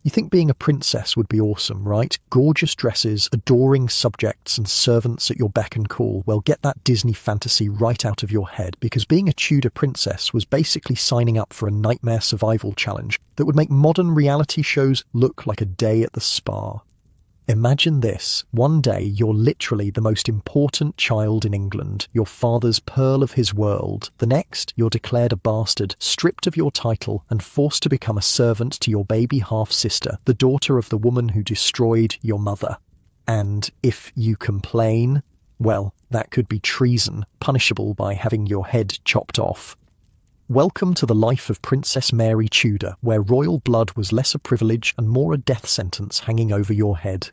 You think being a princess would be awesome, right? Gorgeous dresses, adoring subjects, and servants at your beck and call. Well, get that Disney fantasy right out of your head, because being a Tudor princess was basically signing up for a nightmare survival challenge that would make modern reality shows look like a day at the spa. Imagine this. One day, you're literally the most important child in England, your father's pearl of his world. The next, you're declared a bastard, stripped of your title, and forced to become a servant to your baby half-sister, the daughter of the woman who destroyed your mother. And if you complain, well, that could be treason, punishable by having your head chopped off. Welcome to the life of Princess Mary Tudor, where royal blood was less a privilege and more a death sentence hanging over your head.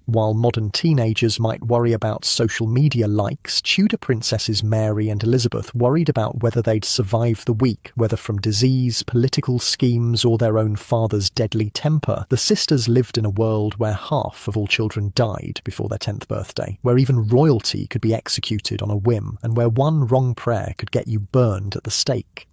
While modern teenagers might worry about social media likes, Tudor princesses Mary and Elizabeth worried about whether they'd survive the week, whether from disease, political schemes, or their own father's deadly temper. The sisters lived in a world where half of all children died before their 10th birthday, where even royalty could be executed on a whim, and where one wrong prayer could get you burned at the stake.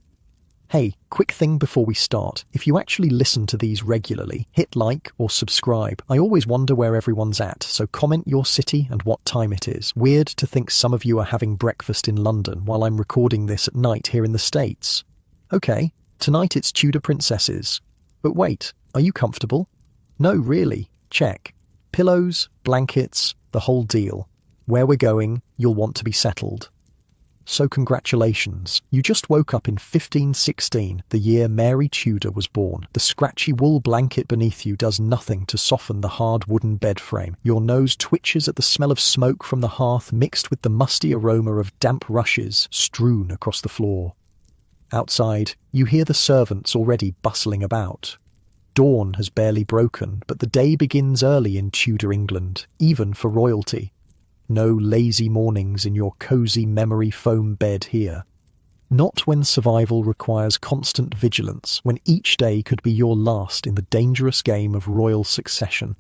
Hey, quick thing before we start. If you actually listen to these regularly, hit like or subscribe. I always wonder where everyone's at, so comment your city and what time it is. Weird to think some of you are having breakfast in London while I'm recording this at night here in the States. Okay, tonight it's Tudor princesses. But wait, are you comfortable? No, really. Check. Pillows, blankets, the whole deal. Where we're going, you'll want to be settled. So congratulations, you just woke up in 1516, the year Mary Tudor was born. The scratchy wool blanket beneath you does nothing to soften the hard wooden bed frame. Your nose twitches at the smell of smoke from the hearth mixed with the musty aroma of damp rushes strewn across the floor. Outside, you hear the servants already bustling about. Dawn has barely broken, but the day begins early in Tudor England, even for royalty. No lazy mornings in your cosy memory foam bed here. Not when survival requires constant vigilance, when each day could be your last in the dangerous game of royal succession.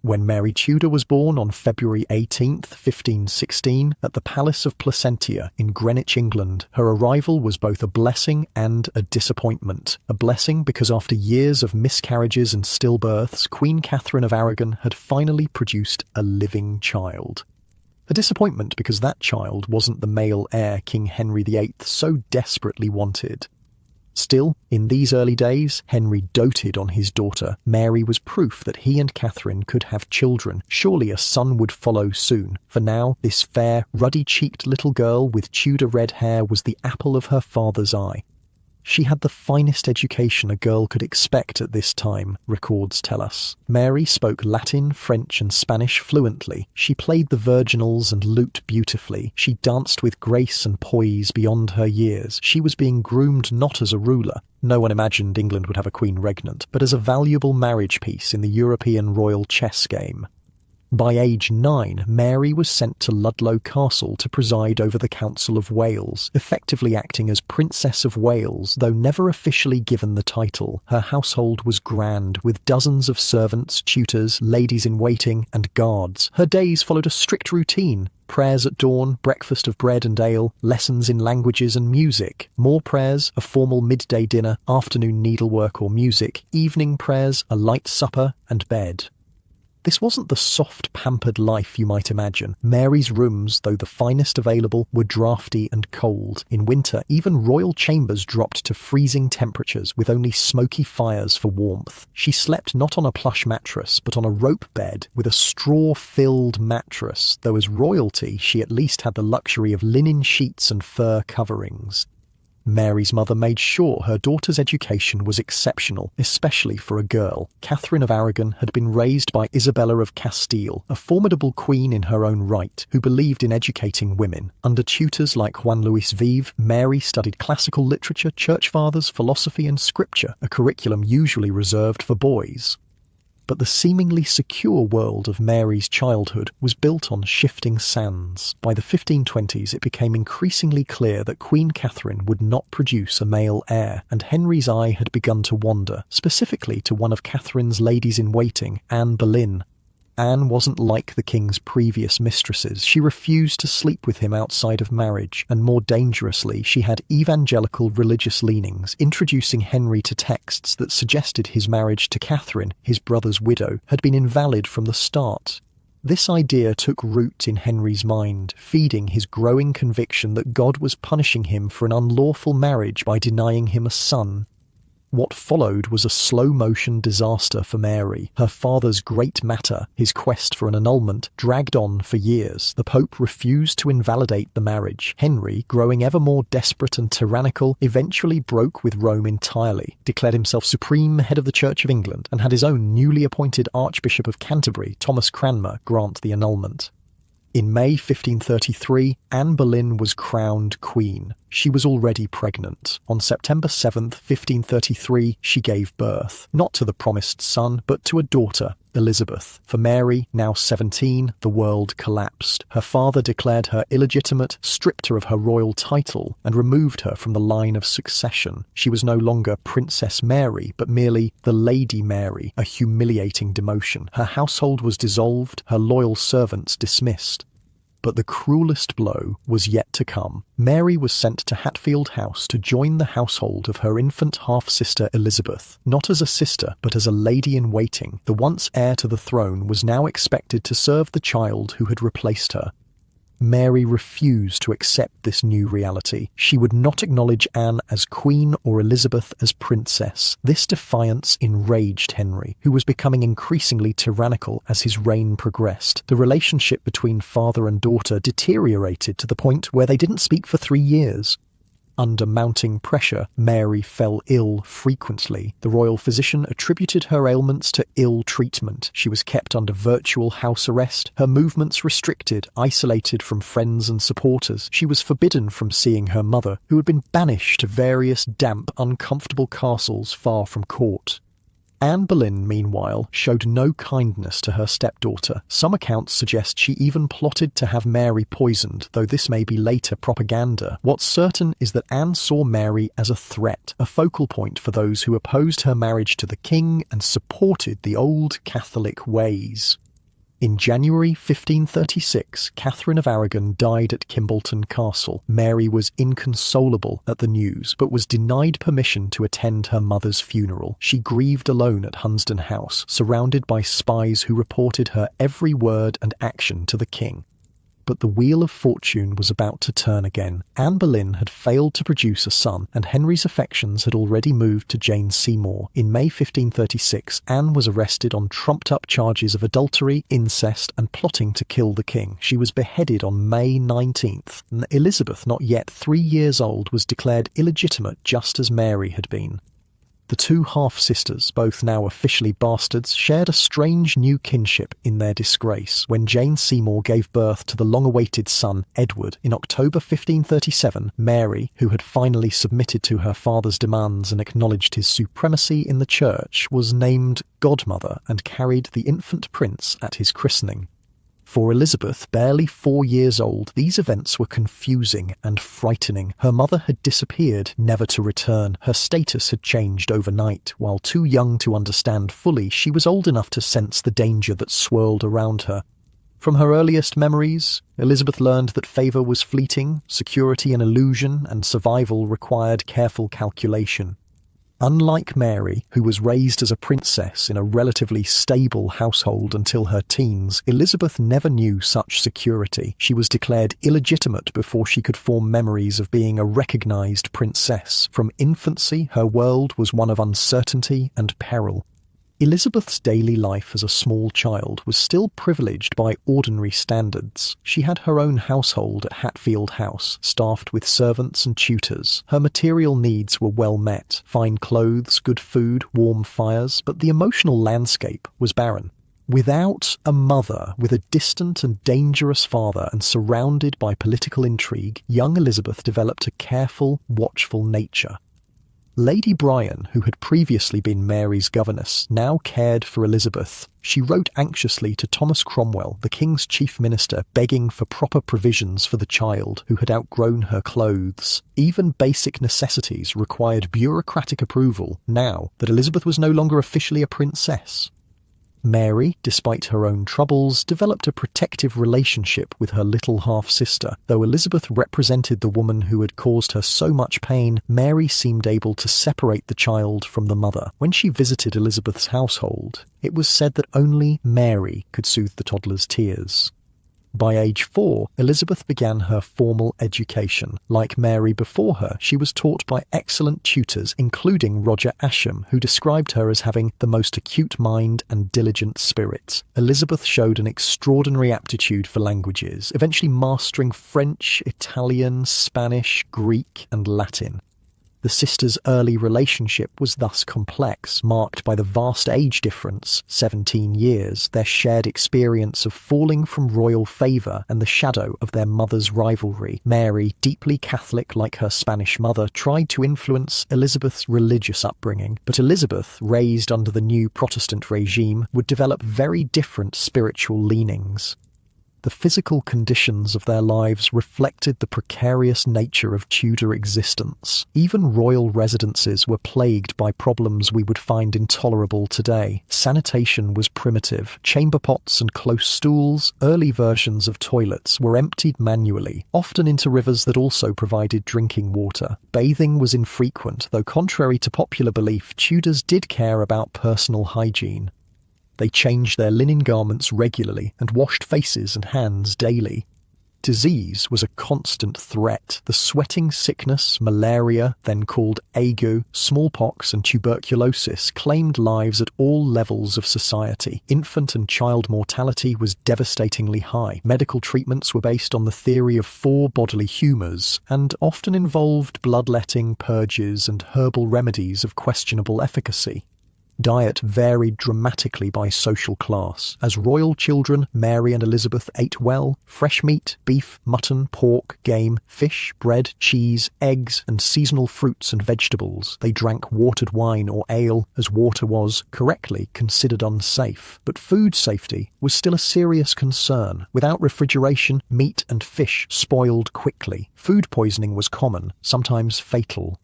When Mary Tudor was born on February 18th, 1516, at the Palace of Placentia in Greenwich, England, her arrival was both a blessing and a disappointment. A blessing because after years of miscarriages and stillbirths, Queen Catherine of Aragon had finally produced a living child. A disappointment because that child wasn't the male heir King Henry VIII so desperately wanted. Still, in these early days, Henry doted on his daughter. Mary was proof that he and Catherine could have children. Surely a son would follow soon. For now, this fair, ruddy-cheeked little girl with Tudor red hair was the apple of her father's eye. She had the finest education a girl could expect at this time, records tell us. Mary spoke Latin, French and Spanish fluently. She played the virginals and lute beautifully. She danced with grace and poise beyond her years. She was being groomed not as a ruler. No one imagined England would have a queen regnant, but as a valuable marriage piece in the European royal chess game. By age 9, Mary was sent to Ludlow Castle to preside over the Council of Wales, effectively acting as Princess of Wales, though never officially given the title. Her household was grand, with dozens of servants, tutors, ladies-in-waiting, and guards. Her days followed a strict routine. Prayers at dawn, breakfast of bread and ale, lessons in languages and music. More prayers, a formal midday dinner, afternoon needlework or music, evening prayers, a light supper, and bed. This wasn't the soft, pampered life you might imagine. Mary's rooms, though the finest available, were drafty and cold. In winter, even royal chambers dropped to freezing temperatures with only smoky fires for warmth. She slept not on a plush mattress, but on a rope bed with a straw-filled mattress, though as royalty she at least had the luxury of linen sheets and fur coverings. Mary's mother made sure her daughter's education was exceptional, especially for a girl. Catherine of Aragon had been raised by Isabella of Castile, a formidable queen in her own right, who believed in educating women. Under tutors like Juan Luis Vive, Mary studied classical literature, church fathers, philosophy and scripture, a curriculum usually reserved for boys. But the seemingly secure world of Mary's childhood was built on shifting sands. By the 1520s, it became increasingly clear that Queen Catherine would not produce a male heir, and Henry's eye had begun to wander, specifically to one of Catherine's ladies-in-waiting, Anne Boleyn. Anne wasn't like the king's previous mistresses. She refused to sleep with him outside of marriage, and more dangerously, she had evangelical religious leanings, introducing Henry to texts that suggested his marriage to Catherine, his brother's widow, had been invalid from the start. This idea took root in Henry's mind, feeding his growing conviction that God was punishing him for an unlawful marriage by denying him a son. What followed was a slow-motion disaster for Mary. Her father's great matter, his quest for an annulment, dragged on for years. The Pope refused to invalidate the marriage. Henry, growing ever more desperate and tyrannical, eventually broke with Rome entirely, declared himself supreme head of the Church of England, and had his own newly appointed Archbishop of Canterbury, Thomas Cranmer, grant the annulment. In May 1533, Anne Boleyn was crowned queen. She was already pregnant. On September 7, 1533, she gave birth, not to the promised son, but to a daughter, Elizabeth. For Mary, now 17, the world collapsed. Her father declared her illegitimate, stripped her of her royal title, and removed her from the line of succession. She was no longer Princess Mary, but merely the Lady Mary, a humiliating demotion. Her household was dissolved, her loyal servants dismissed. But the cruelest blow was yet to come. Mary was sent to Hatfield House to join the household of her infant half-sister Elizabeth. Not as a sister, but as a lady-in-waiting, the once heir to the throne was now expected to serve the child who had replaced her. Mary refused to accept this new reality. She would not acknowledge Anne as queen or Elizabeth as princess. This defiance enraged Henry, who was becoming increasingly tyrannical as his reign progressed. The relationship between father and daughter deteriorated to the point where they didn't speak for 3 years. Under mounting pressure, Mary fell ill frequently. The royal physician attributed her ailments to ill treatment. She was kept under virtual house arrest, her movements restricted, isolated from friends and supporters. She was forbidden from seeing her mother, who had been banished to various damp, uncomfortable castles far from court. Anne Boleyn, meanwhile, showed no kindness to her stepdaughter. Some accounts suggest she even plotted to have Mary poisoned, though this may be later propaganda. What's certain is that Anne saw Mary as a threat, a focal point for those who opposed her marriage to the king and supported the old Catholic ways. In January 1536, Catherine of Aragon died at Kimbolton Castle. Mary was inconsolable at the news, but was denied permission to attend her mother's funeral. She grieved alone at Hunsdon House, surrounded by spies who reported her every word and action to the king. But the wheel of fortune was about to turn again. Anne Boleyn had failed to produce a son, and Henry's affections had already moved to Jane Seymour. In May 1536, Anne was arrested on trumped-up charges of adultery, incest, and plotting to kill the king. She was beheaded on May 19th, and Elizabeth, not yet 3 years old, was declared illegitimate just as Mary had been. The two half-sisters, both now officially bastards, shared a strange new kinship in their disgrace. When Jane Seymour gave birth to the long-awaited son, Edward, in October 1537, Mary, who had finally submitted to her father's demands and acknowledged his supremacy in the church, was named godmother and carried the infant prince at his christening. For Elizabeth, barely 4 years old, these events were confusing and frightening. Her mother had disappeared, never to return. Her status had changed overnight. While too young to understand fully, she was old enough to sense the danger that swirled around her. From her earliest memories, Elizabeth learned that favour was fleeting, security an illusion, and survival required careful calculation. Unlike Mary, who was raised as a princess in a relatively stable household until her teens, Elizabeth never knew such security. She was declared illegitimate before she could form memories of being a recognised princess. From infancy, her world was one of uncertainty and peril. Elizabeth's daily life as a small child was still privileged by ordinary standards. She had her own household at Hatfield House, staffed with servants and tutors. Her material needs were well met: fine clothes, good food, warm fires, but the emotional landscape was barren. Without a mother, with a distant and dangerous father, and surrounded by political intrigue, young Elizabeth developed a careful, watchful nature. Lady Bryan, who had previously been Mary's governess, now cared for Elizabeth. She wrote anxiously to Thomas Cromwell, the king's chief minister, begging for proper provisions for the child, who had outgrown her clothes. Even basic necessities required bureaucratic approval, now that Elizabeth was no longer officially a princess. Mary, despite her own troubles, developed a protective relationship with her little half-sister. Though Elizabeth represented the woman who had caused her so much pain, Mary seemed able to separate the child from the mother. When she visited Elizabeth's household, it was said that only Mary could soothe the toddler's tears. By age 4, Elizabeth began her formal education. Like Mary before her, she was taught by excellent tutors, including Roger Ascham, who described her as having the most acute mind and diligent spirit. Elizabeth showed an extraordinary aptitude for languages, eventually mastering French, Italian, Spanish, Greek, and Latin. The sisters' early relationship was thus complex, marked by the vast age difference, 17 years, their shared experience of falling from royal favour and the shadow of their mother's rivalry. Mary, deeply Catholic like her Spanish mother, tried to influence Elizabeth's religious upbringing, but Elizabeth, raised under the new Protestant regime, would develop very different spiritual leanings. The physical conditions of their lives reflected the precarious nature of Tudor existence. Even royal residences were plagued by problems we would find intolerable today. Sanitation was primitive. Chamber pots and close stools, early versions of toilets, were emptied manually, often into rivers that also provided drinking water. Bathing was infrequent, though contrary to popular belief, Tudors did care about personal hygiene. They changed their linen garments regularly and washed faces and hands daily. Disease was a constant threat. The sweating sickness, malaria, then called ague, smallpox and tuberculosis, claimed lives at all levels of society. Infant and child mortality was devastatingly high. Medical treatments were based on the theory of 4 bodily humours, and often involved bloodletting, purges, and herbal remedies of questionable efficacy. Diet varied dramatically by social class. As royal children, Mary and Elizabeth ate well: fresh meat, beef, mutton, pork, game, fish, bread, cheese, eggs, and seasonal fruits and vegetables. They drank watered wine or ale, as water was, correctly, considered unsafe. But food safety was still a serious concern. Without refrigeration, meat and fish spoiled quickly. Food poisoning was common, sometimes fatal.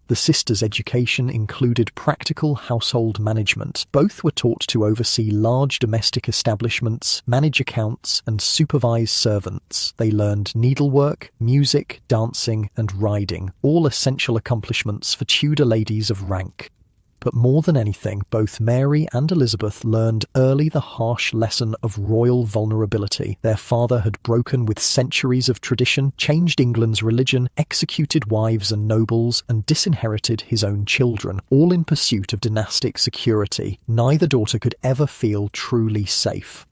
The sisters' education included practical household management. Both were taught to oversee large domestic establishments, manage accounts, and supervise servants. They learned needlework, music, dancing, and riding, all essential accomplishments for Tudor ladies of rank. But more than anything, both Mary and Elizabeth learned early the harsh lesson of royal vulnerability. Their father had broken with centuries of tradition, changed England's religion, executed wives and nobles, and disinherited his own children, all in pursuit of dynastic security. Neither daughter could ever feel truly safe.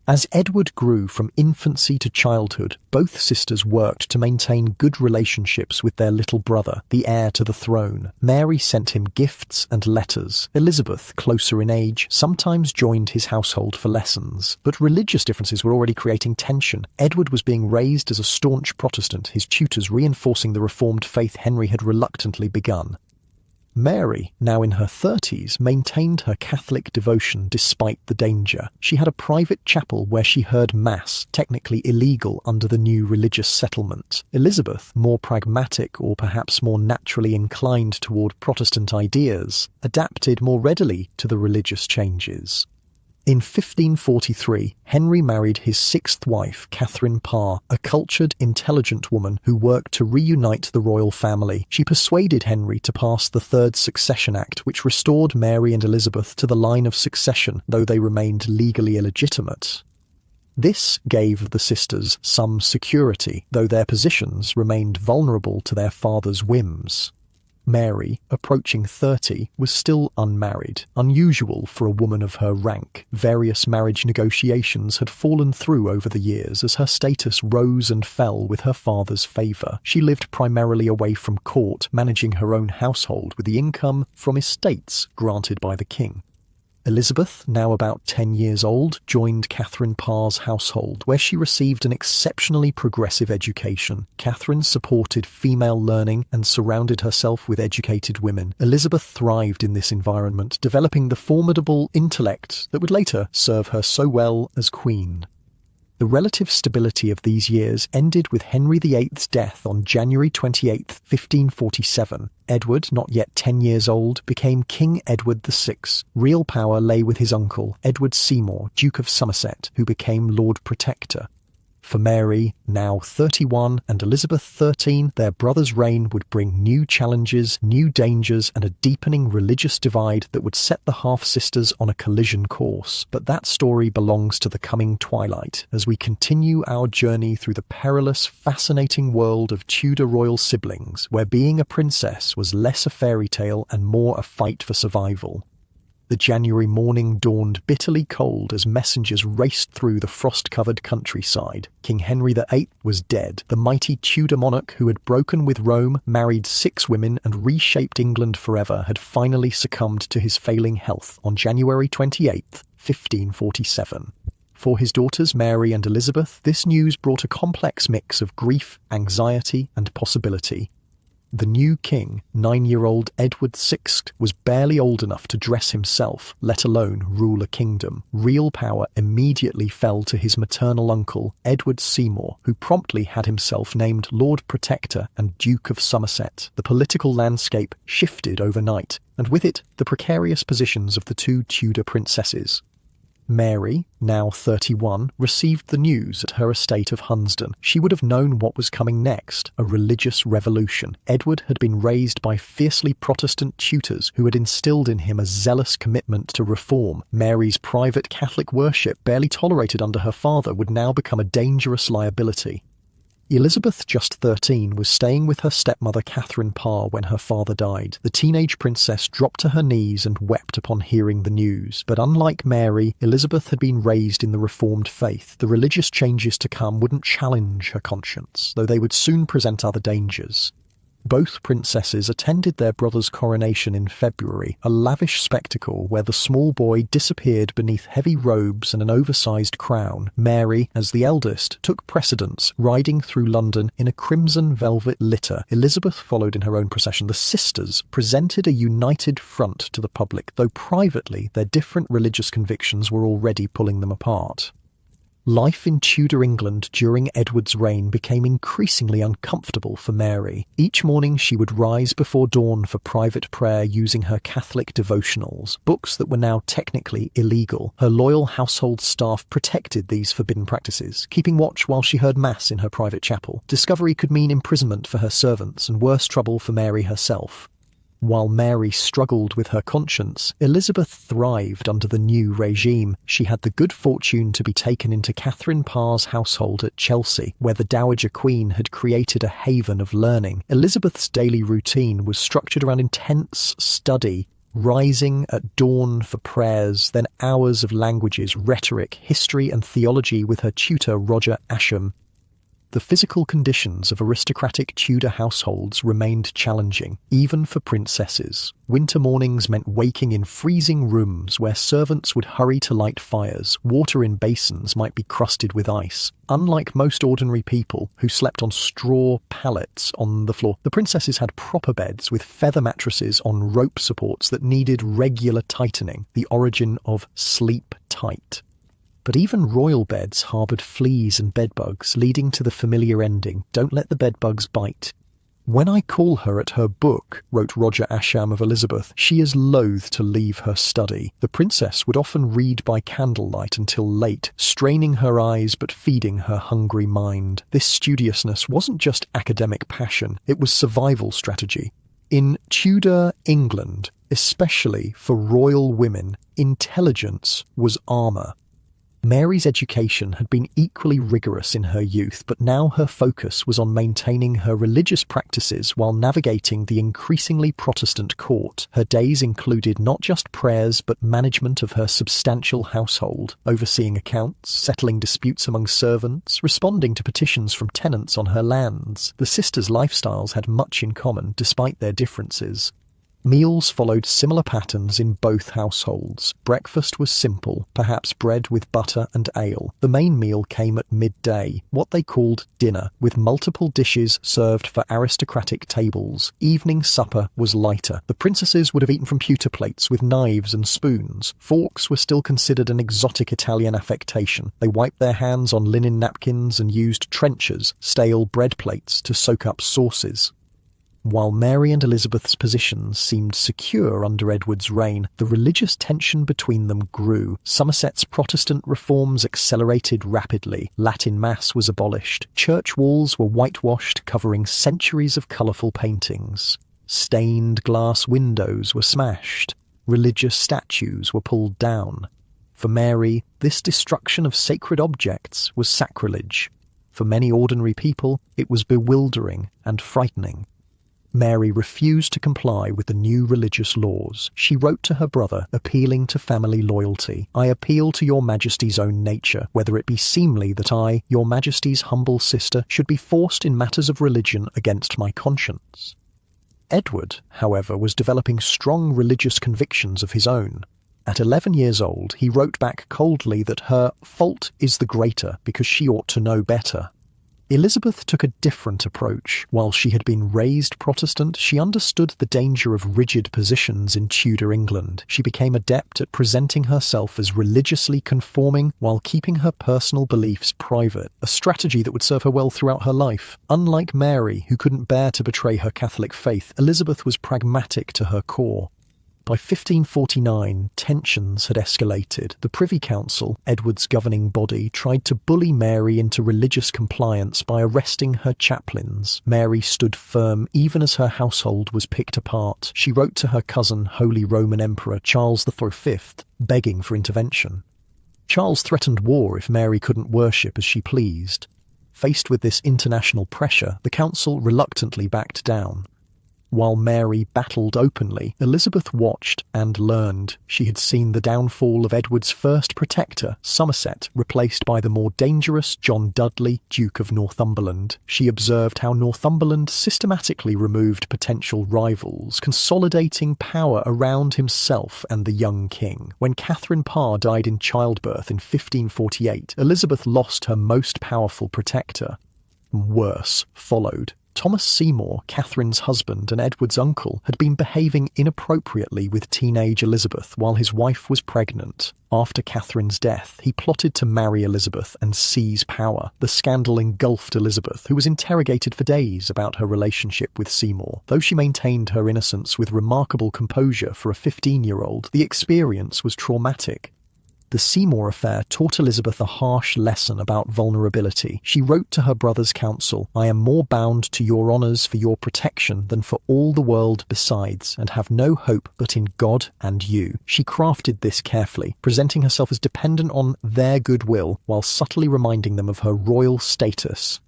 As Edward grew from infancy to childhood, both sisters worked to maintain good relationships with their little brother, the heir to the throne. Mary sent him gifts and letters. Elizabeth, closer in age, sometimes joined his household for lessons. But religious differences were already creating tension. Edward was being raised as a staunch Protestant, his tutors reinforcing the reformed faith Henry had reluctantly begun. Mary, now in her 30s, maintained her Catholic devotion despite the danger. She had a private chapel where she heard Mass, technically illegal under the new religious settlement. Elizabeth, more pragmatic or perhaps more naturally inclined toward Protestant ideas, adapted more readily to the religious changes. In 1543, Henry married his 6th wife, Catherine Parr, a cultured, intelligent woman who worked to reunite the royal family. She persuaded Henry to pass the Third Succession Act, which restored Mary and Elizabeth to the line of succession, though they remained legally illegitimate. This gave the sisters some security, though their positions remained vulnerable to their father's whims. Mary, approaching 30, was still unmarried, unusual for a woman of her rank. Various marriage negotiations had fallen through over the years as her status rose and fell with her father's favour. She lived primarily away from court, managing her own household with the income from estates granted by the king. Elizabeth, now about 10 years old, joined Catherine Parr's household, where she received an exceptionally progressive education. Catherine supported female learning and surrounded herself with educated women. Elizabeth thrived in this environment, developing the formidable intellect that would later serve her so well as queen. The relative stability of these years ended with Henry VIII's death on January 28, 1547. Edward, not yet 10 years old, became King Edward VI. Real power lay with his uncle, Edward Seymour, Duke of Somerset, who became Lord Protector. For Mary, now 31, and Elizabeth 13, their brother's reign would bring new challenges, new dangers, and a deepening religious divide that would set the half-sisters on a collision course. But that story belongs to the coming twilight, as we continue our journey through the perilous, fascinating world of Tudor royal siblings, where being a princess was less a fairy tale and more a fight for survival. The January morning dawned bitterly cold as messengers raced through the frost-covered countryside. King Henry VIII was dead. The mighty Tudor monarch who had broken with Rome, married 6 women, and reshaped England forever had finally succumbed to his failing health on January 28, 1547. For his daughters Mary and Elizabeth, this news brought a complex mix of grief, anxiety, and possibility. The new king, 9-year-old Edward VI, was barely old enough to dress himself, let alone rule a kingdom. Real power immediately fell to his maternal uncle, Edward Seymour, who promptly had himself named Lord Protector and Duke of Somerset. The political landscape shifted overnight, and with it, the precarious positions of the 2 Tudor princesses. Mary, now 31, received the news at her estate of Hunsdon. She would have known what was coming next, a religious revolution. Edward had been raised by fiercely Protestant tutors who had instilled in him a zealous commitment to reform. Mary's private Catholic worship, barely tolerated under her father, would now become a dangerous liability. Elizabeth, just 13, was staying with her stepmother Catherine Parr when her father died. The teenage princess dropped to her knees and wept upon hearing the news. But unlike Mary, Elizabeth had been raised in the Reformed faith. The religious changes to come wouldn't challenge her conscience, though they would soon present other dangers. Both princesses attended their brother's coronation in February, a lavish spectacle where the small boy disappeared beneath heavy robes and an oversized crown. Mary, as the eldest, took precedence, riding through London in a crimson velvet litter. Elizabeth followed in her own procession. The sisters presented a united front to the public, though privately their different religious convictions were already pulling them apart. Life in Tudor England during Edward's reign became increasingly uncomfortable for Mary. Each morning she would rise before dawn for private prayer using her Catholic devotionals, books that were now technically illegal. Her loyal household staff protected these forbidden practices, keeping watch while she heard Mass in her private chapel. Discovery could mean imprisonment for her servants and worse trouble for Mary herself. While Mary struggled with her conscience, Elizabeth thrived under the new regime. She had the good fortune to be taken into Catherine Parr's household at Chelsea, where the Dowager Queen had created a haven of learning. Elizabeth's daily routine was structured around intense study, rising at dawn for prayers, then hours of languages, rhetoric, history and theology with her tutor Roger Ascham. The physical conditions of aristocratic Tudor households remained challenging, even for princesses. Winter mornings meant waking in freezing rooms where servants would hurry to light fires. Water in basins might be crusted with ice. Unlike most ordinary people who slept on straw pallets on the floor, the princesses had proper beds with feather mattresses on rope supports that needed regular tightening, the origin of sleep tight. But even royal beds harboured fleas and bedbugs, leading to the familiar ending, "Don't let the bedbugs bite." "When I call her at her book," wrote Roger Ascham of Elizabeth, "she is loath to leave her study." The princess would often read by candlelight until late, straining her eyes but feeding her hungry mind. This studiousness wasn't just academic passion, it was survival strategy. In Tudor England, especially for royal women, intelligence was armour. Mary's education had been equally rigorous in her youth, but now her focus was on maintaining her religious practices while navigating the increasingly Protestant court. Her days included not just prayers but management of her substantial household, overseeing accounts, settling disputes among servants, responding to petitions from tenants on her lands. The sisters' lifestyles had much in common, despite their differences. Meals followed similar patterns in both households. Breakfast was simple, perhaps bread with butter and ale. The main meal came at midday, what they called dinner, with multiple dishes served for aristocratic tables. Evening supper was lighter. The princesses would have eaten from pewter plates with knives and spoons. Forks were still considered an exotic Italian affectation. They wiped their hands on linen napkins and used trenchers, stale bread plates, to soak up sauces. While Mary and Elizabeth's positions seemed secure under Edward's reign, the religious tension between them grew. Somerset's Protestant reforms accelerated rapidly. Latin Mass was abolished. Church walls were whitewashed, covering centuries of colourful paintings. Stained glass windows were smashed. Religious statues were pulled down. For Mary, this destruction of sacred objects was sacrilege. For many ordinary people, it was bewildering and frightening. Mary refused to comply with the new religious laws. She wrote to her brother, appealing to family loyalty. "I appeal to your Majesty's own nature, whether it be seemly that I, your Majesty's humble sister, should be forced in matters of religion against my conscience." Edward, however, was developing strong religious convictions of his own. At 11 years old, he wrote back coldly that her fault is the greater because she ought to know better. Elizabeth took a different approach. While she had been raised Protestant, she understood the danger of rigid positions in Tudor England. She became adept at presenting herself as religiously conforming while keeping her personal beliefs private, a strategy that would serve her well throughout her life. Unlike Mary, who couldn't bear to betray her Catholic faith, Elizabeth was pragmatic to her core. By 1549, tensions had escalated. The Privy Council, Edward's governing body, tried to bully Mary into religious compliance by arresting her chaplains. Mary stood firm even as her household was picked apart. She wrote to her cousin, Holy Roman Emperor Charles V, begging for intervention. Charles threatened war if Mary couldn't worship as she pleased. Faced with this international pressure, the council reluctantly backed down. While Mary battled openly, Elizabeth watched and learned. She had seen the downfall of Edward's first protector, Somerset, replaced by the more dangerous John Dudley, Duke of Northumberland. She observed how Northumberland systematically removed potential rivals, consolidating power around himself and the young king. When Catherine Parr died in childbirth in 1548, Elizabeth lost her most powerful protector. Worse followed. Thomas Seymour, Catherine's husband and Edward's uncle, had been behaving inappropriately with teenage Elizabeth while his wife was pregnant. After Catherine's death, he plotted to marry Elizabeth and seize power. The scandal engulfed Elizabeth, who was interrogated for days about her relationship with Seymour. Though she maintained her innocence with remarkable composure for a 15-year-old, the experience was traumatic. The Seymour affair taught Elizabeth a harsh lesson about vulnerability. She wrote to her brother's council, "I am more bound to your honours for your protection than for all the world besides, and have no hope but in God and you." She crafted this carefully, presenting herself as dependent on their goodwill, while subtly reminding them of her royal status.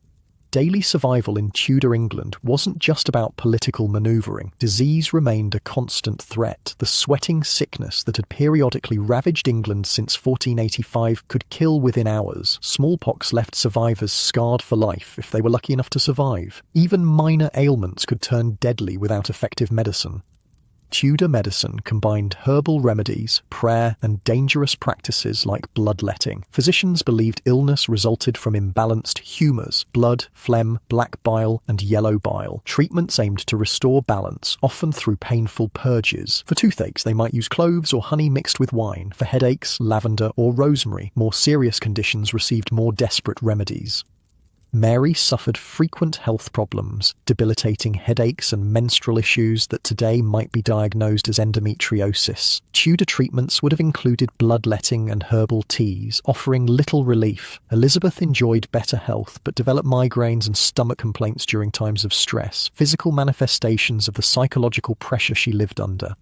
Daily survival in Tudor England wasn't just about political manoeuvring. Disease remained a constant threat. The sweating sickness that had periodically ravaged England since 1485 could kill within hours. Smallpox left survivors scarred for life if they were lucky enough to survive. Even minor ailments could turn deadly without effective medicine. Tudor medicine combined herbal remedies, prayer, and dangerous practices like bloodletting. Physicians believed illness resulted from imbalanced humours, blood, phlegm, black bile, and yellow bile. Treatments aimed to restore balance, often through painful purges. For toothaches, they might use cloves or honey mixed with wine. For headaches, lavender or rosemary. More serious conditions received more desperate remedies. Mary suffered frequent health problems, debilitating headaches and menstrual issues that today might be diagnosed as endometriosis. Tudor treatments would have included bloodletting and herbal teas, offering little relief. Elizabeth enjoyed better health, but developed migraines and stomach complaints during times of stress, physical manifestations of the psychological pressure she lived under.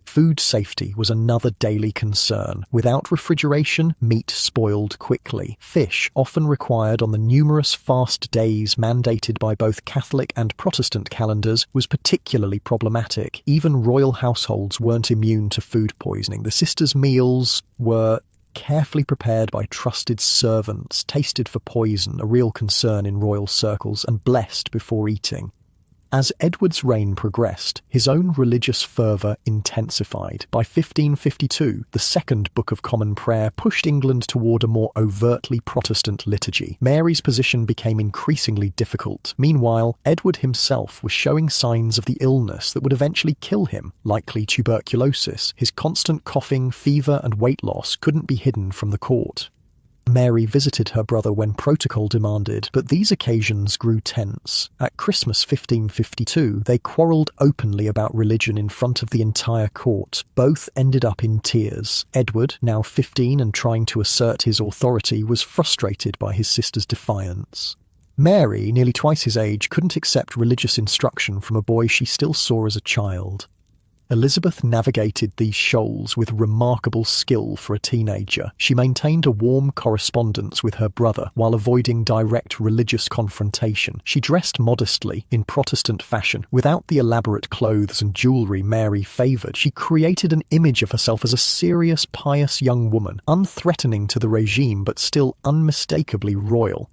Food safety was another daily concern. Without refrigeration, meat spoiled quickly. Fish, often required on the numerous fast days mandated by both Catholic and Protestant calendars, was particularly problematic. Even royal households weren't immune to food poisoning. The sisters' meals were carefully prepared by trusted servants, tasted for poison, a real concern in royal circles, and blessed before eating. As Edward's reign progressed, his own religious fervour intensified. By 1552, the Second Book of Common Prayer pushed England toward a more overtly Protestant liturgy. Mary's position became increasingly difficult. Meanwhile, Edward himself was showing signs of the illness that would eventually kill him, likely tuberculosis. His constant coughing, fever, and weight loss couldn't be hidden from the court. Mary visited her brother when protocol demanded, but these occasions grew tense. At Christmas 1552, they quarrelled openly about religion in front of the entire court. Both ended up in tears. Edward, now 15 and trying to assert his authority, was frustrated by his sister's defiance. Mary, nearly twice his age, couldn't accept religious instruction from a boy she still saw as a child. Elizabeth navigated these shoals with remarkable skill for a teenager. She maintained a warm correspondence with her brother while avoiding direct religious confrontation. She dressed modestly, in Protestant fashion. Without the elaborate clothes and jewellery Mary favoured, she created an image of herself as a serious, pious young woman, unthreatening to the regime but still unmistakably royal.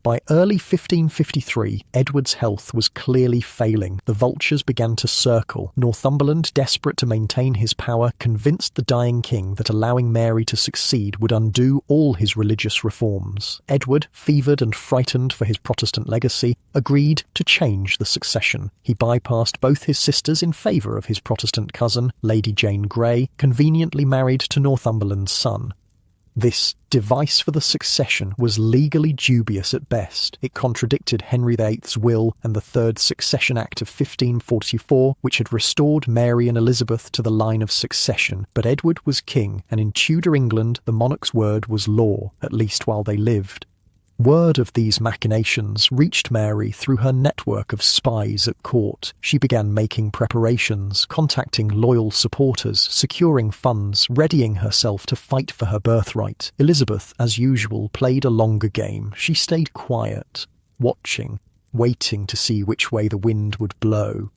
By early 1553, Edward's health was clearly failing. The vultures began to circle. Northumberland, desperate to maintain his power, convinced the dying king that allowing Mary to succeed would undo all his religious reforms. Edward, fevered and frightened for his Protestant legacy, agreed to change the succession. He bypassed both his sisters in favour of his Protestant cousin, Lady Jane Grey, conveniently married to Northumberland's son. This device for the succession was legally dubious at best. It contradicted Henry VIII's will and the Third Succession Act of 1544, which had restored Mary and Elizabeth to the line of succession. But Edward was king, and in Tudor England the monarch's word was law, at least while they lived. Word of these machinations reached Mary through her network of spies at court. She began making preparations, contacting loyal supporters, securing funds, readying herself to fight for her birthright. Elizabeth, as usual, played a longer game. She stayed quiet, watching, waiting to see which way the wind would blow.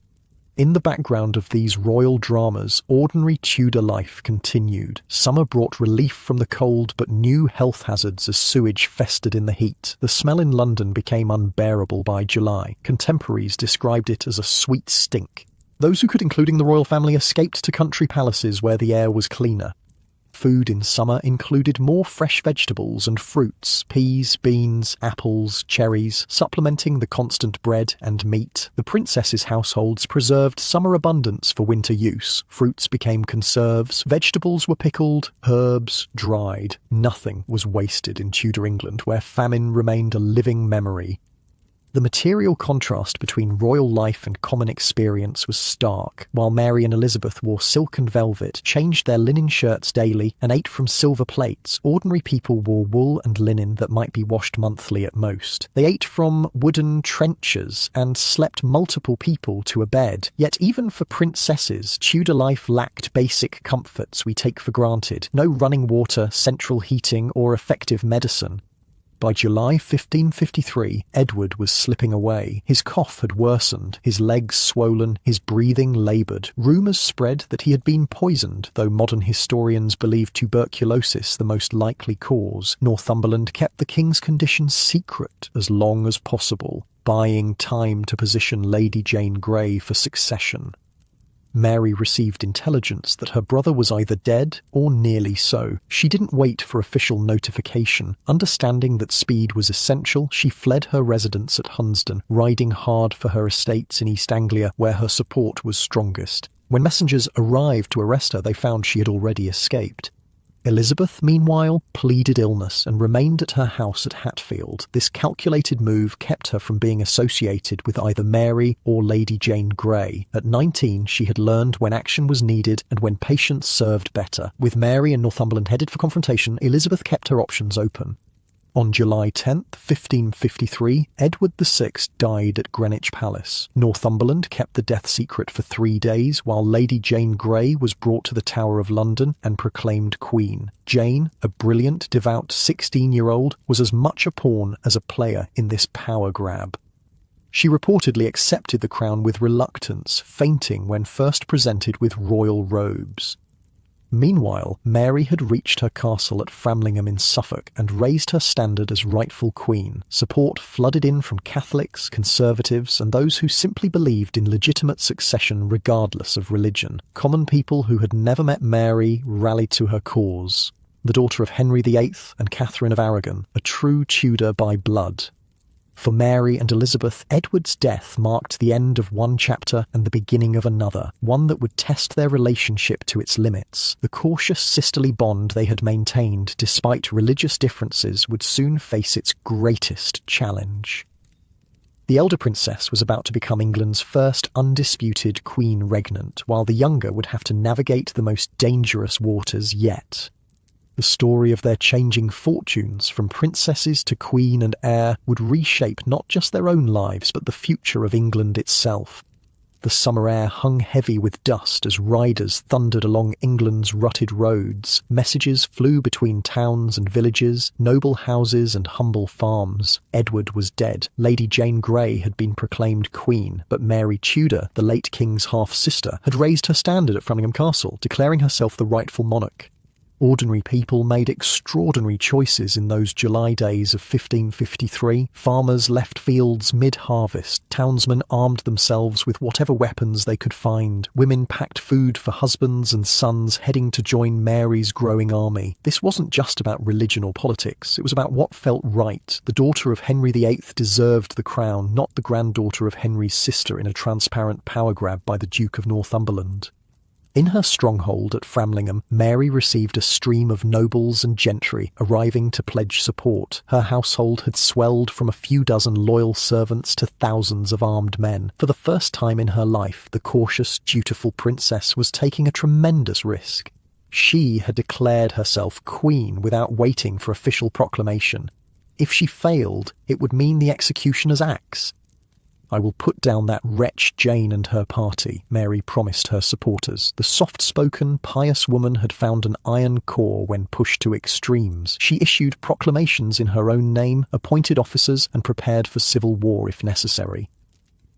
In the background of these royal dramas, ordinary Tudor life continued. Summer brought relief from the cold, but new health hazards as sewage festered in the heat. The smell in London became unbearable by July. Contemporaries described it as a sweet stink. Those who could, including the royal family, escaped to country palaces where the air was cleaner. Food in summer included more fresh vegetables and fruits, peas, beans, apples, cherries, supplementing the constant bread and meat. The princess's households preserved summer abundance for winter use. Fruits became conserves, vegetables were pickled, herbs dried. Nothing was wasted in Tudor England, where famine remained a living memory. The material contrast between royal life and common experience was stark. While Mary and Elizabeth wore silk and velvet, changed their linen shirts daily, and ate from silver plates, ordinary people wore wool and linen that might be washed monthly at most. They ate from wooden trenchers and slept multiple people to a bed. Yet even for princesses, Tudor life lacked basic comforts we take for granted. No running water, central heating, or effective medicine. By July 1553, Edward was slipping away. His cough had worsened, his legs swollen, his breathing laboured. Rumours spread that he had been poisoned, though modern historians believe tuberculosis the most likely cause. Northumberland kept the king's condition secret as long as possible, buying time to position Lady Jane Grey for succession. Mary received intelligence that her brother was either dead or nearly so. She didn't wait for official notification. Understanding that speed was essential, she fled her residence at Hunsdon, riding hard for her estates in East Anglia, where her support was strongest. When messengers arrived to arrest her, they found she had already escaped. Elizabeth, meanwhile, pleaded illness and remained at her house at Hatfield. This calculated move kept her from being associated with either Mary or Lady Jane Grey. At 19, she had learned when action was needed and when patience served better. With Mary and Northumberland headed for confrontation, Elizabeth kept her options open. On July 10, 1553, Edward VI died at Greenwich Palace. Northumberland kept the death secret for 3 days, while Lady Jane Grey was brought to the Tower of London and proclaimed Queen. Jane, a brilliant, devout 16-year-old, was as much a pawn as a player in this power grab. She reportedly accepted the crown with reluctance, fainting when first presented with royal robes. Meanwhile, Mary had reached her castle at Framlingham in Suffolk and raised her standard as rightful queen. Support flooded in from Catholics, conservatives, and those who simply believed in legitimate succession regardless of religion. Common people who had never met Mary rallied to her cause. The daughter of Henry VIII and Catherine of Aragon, a true Tudor by blood. For Mary and Elizabeth, Edward's death marked the end of one chapter and the beginning of another, one that would test their relationship to its limits. The cautious sisterly bond they had maintained despite religious differences would soon face its greatest challenge. The elder princess was about to become England's first undisputed queen regnant, while the younger would have to navigate the most dangerous waters yet. The story of their changing fortunes, from princesses to queen and heir, would reshape not just their own lives but the future of England itself. The summer air hung heavy with dust as riders thundered along England's rutted roads. Messages flew between towns and villages, noble houses and humble farms. Edward was dead. Lady Jane Grey had been proclaimed queen, but Mary Tudor, the late king's half-sister, had raised her standard at Framlingham Castle, declaring herself the rightful monarch. Ordinary people made extraordinary choices in those July days of 1553. Farmers left fields mid-harvest. Townsmen armed themselves with whatever weapons they could find. Women packed food for husbands and sons heading to join Mary's growing army. This wasn't just about religion or politics. It was about what felt right. The daughter of Henry VIII deserved the crown, not the granddaughter of Henry's sister in a transparent power grab by the Duke of Northumberland. In her stronghold at Framlingham, Mary received a stream of nobles and gentry arriving to pledge support. Her household had swelled from a few dozen loyal servants to thousands of armed men. For the first time in her life, the cautious, dutiful princess was taking a tremendous risk. She had declared herself queen without waiting for official proclamation. If she failed, it would mean the executioner's axe. "I will put down that wretch Jane and her party," Mary promised her supporters. The soft-spoken, pious woman had found an iron core when pushed to extremes. She issued proclamations in her own name, appointed officers, and prepared for civil war if necessary.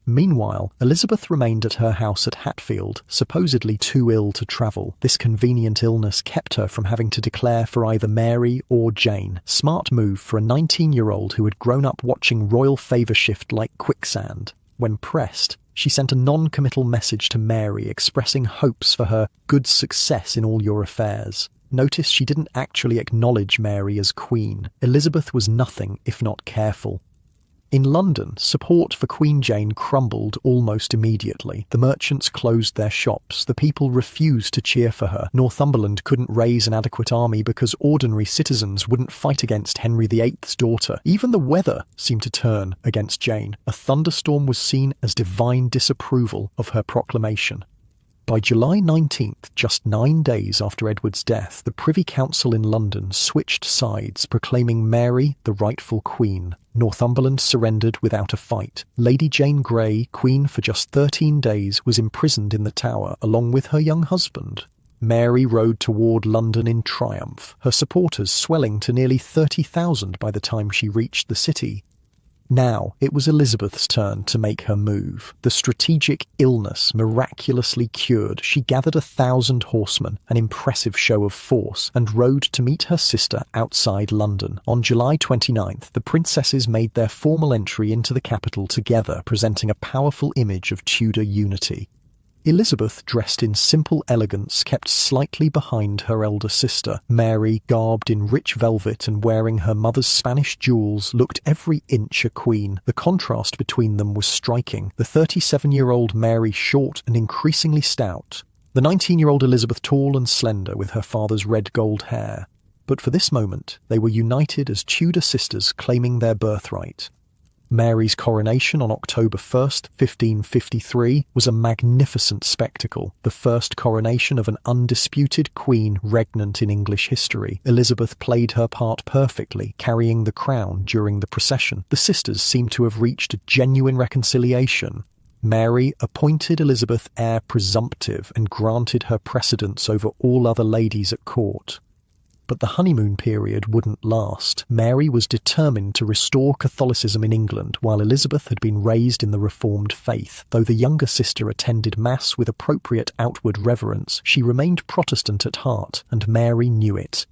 Meanwhile, Elizabeth remained at her house at Hatfield, supposedly too ill to travel. This convenient illness kept her from having to declare for either Mary or Jane. Smart move for a 19-year-old who had grown up watching royal favour shift like quicksand. When pressed, she sent a non-committal message to Mary expressing hopes for her good success in all your affairs. Notice she didn't actually acknowledge Mary as queen. Elizabeth was nothing if not careful. In London, support for Queen Jane crumbled almost immediately. The merchants closed their shops. The people refused to cheer for her. Northumberland couldn't raise an adequate army because ordinary citizens wouldn't fight against Henry VIII's daughter. Even the weather seemed to turn against Jane. A thunderstorm was seen as divine disapproval of her proclamation. By July 19th, just 9 days after Edward's death, the Privy Council in London switched sides, proclaiming Mary the rightful queen. Northumberland surrendered without a fight. Lady Jane Grey, queen for just 13 days, was imprisoned in the Tower, along with her young husband. Mary rode toward London in triumph, her supporters swelling to nearly 30,000 by the time she reached the city. Now, it was Elizabeth's turn to make her move. The strategic illness miraculously cured, she gathered 1,000 horsemen, an impressive show of force, and rode to meet her sister outside London. On July 29th, the princesses made their formal entry into the capital together, presenting a powerful image of Tudor unity. Elizabeth, dressed in simple elegance, kept slightly behind her elder sister. Mary, garbed in rich velvet and wearing her mother's Spanish jewels, looked every inch a queen. The contrast between them was striking. The 37-year-old Mary short and increasingly stout. The 19-year-old Elizabeth tall and slender with her father's red-gold hair. But for this moment, they were united as Tudor sisters claiming their birthright. Mary's coronation on October 1st, 1553, was a magnificent spectacle, the first coronation of an undisputed queen regnant in English history. Elizabeth played her part perfectly, carrying the crown during the procession. The sisters seemed to have reached a genuine reconciliation. Mary appointed Elizabeth heir presumptive and granted her precedence over all other ladies at court. But the honeymoon period wouldn't last. Mary was determined to restore Catholicism in England, while Elizabeth had been raised in the Reformed faith. Though the younger sister attended Mass with appropriate outward reverence, she remained Protestant at heart, and Mary knew it.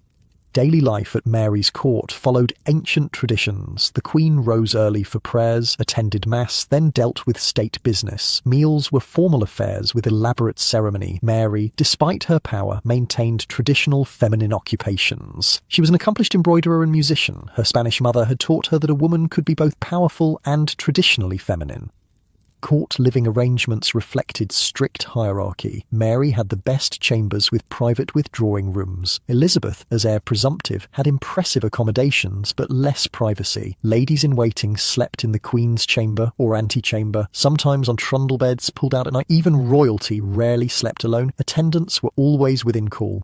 Daily life at Mary's court followed ancient traditions. The Queen rose early for prayers, attended Mass, then dealt with state business. Meals were formal affairs with elaborate ceremony. Mary, despite her power, maintained traditional feminine occupations. She was an accomplished embroiderer and musician. Her Spanish mother had taught her that a woman could be both powerful and traditionally feminine. Court living arrangements reflected strict hierarchy. Mary had the best chambers with private withdrawing rooms. Elizabeth, as heir presumptive, had impressive accommodations but less privacy. Ladies-in-waiting slept in the Queen's chamber or antechamber, sometimes on trundle beds pulled out at night. Even royalty rarely slept alone. Attendants were always within call.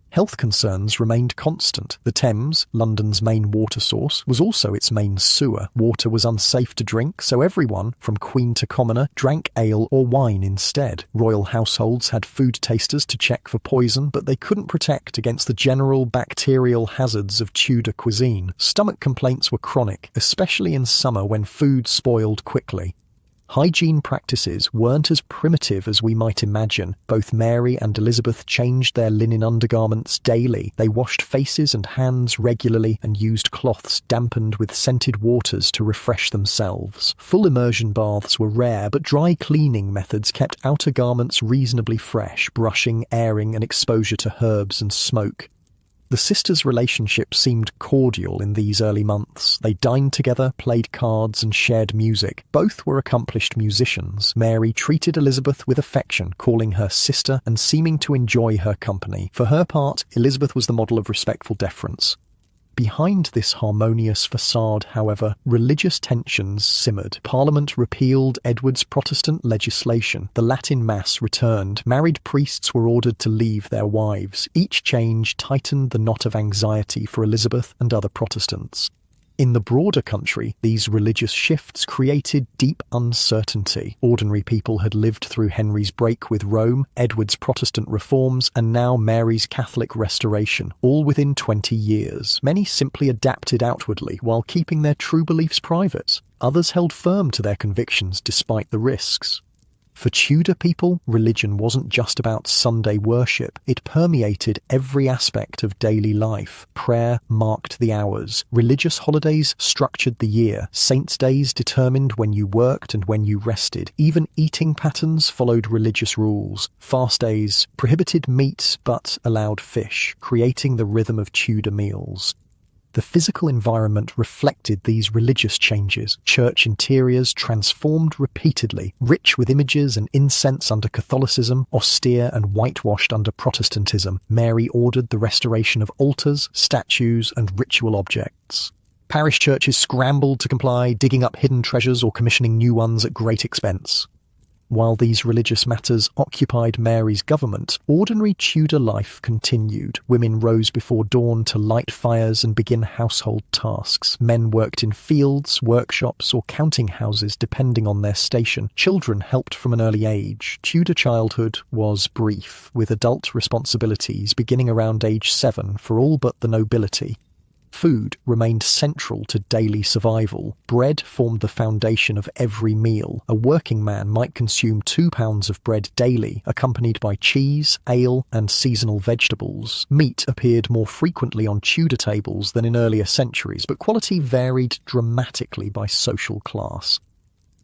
Health concerns remained constant. The Thames, London's main water source, was also its main sewer. Water was unsafe to drink, so everyone, from Queen to commoner, drank ale or wine instead. Royal households had food tasters to check for poison, but they couldn't protect against the general bacterial hazards of Tudor cuisine. Stomach complaints were chronic, especially in summer when food spoiled quickly. Hygiene practices weren't as primitive as we might imagine. Both Mary and Elizabeth changed their linen undergarments daily. They washed faces and hands regularly and used cloths dampened with scented waters to refresh themselves. Full immersion baths were rare, but dry cleaning methods kept outer garments reasonably fresh, brushing, airing, and exposure to herbs and smoke. The sisters' relationship seemed cordial in these early months. They dined together, played cards, and shared music. Both were accomplished musicians. Mary treated Elizabeth with affection, calling her sister and seeming to enjoy her company. For her part, Elizabeth was the model of respectful deference. Behind this harmonious facade, however, religious tensions simmered. Parliament repealed Edward's Protestant legislation. The Latin Mass returned. Married priests were ordered to leave their wives. Each change tightened the knot of anxiety for Elizabeth and other Protestants. In the broader country, these religious shifts created deep uncertainty. Ordinary people had lived through Henry's break with Rome, Edward's Protestant reforms, and now Mary's Catholic restoration, all within 20 years. Many simply adapted outwardly while keeping their true beliefs private. Others held firm to their convictions despite the risks. For Tudor people, religion wasn't just about Sunday worship. It permeated every aspect of daily life. Prayer marked the hours. Religious holidays structured the year. Saints' days determined when you worked and when you rested. Even eating patterns followed religious rules. Fast days prohibited meat but allowed fish, creating the rhythm of Tudor meals. The physical environment reflected these religious changes. Church interiors transformed repeatedly, rich with images and incense under Catholicism, austere and whitewashed under Protestantism. Mary ordered the restoration of altars, statues, and ritual objects. Parish churches scrambled to comply, digging up hidden treasures or commissioning new ones at great expense. While these religious matters occupied Mary's government, ordinary Tudor life continued. Women rose before dawn to light fires and begin household tasks. Men worked in fields, workshops, or counting houses depending on their station. Children helped from an early age. Tudor childhood was brief, with adult responsibilities beginning around age 7 for all but the nobility. Food remained central to daily survival. Bread formed the foundation of every meal. A working man might consume 2 pounds of bread daily, accompanied by cheese, ale, and seasonal vegetables. Meat appeared more frequently on Tudor tables than in earlier centuries, but quality varied dramatically by social class.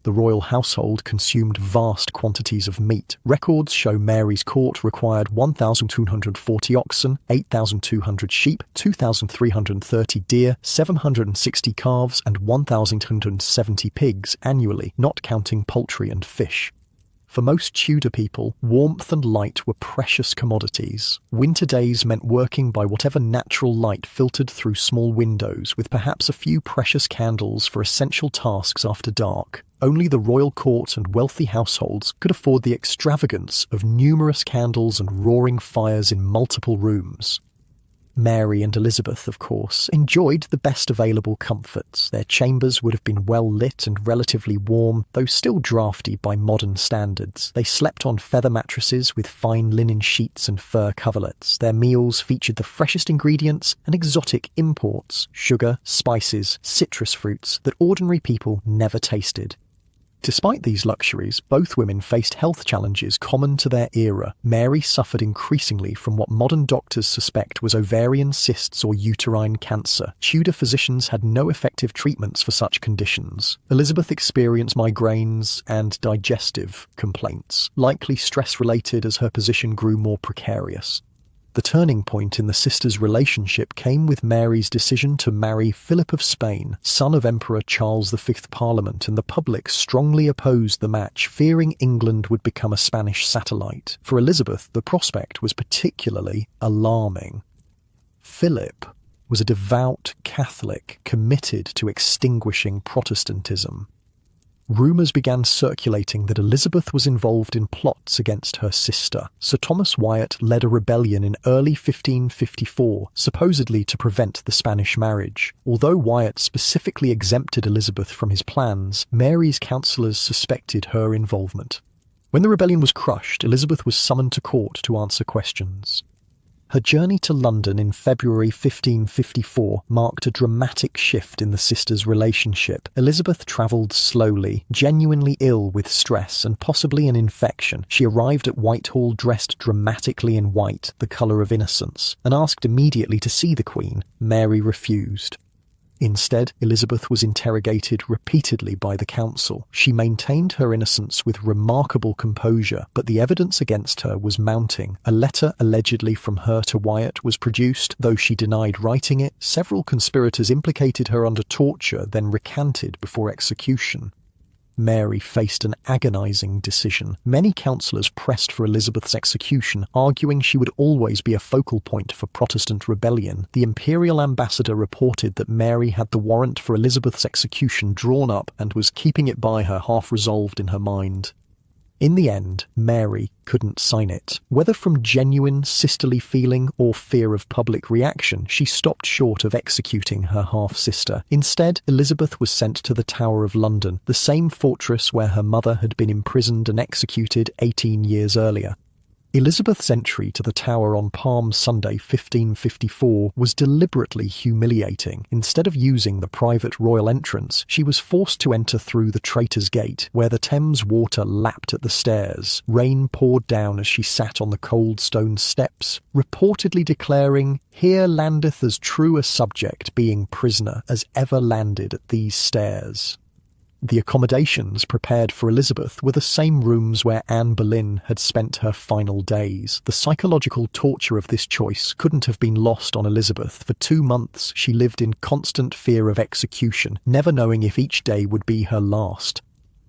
The royal household consumed vast quantities of meat. Records show Mary's court required 1,240 oxen, 8,200 sheep, 2,330 deer, 760 calves, and 1,270 pigs annually, not counting poultry and fish. For most Tudor people, warmth and light were precious commodities. Winter days meant working by whatever natural light filtered through small windows, with perhaps a few precious candles for essential tasks after dark. Only the royal court and wealthy households could afford the extravagance of numerous candles and roaring fires in multiple rooms. Mary and Elizabeth, of course, enjoyed the best available comforts. Their chambers would have been well lit and relatively warm, though still drafty by modern standards. They slept on feather mattresses with fine linen sheets and fur coverlets. Their meals featured the freshest ingredients and exotic imports, sugar, spices, citrus fruits that ordinary people never tasted. Despite these luxuries, both women faced health challenges common to their era. Mary suffered increasingly from what modern doctors suspect was ovarian cysts or uterine cancer. Tudor physicians had no effective treatments for such conditions. Elizabeth experienced migraines and digestive complaints, likely stress-related as her position grew more precarious. The turning point in the sisters' relationship came with Mary's decision to marry Philip of Spain, son of Emperor Charles V Parliament, and the public strongly opposed the match, fearing England would become a Spanish satellite. For Elizabeth, the prospect was particularly alarming. Philip was a devout Catholic committed to extinguishing Protestantism. Rumours began circulating that Elizabeth was involved in plots against her sister. Sir Thomas Wyatt led a rebellion in early 1554, supposedly to prevent the Spanish marriage. Although Wyatt specifically exempted Elizabeth from his plans, Mary's counsellors suspected her involvement. When the rebellion was crushed, Elizabeth was summoned to court to answer questions. Her journey to London in February 1554 marked a dramatic shift in the sisters' relationship. Elizabeth travelled slowly, genuinely ill with stress and possibly an infection. She arrived at Whitehall dressed dramatically in white, the colour of innocence, and asked immediately to see the Queen. Mary refused. Instead, Elizabeth was interrogated repeatedly by the council. She maintained her innocence with remarkable composure, but the evidence against her was mounting. A letter allegedly from her to Wyatt was produced, though she denied writing it. Several conspirators implicated her under torture, then recanted before execution. Mary faced an agonising decision. Many councillors pressed for Elizabeth's execution, arguing she would always be a focal point for Protestant rebellion. The imperial ambassador reported that Mary had the warrant for Elizabeth's execution drawn up and was keeping it by her, half resolved in her mind. In the end, Mary couldn't sign it. Whether from genuine sisterly feeling or fear of public reaction, she stopped short of executing her half-sister. Instead, Elizabeth was sent to the Tower of London, the same fortress where her mother had been imprisoned and executed 18 years earlier. Elizabeth's entry to the Tower on Palm Sunday 1554 was deliberately humiliating. Instead of using the private royal entrance, she was forced to enter through the Traitor's Gate, where the Thames water lapped at the stairs. Rain poured down as she sat on the cold stone steps, reportedly declaring, "Here landeth as true a subject being prisoner as ever landed at these stairs." The accommodations prepared for Elizabeth were the same rooms where Anne Boleyn had spent her final days. The psychological torture of this choice couldn't have been lost on Elizabeth. For 2 months, she lived in constant fear of execution, never knowing if each day would be her last.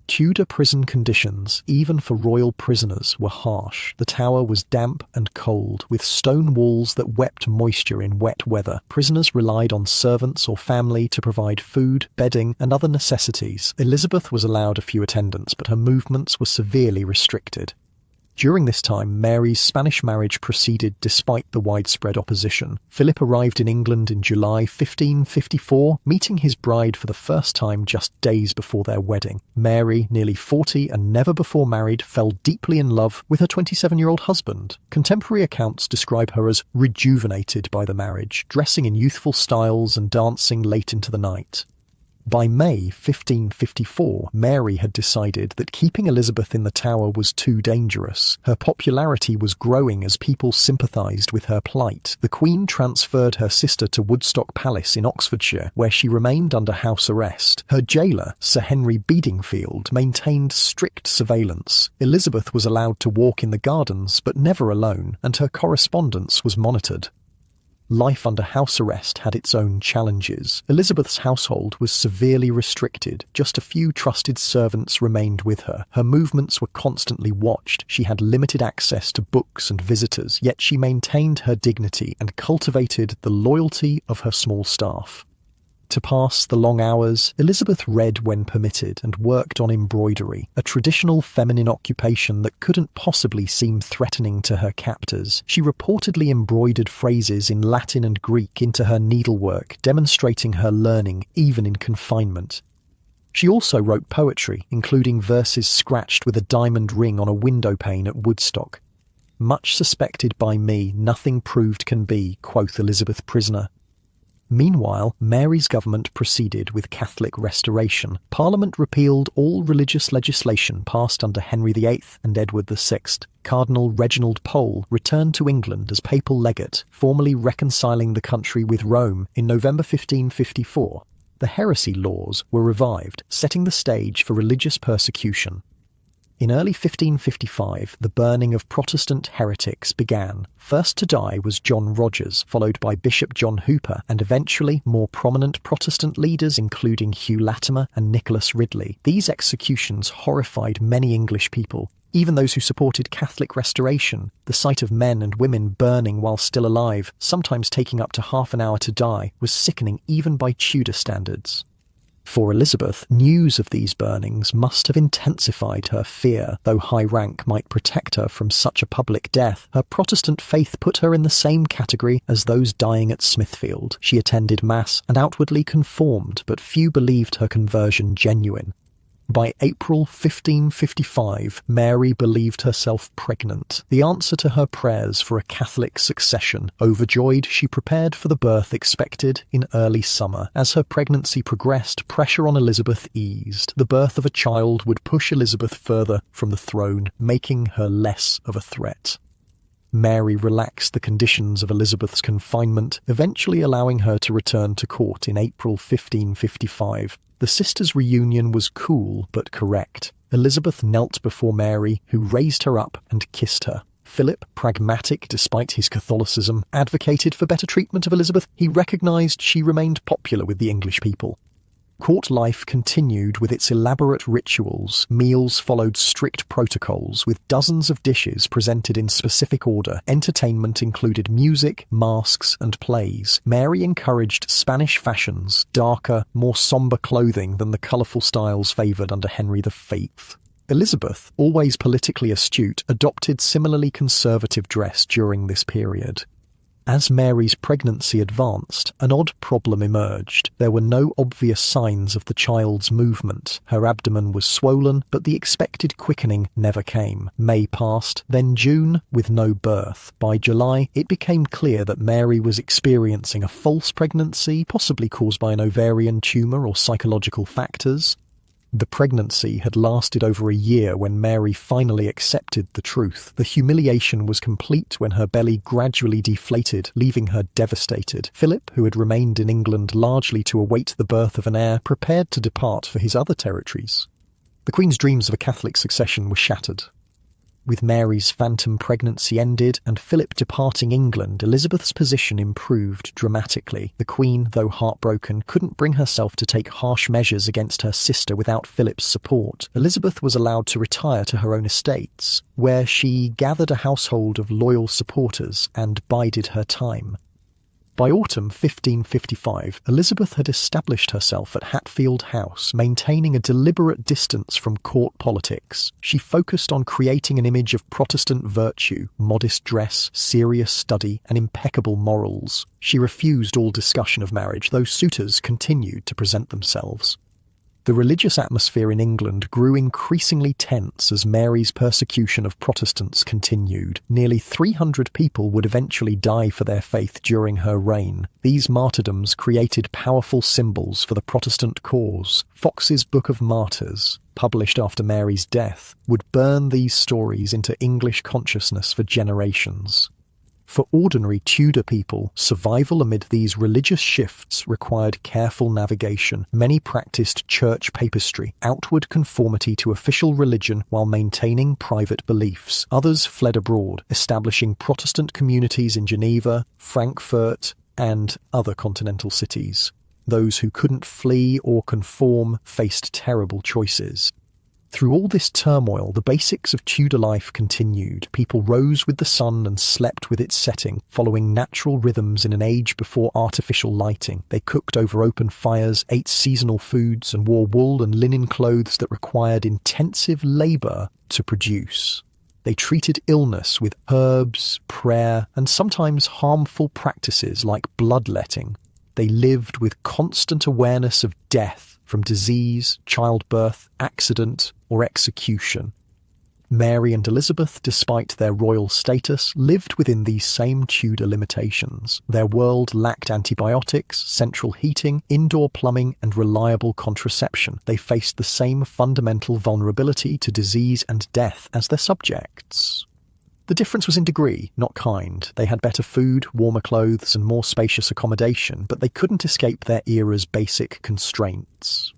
Tudor prison conditions, even for royal prisoners, were harsh. The tower was damp and cold, with stone walls that wept moisture in wet weather. Prisoners relied on servants or family to provide food, bedding, and other necessities. Elizabeth was allowed a few attendants, but her movements were severely restricted. During this time, Mary's Spanish marriage proceeded despite the widespread opposition. Philip arrived in England in July 1554, meeting his bride for the first time just days before their wedding. Mary, nearly 40 and never before married, fell deeply in love with her 27-year-old husband. Contemporary accounts describe her as rejuvenated by the marriage, dressing in youthful styles and dancing late into the night. By May 1554, Mary had decided that keeping Elizabeth in the Tower was too dangerous. Her popularity was growing as people sympathised with her plight. The Queen transferred her sister to Woodstock Palace in Oxfordshire, where she remained under house arrest. Her jailer, Sir Henry Bedingfield, maintained strict surveillance. Elizabeth was allowed to walk in the gardens, but never alone, and her correspondence was monitored. Life under house arrest had its own challenges. Elizabeth's household was severely restricted. Just a few trusted servants remained with her. Her movements were constantly watched. She had limited access to books and visitors, yet she maintained her dignity and cultivated the loyalty of her small staff. To pass the long hours, Elizabeth read when permitted and worked on embroidery, a traditional feminine occupation that couldn't possibly seem threatening to her captors. She reportedly embroidered phrases in Latin and Greek into her needlework, demonstrating her learning even in confinement. She also wrote poetry, including verses scratched with a diamond ring on a window pane at Woodstock. "Much suspected by me, nothing proved can be," quoth Elizabeth prisoner. Meanwhile, Mary's government proceeded with Catholic restoration. Parliament repealed all religious legislation passed under Henry VIII and Edward VI. Cardinal Reginald Pole returned to England as papal legate, formally reconciling the country with Rome in November 1554. The heresy laws were revived, setting the stage for religious persecution. In early 1555, the burning of Protestant heretics began. First to die was John Rogers, followed by Bishop John Hooper, and eventually more prominent Protestant leaders including Hugh Latimer and Nicholas Ridley. These executions horrified many English people, even those who supported Catholic restoration. The sight of men and women burning while still alive, sometimes taking up to half an hour to die, was sickening even by Tudor standards. For Elizabeth, news of these burnings must have intensified her fear. Though high rank might protect her from such a public death, her Protestant faith put her in the same category as those dying at Smithfield. She attended Mass and outwardly conformed, but few believed her conversion genuine. By April 1555, Mary believed herself pregnant, the answer to her prayers for a Catholic succession. Overjoyed, she prepared for the birth expected in early summer. As her pregnancy progressed, pressure on Elizabeth eased. The birth of a child would push Elizabeth further from the throne, making her less of a threat. Mary relaxed the conditions of Elizabeth's confinement, eventually allowing her to return to court in April 1555. The sisters' reunion was cool but correct. Elizabeth knelt before Mary, who raised her up and kissed her. Philip, pragmatic despite his Catholicism, advocated for better treatment of Elizabeth. He recognised she remained popular with the English people. Court life continued with its elaborate rituals. Meals followed strict protocols, with dozens of dishes presented in specific order. Entertainment included music, masks, and plays. Mary encouraged Spanish fashions, darker, more sombre clothing than the colourful styles favoured under Henry V. Elizabeth, always politically astute, adopted similarly conservative dress during this period. As Mary's pregnancy advanced, an odd problem emerged. There were no obvious signs of the child's movement. Her abdomen was swollen, but the expected quickening never came. May passed, then June, with no birth. By July, it became clear that Mary was experiencing a false pregnancy, possibly caused by an ovarian tumour or psychological factors. The pregnancy had lasted over a year when Mary finally accepted the truth. The humiliation was complete when her belly gradually deflated, leaving her devastated. Philip, who had remained in England largely to await the birth of an heir, prepared to depart for his other territories. The Queen's dreams of a Catholic succession were shattered. With Mary's phantom pregnancy ended and Philip departing England, Elizabeth's position improved dramatically. The Queen, though heartbroken, couldn't bring herself to take harsh measures against her sister without Philip's support. Elizabeth was allowed to retire to her own estates, where she gathered a household of loyal supporters and bided her time. By autumn 1555, Elizabeth had established herself at Hatfield House, maintaining a deliberate distance from court politics. She focused on creating an image of Protestant virtue, modest dress, serious study, and impeccable morals. She refused all discussion of marriage, though suitors continued to present themselves. The religious atmosphere in England grew increasingly tense as Mary's persecution of Protestants continued. Nearly 300 people would eventually die for their faith during her reign. These martyrdoms created powerful symbols for the Protestant cause. Fox's Book of Martyrs, published after Mary's death, would burn these stories into English consciousness for generations. For ordinary Tudor people, survival amid these religious shifts required careful navigation. Many practiced church papistry, outward conformity to official religion while maintaining private beliefs. Others fled abroad, establishing Protestant communities in Geneva, Frankfurt, and other continental cities. Those who couldn't flee or conform faced terrible choices. Through all this turmoil, the basics of Tudor life continued. People rose with the sun and slept with its setting, following natural rhythms in an age before artificial lighting. They cooked over open fires, ate seasonal foods, and wore wool and linen clothes that required intensive labor to produce. They treated illness with herbs, prayer, and sometimes harmful practices like bloodletting. They lived with constant awareness of death from disease, childbirth, accident, or execution. Mary and Elizabeth, despite their royal status, lived within these same Tudor limitations. Their world lacked antibiotics, central heating, indoor plumbing, and reliable contraception. They faced the same fundamental vulnerability to disease and death as their subjects. The difference was in degree, not kind. They had better food, warmer clothes, and more spacious accommodation, but they couldn't escape their era's basic constraints.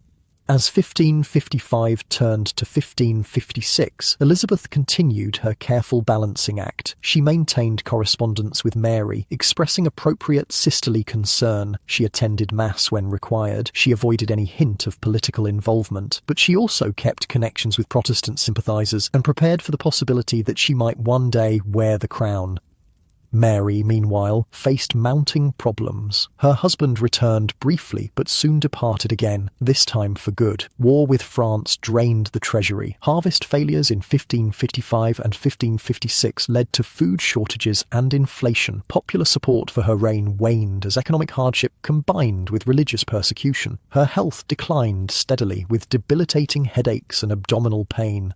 As 1555 turned to 1556, Elizabeth continued her careful balancing act. She maintained correspondence with Mary, expressing appropriate sisterly concern. She attended Mass when required. She avoided any hint of political involvement, but she also kept connections with Protestant sympathisers and prepared for the possibility that she might one day wear the crown. Mary, meanwhile, faced mounting problems. Her husband returned briefly, but soon departed again, this time for good. War with France drained the treasury. Harvest failures in 1555 and 1556 led to food shortages and inflation. Popular support for her reign waned as economic hardship combined with religious persecution. Her health declined steadily, with debilitating headaches and abdominal pain.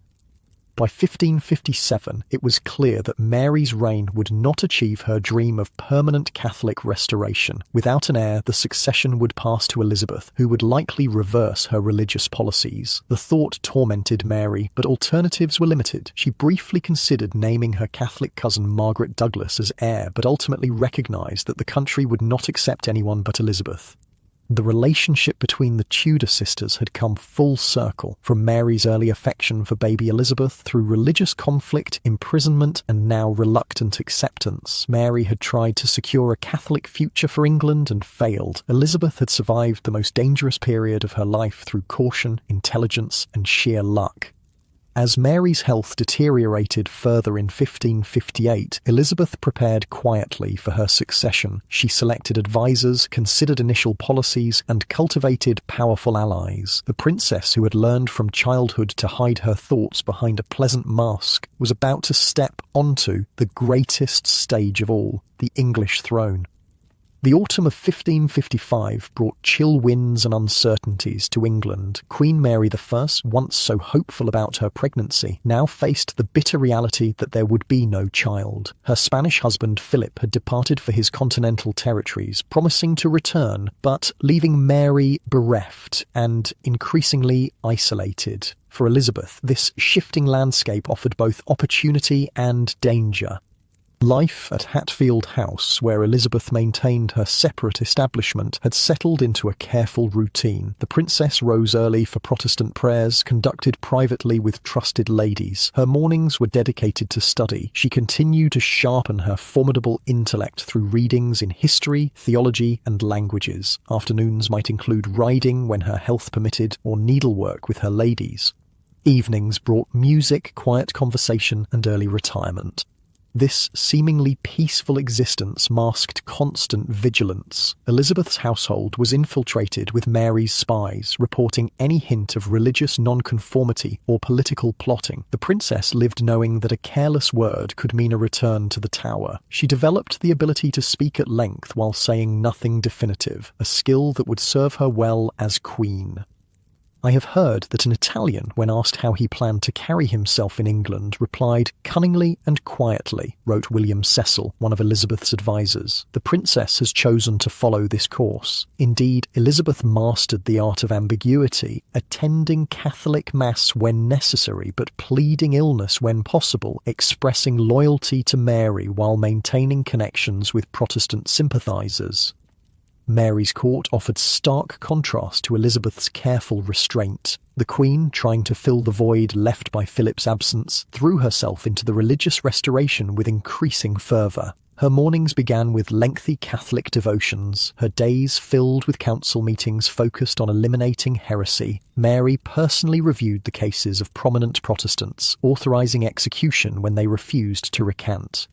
By 1557, it was clear that Mary's reign would not achieve her dream of permanent Catholic restoration. Without an heir, the succession would pass to Elizabeth, who would likely reverse her religious policies. The thought tormented Mary, but alternatives were limited. She briefly considered naming her Catholic cousin Margaret Douglas as heir, but ultimately recognised that the country would not accept anyone but Elizabeth. The relationship between the Tudor sisters had come full circle, from Mary's early affection for baby Elizabeth through religious conflict, imprisonment, and now reluctant acceptance. Mary had tried to secure a Catholic future for England and failed. Elizabeth had survived the most dangerous period of her life through caution, intelligence, and sheer luck. As Mary's health deteriorated further in 1558, Elizabeth prepared quietly for her succession. She selected advisors, considered initial policies, and cultivated powerful allies. The princess, who had learned from childhood to hide her thoughts behind a pleasant mask, was about to step onto the greatest stage of all, the English throne. The autumn of 1555 brought chill winds and uncertainties to England. Queen Mary I, once so hopeful about her pregnancy, now faced the bitter reality that there would be no child. Her Spanish husband Philip had departed for his continental territories, promising to return, but leaving Mary bereft and increasingly isolated. For Elizabeth, this shifting landscape offered both opportunity and danger. Life at Hatfield House, where Elizabeth maintained her separate establishment, had settled into a careful routine. The princess rose early for Protestant prayers, conducted privately with trusted ladies. Her mornings were dedicated to study. She continued to sharpen her formidable intellect through readings in history, theology, and languages. Afternoons might include riding when her health permitted, or needlework with her ladies. Evenings brought music, quiet conversation, and early retirement. This seemingly peaceful existence masked constant vigilance. Elizabeth's household was infiltrated with Mary's spies, reporting any hint of religious nonconformity or political plotting. The princess lived knowing that a careless word could mean a return to the Tower. She developed the ability to speak at length while saying nothing definitive, a skill that would serve her well as queen. I have heard that an Italian, when asked how he planned to carry himself in England, replied, "Cunningly and quietly," wrote William Cecil, one of Elizabeth's advisers. The princess has chosen to follow this course. Indeed, Elizabeth mastered the art of ambiguity, attending Catholic Mass when necessary, but pleading illness when possible, expressing loyalty to Mary while maintaining connections with Protestant sympathisers. Mary's court offered stark contrast to Elizabeth's careful restraint. The Queen, trying to fill the void left by Philip's absence, threw herself into the religious restoration with increasing fervour. Her mornings began with lengthy Catholic devotions, her days filled with council meetings focused on eliminating heresy. Mary personally reviewed the cases of prominent Protestants, authorizing execution when they refused to recant.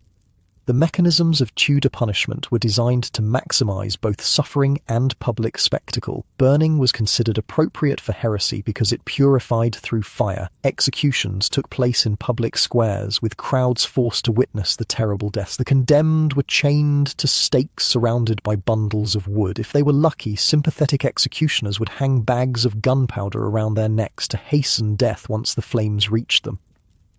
The mechanisms of Tudor punishment were designed to maximize both suffering and public spectacle. Burning was considered appropriate for heresy because it purified through fire. Executions took place in public squares, with crowds forced to witness the terrible deaths. The condemned were chained to stakes surrounded by bundles of wood. If they were lucky, sympathetic executioners would hang bags of gunpowder around their necks to hasten death once the flames reached them.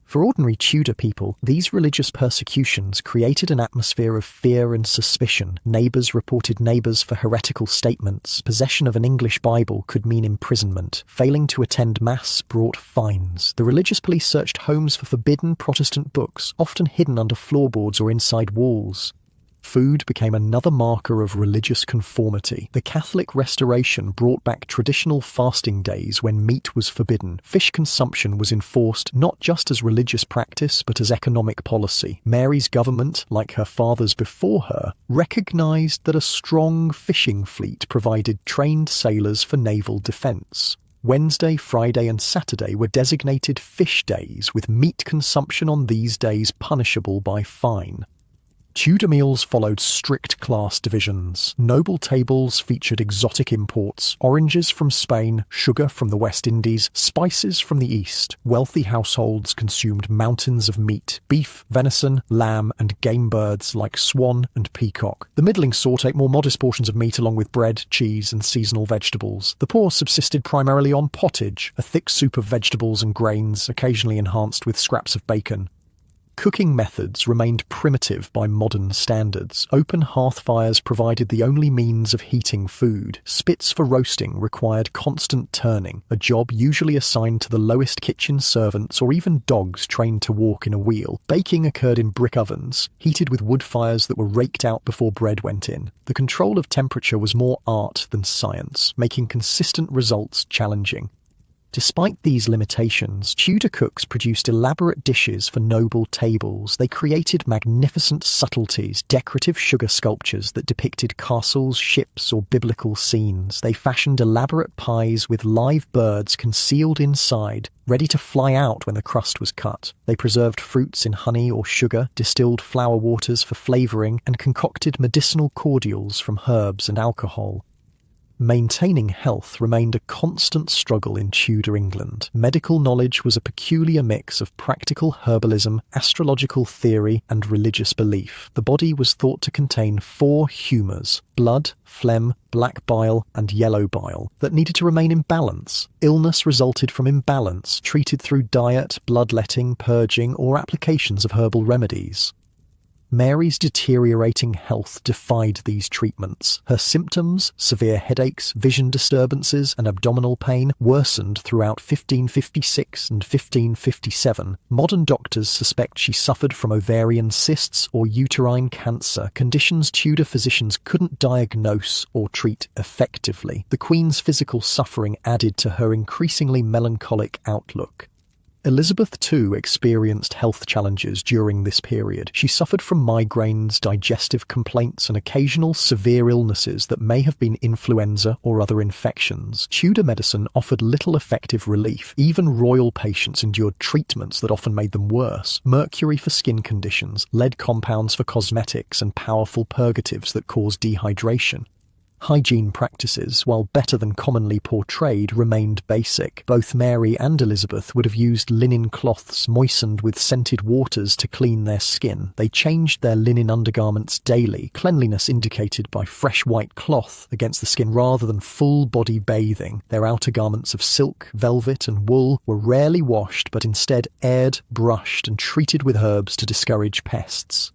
For ordinary Tudor people, these religious persecutions created an atmosphere of fear and suspicion. Neighbours reported neighbours for heretical statements. Possession of an English Bible could mean imprisonment. Failing to attend Mass brought fines. The religious police searched homes for forbidden Protestant books, often hidden under floorboards or inside walls. Food became another marker of religious conformity. The Catholic Restoration brought back traditional fasting days when meat was forbidden. Fish consumption was enforced not just as religious practice but as economic policy. Mary's government, like her father's before her, recognized that a strong fishing fleet provided trained sailors for naval defense. Wednesday, Friday and Saturday were designated fish days, with meat consumption on these days punishable by fine. Tudor meals followed strict class divisions. Noble tables featured exotic imports, oranges from Spain, sugar from the West Indies, spices from the East. Wealthy households consumed mountains of meat, beef, venison, lamb, and game birds like swan and peacock. The middling sort ate more modest portions of meat along with bread, cheese, and seasonal vegetables. The poor subsisted primarily on pottage, a thick soup of vegetables and grains, occasionally enhanced with scraps of bacon. Cooking methods remained primitive by modern standards. Open hearth fires provided the only means of heating food. Spits for roasting required constant turning, a job usually assigned to the lowest kitchen servants or even dogs trained to walk in a wheel. Baking occurred in brick ovens, heated with wood fires that were raked out before bread went in. The control of temperature was more art than science, making consistent results challenging. Despite these limitations, Tudor cooks produced elaborate dishes for noble tables. They created magnificent subtleties, decorative sugar sculptures that depicted castles, ships, or biblical scenes. They fashioned elaborate pies with live birds concealed inside, ready to fly out when the crust was cut. They preserved fruits in honey or sugar, distilled flower waters for flavouring, and concocted medicinal cordials from herbs and alcohol. Maintaining health remained a constant struggle in Tudor England. Medical knowledge was a peculiar mix of practical herbalism, astrological theory, and religious belief. The body was thought to contain 4 humours: blood, phlegm, black bile, and yellow bile, that needed to remain in balance. Illness resulted from imbalance, treated through diet, bloodletting, purging, or applications of herbal remedies. Mary's deteriorating health defied these treatments. Her symptoms, severe headaches, vision disturbances, and abdominal pain, worsened throughout 1556 and 1557. Modern doctors suspect she suffered from ovarian cysts or uterine cancer, conditions Tudor physicians couldn't diagnose or treat effectively. The Queen's physical suffering added to her increasingly melancholic outlook. Elizabeth too experienced health challenges during this period. She suffered from migraines, digestive complaints, and occasional severe illnesses that may have been influenza or other infections. Tudor medicine offered little effective relief. Even royal patients endured treatments that often made them worse. Mercury for skin conditions, lead compounds for cosmetics, and powerful purgatives that caused dehydration. Hygiene practices, while better than commonly portrayed, remained basic. Both Mary and Elizabeth would have used linen cloths moistened with scented waters to clean their skin. They changed their linen undergarments daily, cleanliness indicated by fresh white cloth against the skin rather than full-body bathing. Their outer garments of silk, velvet, and wool were rarely washed but instead aired, brushed, and treated with herbs to discourage pests.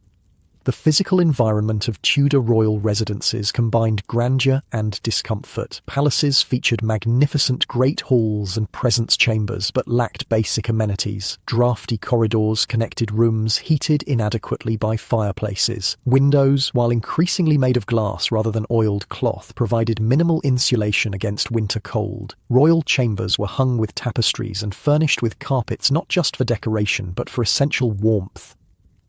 The physical environment of Tudor royal residences combined grandeur and discomfort. Palaces featured magnificent great halls and presence chambers, but lacked basic amenities. Drafty corridors connected rooms heated inadequately by fireplaces. Windows, while increasingly made of glass rather than oiled cloth, provided minimal insulation against winter cold. Royal chambers were hung with tapestries and furnished with carpets not just for decoration, but for essential warmth.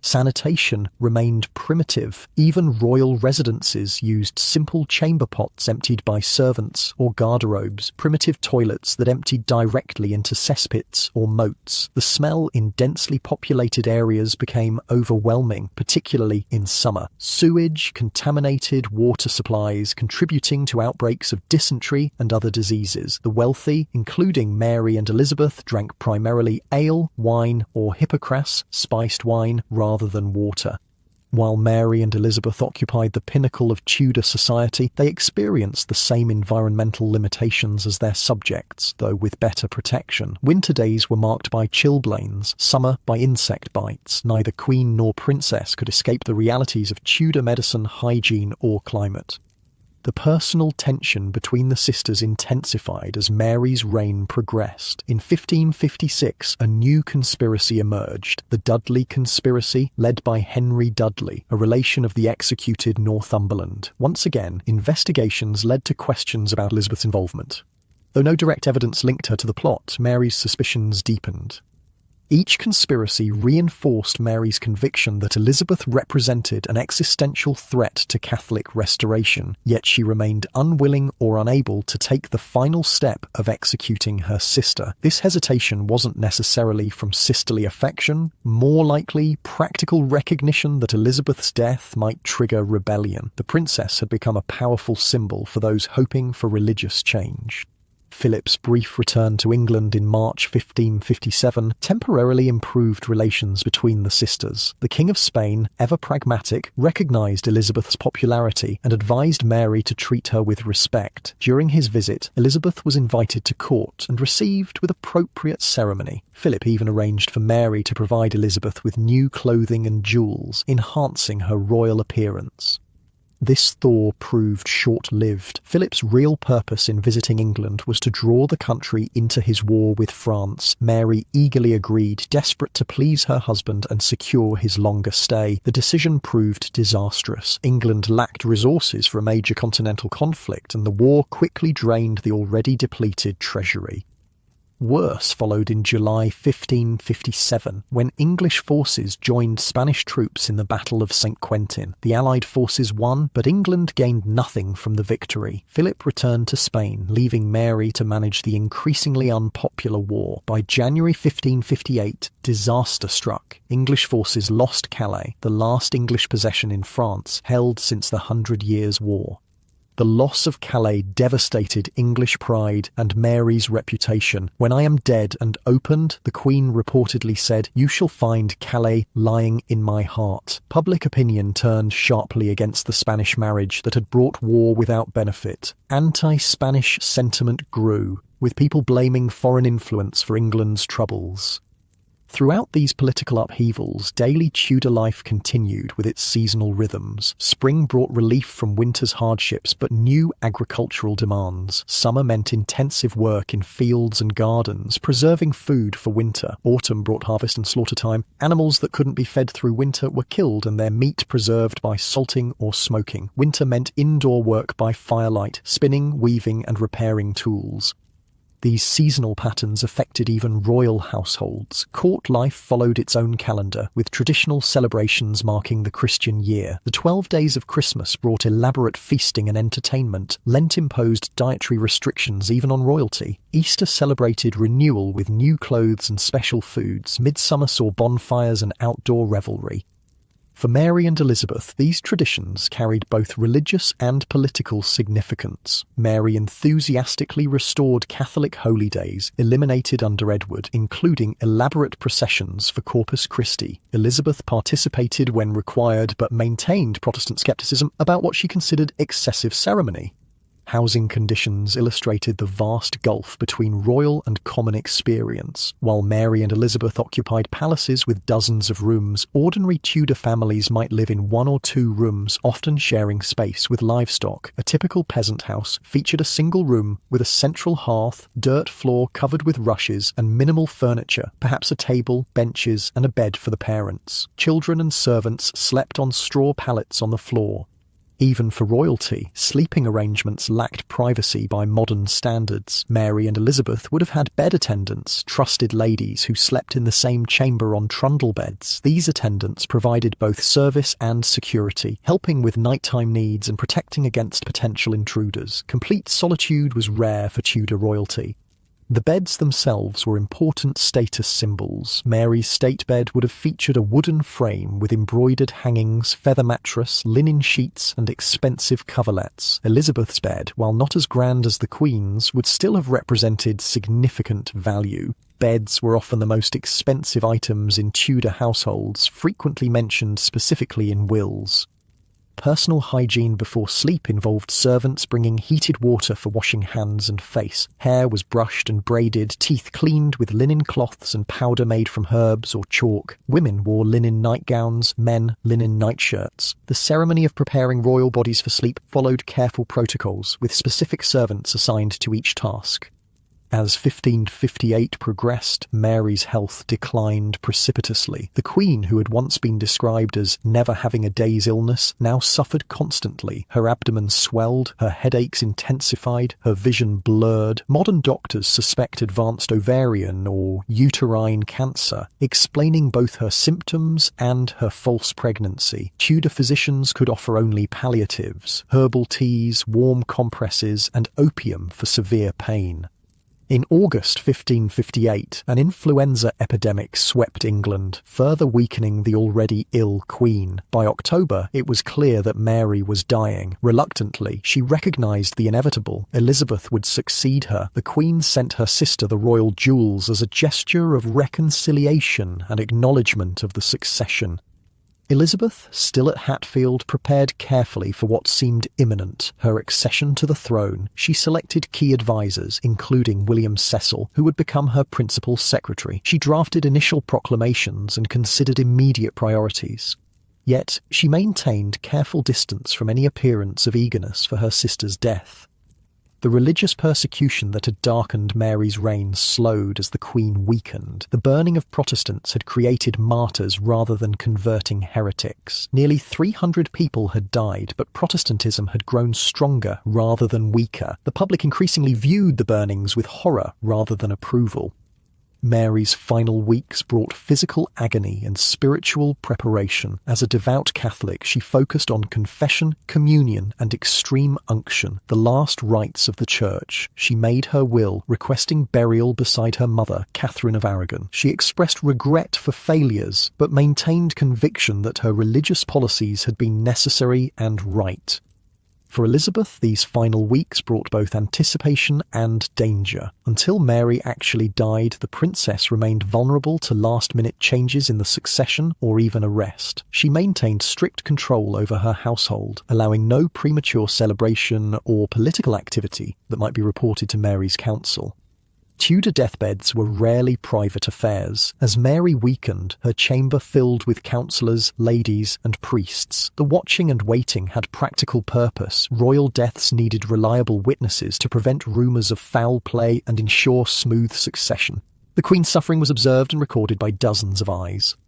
Sanitation remained primitive. Even royal residences used simple chamber pots emptied by servants or garderobes, primitive toilets that emptied directly into cesspits or moats. The smell in densely populated areas became overwhelming, particularly in summer. Sewage contaminated water supplies, contributing to outbreaks of dysentery and other diseases. The wealthy, including Mary and Elizabeth, drank primarily ale, wine, or hippocras, spiced wine, rather than water. While Mary and Elizabeth occupied the pinnacle of Tudor society, they experienced the same environmental limitations as their subjects, though with better protection. Winter days were marked by chilblains, summer by insect bites. Neither queen nor princess could escape the realities of Tudor medicine, hygiene, or climate. The personal tension between the sisters intensified as Mary's reign progressed. In 1556, a new conspiracy emerged, the Dudley Conspiracy, led by Henry Dudley, a relation of the executed Northumberland. Once again, investigations led to questions about Elizabeth's involvement. Though no direct evidence linked her to the plot, Mary's suspicions deepened. Each conspiracy reinforced Mary's conviction that Elizabeth represented an existential threat to Catholic restoration, yet she remained unwilling or unable to take the final step of executing her sister. This hesitation wasn't necessarily from sisterly affection, more likely practical recognition that Elizabeth's death might trigger rebellion. The princess had become a powerful symbol for those hoping for religious change. Philip's brief return to England in March 1557 temporarily improved relations between the sisters. The King of Spain, ever pragmatic, recognised Elizabeth's popularity and advised Mary to treat her with respect. During his visit, Elizabeth was invited to court and received with appropriate ceremony. Philip even arranged for Mary to provide Elizabeth with new clothing and jewels, enhancing her royal appearance. This thaw proved short-lived. Philip's real purpose in visiting England was to draw the country into his war with France. Mary eagerly agreed, desperate to please her husband and secure his longer stay. The decision proved disastrous. England lacked resources for a major continental conflict, and the war quickly drained the already depleted treasury. Worse followed in July 1557, when English forces joined Spanish troops in the Battle of St. Quentin. The Allied forces won, but England gained nothing from the victory. Philip returned to Spain, leaving Mary to manage the increasingly unpopular war. By January 1558, disaster struck. English forces lost Calais, the last English possession in France, held since the 100 Years' War. The loss of Calais devastated English pride and Mary's reputation. "When I am dead and opened," the Queen reportedly said, "you shall find Calais lying in my heart." Public opinion turned sharply against the Spanish marriage that had brought war without benefit. Anti-Spanish sentiment grew, with people blaming foreign influence for England's troubles. Throughout these political upheavals, daily Tudor life continued with its seasonal rhythms. Spring brought relief from winter's hardships, but new agricultural demands. Summer meant intensive work in fields and gardens, preserving food for winter. Autumn brought harvest and slaughter time. Animals that couldn't be fed through winter were killed and their meat preserved by salting or smoking. Winter meant indoor work by firelight, spinning, weaving, and repairing tools. These seasonal patterns affected even royal households. Court life followed its own calendar, with traditional celebrations marking the Christian year. The 12 days of Christmas brought elaborate feasting and entertainment. Lent imposed dietary restrictions even on royalty. Easter celebrated renewal with new clothes and special foods. Midsummer saw bonfires and outdoor revelry. For Mary and Elizabeth, these traditions carried both religious and political significance. Mary enthusiastically restored Catholic holy days, eliminated under Edward, including elaborate processions for Corpus Christi. Elizabeth participated when required, but maintained Protestant skepticism about what she considered excessive ceremony. Housing conditions illustrated the vast gulf between royal and common experience. While Mary and Elizabeth occupied palaces with dozens of rooms, ordinary Tudor families might live in one or two rooms, often sharing space with livestock. A typical peasant house featured a single room with a central hearth, dirt floor covered with rushes, and minimal furniture, perhaps a table, benches, and a bed for the parents. Children and servants slept on straw pallets on the floor. Even for royalty, sleeping arrangements lacked privacy by modern standards. Mary and Elizabeth would have had bed attendants, trusted ladies who slept in the same chamber on trundle beds. These attendants provided both service and security, helping with nighttime needs and protecting against potential intruders. Complete solitude was rare for Tudor royalty. The beds themselves were important status symbols. Mary's state bed would have featured a wooden frame with embroidered hangings, feather mattress, linen sheets, and expensive coverlets. Elizabeth's bed, while not as grand as the Queen's, would still have represented significant value. Beds were often the most expensive items in Tudor households, frequently mentioned specifically in wills. Personal hygiene before sleep involved servants bringing heated water for washing hands and face. Hair was brushed and braided, teeth cleaned with linen cloths and powder made from herbs or chalk. Women wore linen nightgowns, men linen nightshirts. The ceremony of preparing royal bodies for sleep followed careful protocols, with specific servants assigned to each task. As 1558 progressed, Mary's health declined precipitously. The Queen, who had once been described as never having a day's illness, now suffered constantly. Her abdomen swelled, her headaches intensified, her vision blurred. Modern doctors suspect advanced ovarian or uterine cancer, explaining both her symptoms and her false pregnancy. Tudor physicians could offer only palliatives, herbal teas, warm compresses, and opium for severe pain. In August 1558, an influenza epidemic swept England, further weakening the already ill Queen. By October, it was clear that Mary was dying. Reluctantly, she recognised the inevitable. Elizabeth would succeed her. The Queen sent her sister the royal jewels as a gesture of reconciliation and acknowledgement of the succession. Elizabeth, still at Hatfield, prepared carefully for what seemed imminent, her accession to the throne. She selected key advisers, including William Cecil, who would become her principal secretary. She drafted initial proclamations and considered immediate priorities. Yet, she maintained careful distance from any appearance of eagerness for her sister's death. The religious persecution that had darkened Mary's reign slowed as the Queen weakened. The burning of Protestants had created martyrs rather than converting heretics. Nearly 300 people had died, but Protestantism had grown stronger rather than weaker. The public increasingly viewed the burnings with horror rather than approval. Mary's final weeks brought physical agony and spiritual preparation. As a devout Catholic, she focused on confession, communion, and extreme unction, the last rites of the Church. She made her will, requesting burial beside her mother, Catherine of Aragon. She expressed regret for failures, but maintained conviction that her religious policies had been necessary and right. For Elizabeth, these final weeks brought both anticipation and danger. Until Mary actually died, the princess remained vulnerable to last-minute changes in the succession or even arrest. She maintained strict control over her household, allowing no premature celebration or political activity that might be reported to Mary's council. Tudor deathbeds were rarely private affairs. As Mary weakened, her chamber filled with counsellors, ladies, and priests. The watching and waiting had practical purpose. Royal deaths needed reliable witnesses to prevent rumours of foul play and ensure smooth succession. The Queen's suffering was observed and recorded by dozens of eyes.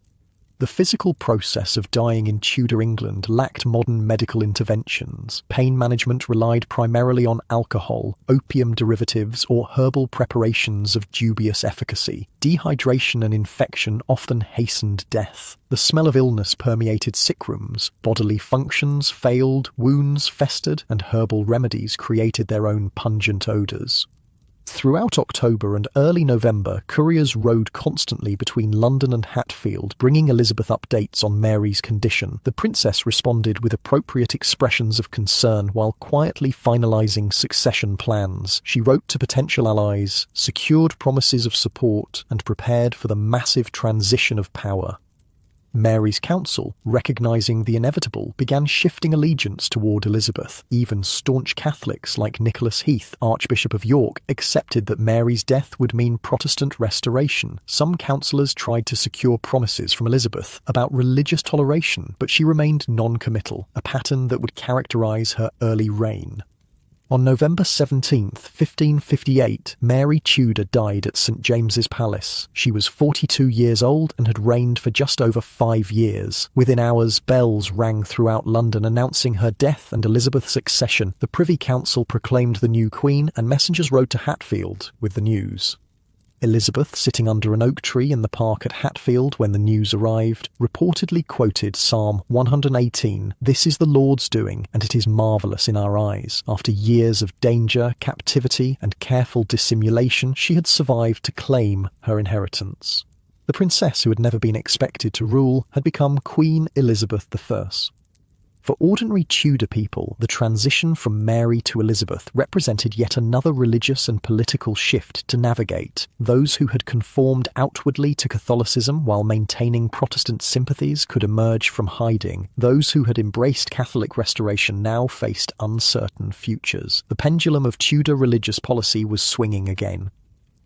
The physical process of dying in Tudor England lacked modern medical interventions. Pain management relied primarily on alcohol, opium derivatives, or herbal preparations of dubious efficacy. Dehydration and infection often hastened death. The smell of illness permeated sick rooms. Bodily functions failed, wounds festered, and herbal remedies created their own pungent odours. Throughout October and early November, couriers rode constantly between London and Hatfield, bringing Elizabeth updates on Mary's condition. The princess responded with appropriate expressions of concern while quietly finalising succession plans. She wrote to potential allies, secured promises of support, and prepared for the massive transition of power. Mary's council, recognising the inevitable, began shifting allegiance toward Elizabeth. Even staunch Catholics like Nicholas Heath, Archbishop of York, accepted that Mary's death would mean Protestant restoration. Some councillors tried to secure promises from Elizabeth about religious toleration, but she remained non-committal, a pattern that would characterise her early reign. On November 17th, 1558, Mary Tudor died at St James's Palace. She was 42 years old and had reigned for just over 5 years. Within hours, bells rang throughout London announcing her death and Elizabeth's accession. The Privy Council proclaimed the new queen, and messengers rode to Hatfield with the news. Elizabeth, sitting under an oak tree in the park at Hatfield when the news arrived, reportedly quoted Psalm 118, "This is the Lord's doing, and it is marvellous in our eyes." After years of danger, captivity, and careful dissimulation, she had survived to claim her inheritance. The princess who had never been expected to rule had become Queen Elizabeth I. For ordinary Tudor people, the transition from Mary to Elizabeth represented yet another religious and political shift to navigate. Those who had conformed outwardly to Catholicism while maintaining Protestant sympathies could emerge from hiding. Those who had embraced Catholic restoration now faced uncertain futures. The pendulum of Tudor religious policy was swinging again.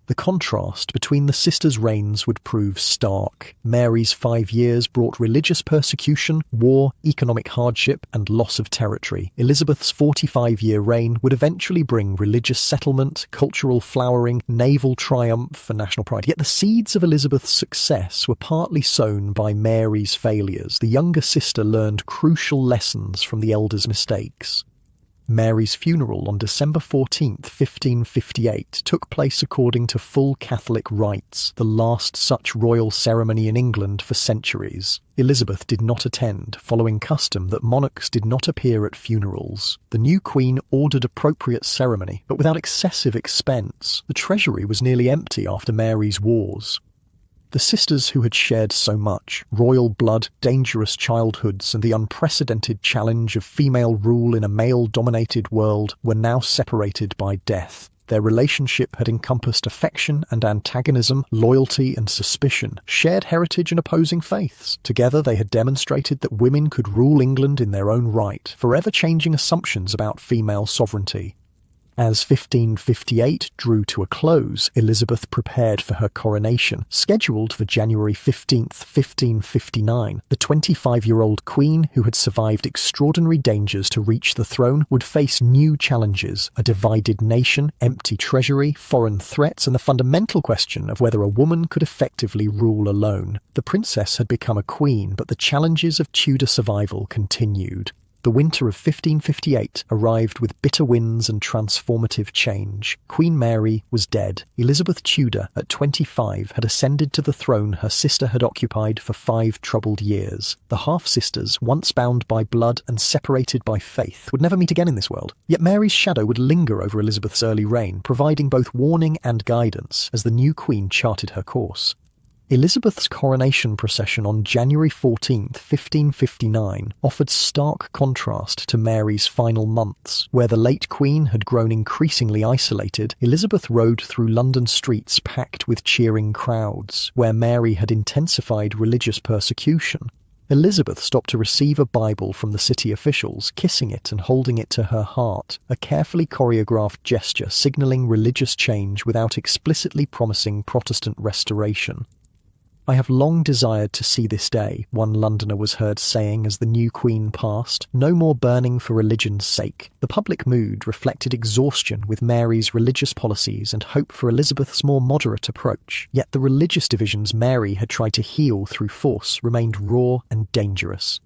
The contrast between the sisters' reigns would prove stark. Mary's 5 years brought religious persecution, war, economic hardship, and loss of territory. Elizabeth's 45-year reign would eventually bring religious settlement, cultural flowering, naval triumph, and national pride. Yet the seeds of Elizabeth's success were partly sown by Mary's failures. The younger sister learned crucial lessons from the elder's mistakes. Mary's funeral on December 14, 1558, took place according to full Catholic rites, the last such royal ceremony in England for centuries. Elizabeth did not attend, following custom that monarchs did not appear at funerals. The new queen ordered appropriate ceremony, but without excessive expense. The treasury was nearly empty after Mary's wars. The sisters who had shared so much, royal blood, dangerous childhoods, and the unprecedented challenge of female rule in a male-dominated world, were now separated by death. Their relationship had encompassed affection and antagonism, loyalty and suspicion, shared heritage and opposing faiths. Together they had demonstrated that women could rule England in their own right, forever changing assumptions about female sovereignty. As 1558 drew to a close, Elizabeth prepared for her coronation. Scheduled for January 15, 1559, the 25-year-old queen, who had survived extraordinary dangers to reach the throne, would face new challenges: a divided nation, empty treasury, foreign threats, and the fundamental question of whether a woman could effectively rule alone. The princess had become a queen, but the challenges of Tudor survival continued. The winter of 1558 arrived with bitter winds and transformative change. Queen Mary was dead. Elizabeth Tudor, at 25, had ascended to the throne her sister had occupied for 5 troubled years. The half-sisters, once bound by blood and separated by faith, would never meet again in this world. Yet Mary's shadow would linger over Elizabeth's early reign, providing both warning and guidance as the new queen charted her course. Elizabeth's coronation procession on January 14, 1559, offered stark contrast to Mary's final months. Where the late Queen had grown increasingly isolated, Elizabeth rode through London streets packed with cheering crowds. Where Mary had intensified religious persecution, Elizabeth stopped to receive a Bible from the city officials, kissing it and holding it to her heart, a carefully choreographed gesture signalling religious change without explicitly promising Protestant restoration. "I have long desired to see this day," one Londoner was heard saying as the new queen passed. "No more burning for religion's sake." The public mood reflected exhaustion with Mary's religious policies and hope for Elizabeth's more moderate approach. Yet the religious divisions Mary had tried to heal through force remained raw and dangerous.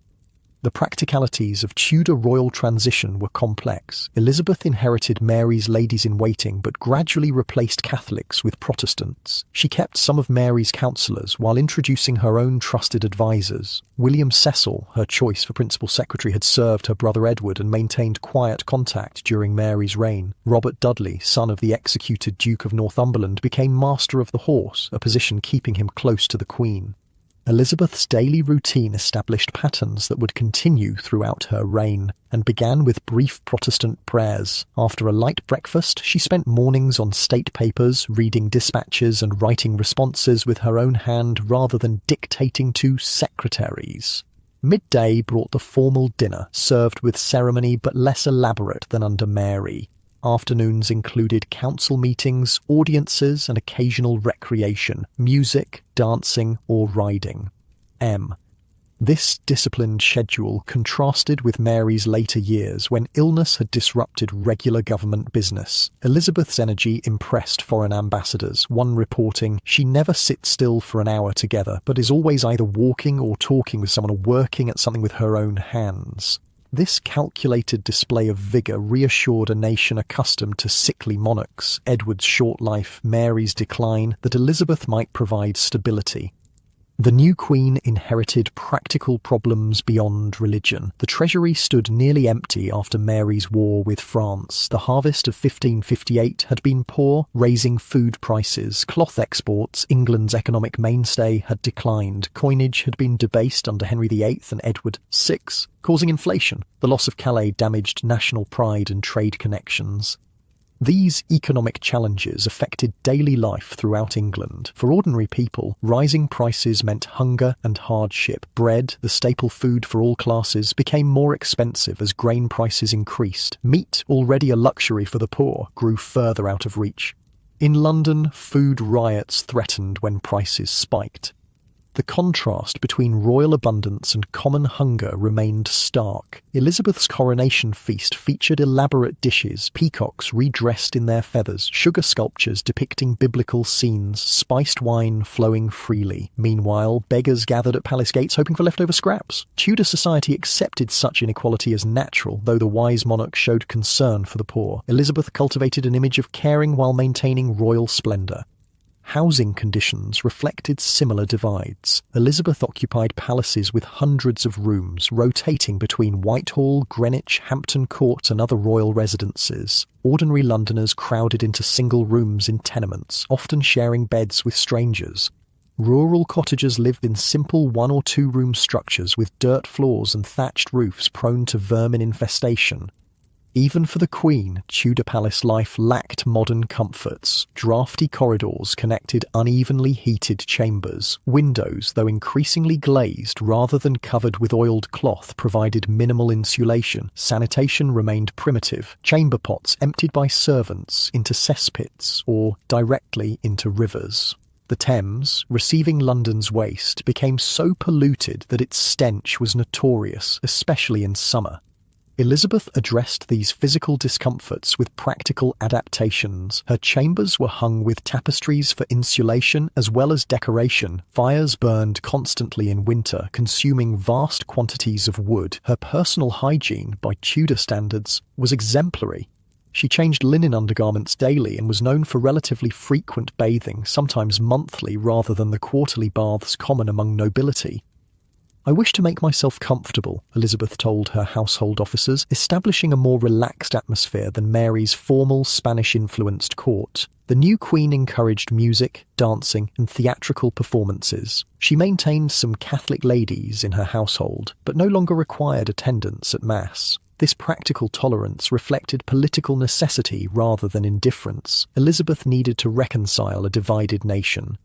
The practicalities of Tudor royal transition were complex. Elizabeth inherited Mary's ladies-in-waiting but gradually replaced Catholics with Protestants. She kept some of Mary's counsellors while introducing her own trusted advisers. William Cecil, her choice for principal secretary, had served her brother Edward and maintained quiet contact during Mary's reign. Robert Dudley, son of the executed Duke of Northumberland, became Master of the Horse, a position keeping him close to the Queen. Elizabeth's daily routine established patterns that would continue throughout her reign, and began with brief Protestant prayers. After a light breakfast, she spent mornings on state papers, reading dispatches and writing responses with her own hand rather than dictating to secretaries. Midday brought the formal dinner, served with ceremony but less elaborate than under Mary. Afternoons included council meetings, audiences, and occasional recreation, music, dancing, or riding. This disciplined schedule contrasted with Mary's later years when illness had disrupted regular government business. Elizabeth's energy impressed foreign ambassadors, one reporting, "She never sits still for an hour together, but is always either walking or talking with someone or working at something with her own hands." This calculated display of vigour reassured a nation accustomed to sickly monarchs, Edward's short life, Mary's decline, that Elizabeth might provide stability. The new queen inherited practical problems beyond religion. The treasury stood nearly empty after Mary's war with France. The harvest of 1558 had been poor, raising food prices. Cloth exports, England's economic mainstay, had declined. Coinage had been debased under Henry VIII and Edward VI, causing inflation. The loss of Calais damaged national pride and trade connections. These economic challenges affected daily life throughout England. For ordinary people, rising prices meant hunger and hardship. Bread, the staple food for all classes, became more expensive as grain prices increased. Meat, already a luxury for the poor, grew further out of reach. In London, food riots threatened when prices spiked. The contrast between royal abundance and common hunger remained stark. Elizabeth's coronation feast featured elaborate dishes, peacocks redressed in their feathers, sugar sculptures depicting biblical scenes, spiced wine flowing freely. Meanwhile, beggars gathered at palace gates hoping for leftover scraps. Tudor society accepted such inequality as natural, though the wise monarch showed concern for the poor. Elizabeth cultivated an image of caring while maintaining royal splendour. Housing conditions reflected similar divides. Elizabeth occupied palaces with hundreds of rooms, rotating between Whitehall, Greenwich, Hampton Court and other royal residences. Ordinary Londoners crowded into single rooms in tenements, often sharing beds with strangers. Rural cottagers lived in simple one- or two-room structures with dirt floors and thatched roofs prone to vermin infestation. Even for the Queen, Tudor palace life lacked modern comforts. Drafty corridors connected unevenly heated chambers. Windows, though increasingly glazed rather than covered with oiled cloth, provided minimal insulation. Sanitation remained primitive. Chamber pots emptied by servants into cesspits or directly into rivers. The Thames, receiving London's waste, became so polluted that its stench was notorious, especially in summer. Elizabeth addressed these physical discomforts with practical adaptations. Her chambers were hung with tapestries for insulation as well as decoration. Fires burned constantly in winter, consuming vast quantities of wood. Her personal hygiene, by Tudor standards, was exemplary. She changed linen undergarments daily and was known for relatively frequent bathing, sometimes monthly rather than the quarterly baths common among nobility. "I wish to make myself comfortable," Elizabeth told her household officers, establishing a more relaxed atmosphere than Mary's formal Spanish-influenced court. The new queen encouraged music, dancing, and theatrical performances. She maintained some Catholic ladies in her household, but no longer required attendance at Mass. This practical tolerance reflected political necessity rather than indifference. Elizabeth needed to reconcile a divided nation.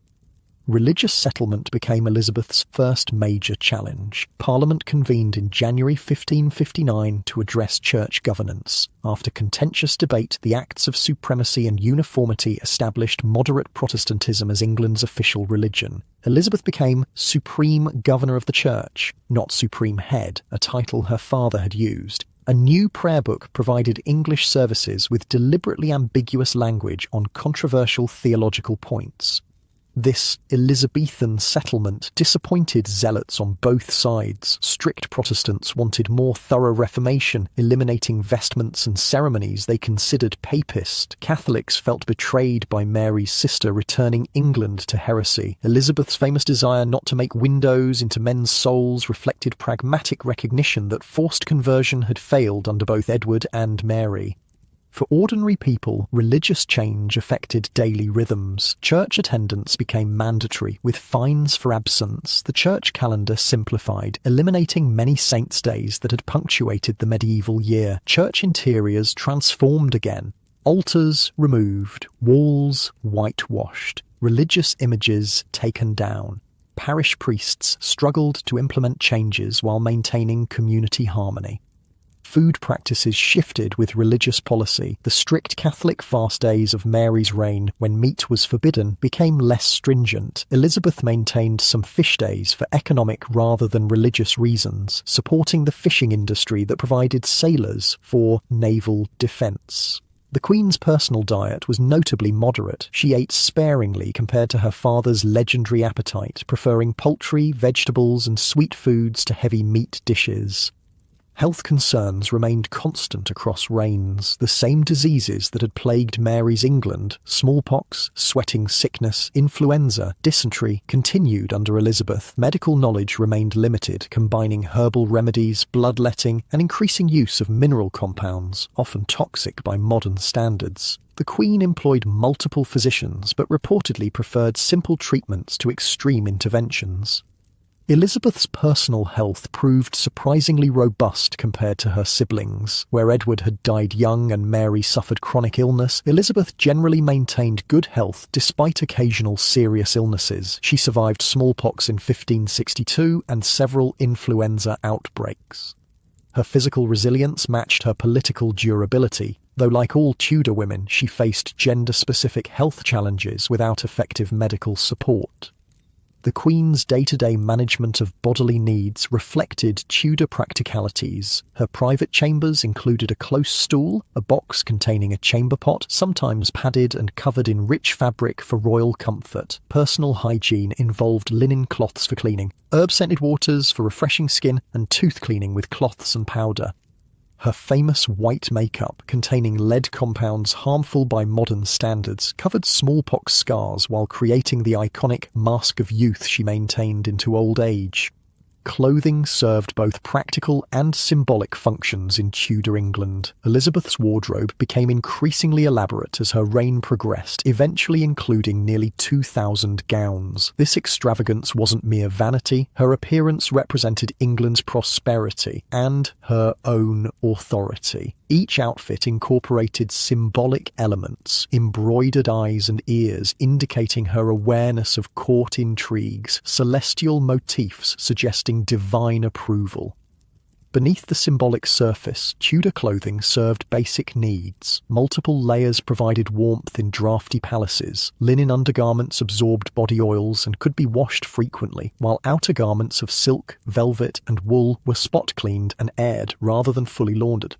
Religious settlement became Elizabeth's first major challenge. Parliament convened in January 1559 to address church governance. After contentious debate, the Acts of Supremacy and Uniformity established moderate Protestantism as England's official religion. Elizabeth became Supreme Governor of the Church, not Supreme Head, a title her father had used. A new prayer book provided English services with deliberately ambiguous language on controversial theological points. This Elizabethan settlement disappointed zealots on both sides. Strict Protestants wanted more thorough reformation, eliminating vestments and ceremonies they considered papist. Catholics felt betrayed by Mary's sister returning England to heresy. Elizabeth's famous desire not to make windows into men's souls reflected pragmatic recognition that forced conversion had failed under both Edward and Mary. For ordinary people, religious change affected daily rhythms. Church attendance became mandatory, with fines for absence. The church calendar simplified, eliminating many saints' days that had punctuated the medieval year. Church interiors transformed again. Altars removed, walls whitewashed, religious images taken down. Parish priests struggled to implement changes while maintaining community harmony. Food practices shifted with religious policy. The strict Catholic fast days of Mary's reign, when meat was forbidden, became less stringent. Elizabeth maintained some fish days for economic rather than religious reasons, supporting the fishing industry that provided sailors for naval defence. The Queen's personal diet was notably moderate. She ate sparingly compared to her father's legendary appetite, preferring poultry, vegetables, and sweet foods to heavy meat dishes. Health concerns remained constant across reigns. The same diseases that had plagued Mary's England, smallpox, sweating sickness, influenza, dysentery, continued under Elizabeth. Medical knowledge remained limited, combining herbal remedies, bloodletting, and increasing use of mineral compounds, often toxic by modern standards. The Queen employed multiple physicians, but reportedly preferred simple treatments to extreme interventions. Elizabeth's personal health proved surprisingly robust compared to her siblings. Where Edward had died young and Mary suffered chronic illness, Elizabeth generally maintained good health despite occasional serious illnesses. She survived smallpox in 1562 and several influenza outbreaks. Her physical resilience matched her political durability, though like all Tudor women, she faced gender-specific health challenges without effective medical support. The Queen's day-to-day management of bodily needs reflected Tudor practicalities. Her private chambers included a close stool, a box containing a chamber pot, sometimes padded and covered in rich fabric for royal comfort. Personal hygiene involved linen cloths for cleaning, herb-scented waters for refreshing skin, and tooth cleaning with cloths and powder. Her famous white makeup, containing lead compounds harmful by modern standards, covered smallpox scars while creating the iconic mask of youth she maintained into old age. Clothing served both practical and symbolic functions in Tudor England. Elizabeth's wardrobe became increasingly elaborate as her reign progressed, eventually including nearly 2,000 gowns. This extravagance wasn't mere vanity. Her appearance represented England's prosperity and her own authority. Each outfit incorporated symbolic elements, embroidered eyes and ears indicating her awareness of court intrigues, celestial motifs suggesting divine approval. Beneath the symbolic surface, Tudor clothing served basic needs. Multiple layers provided warmth in drafty palaces. Linen undergarments absorbed body oils and could be washed frequently, while outer garments of silk, velvet, and wool were spot-cleaned and aired rather than fully laundered.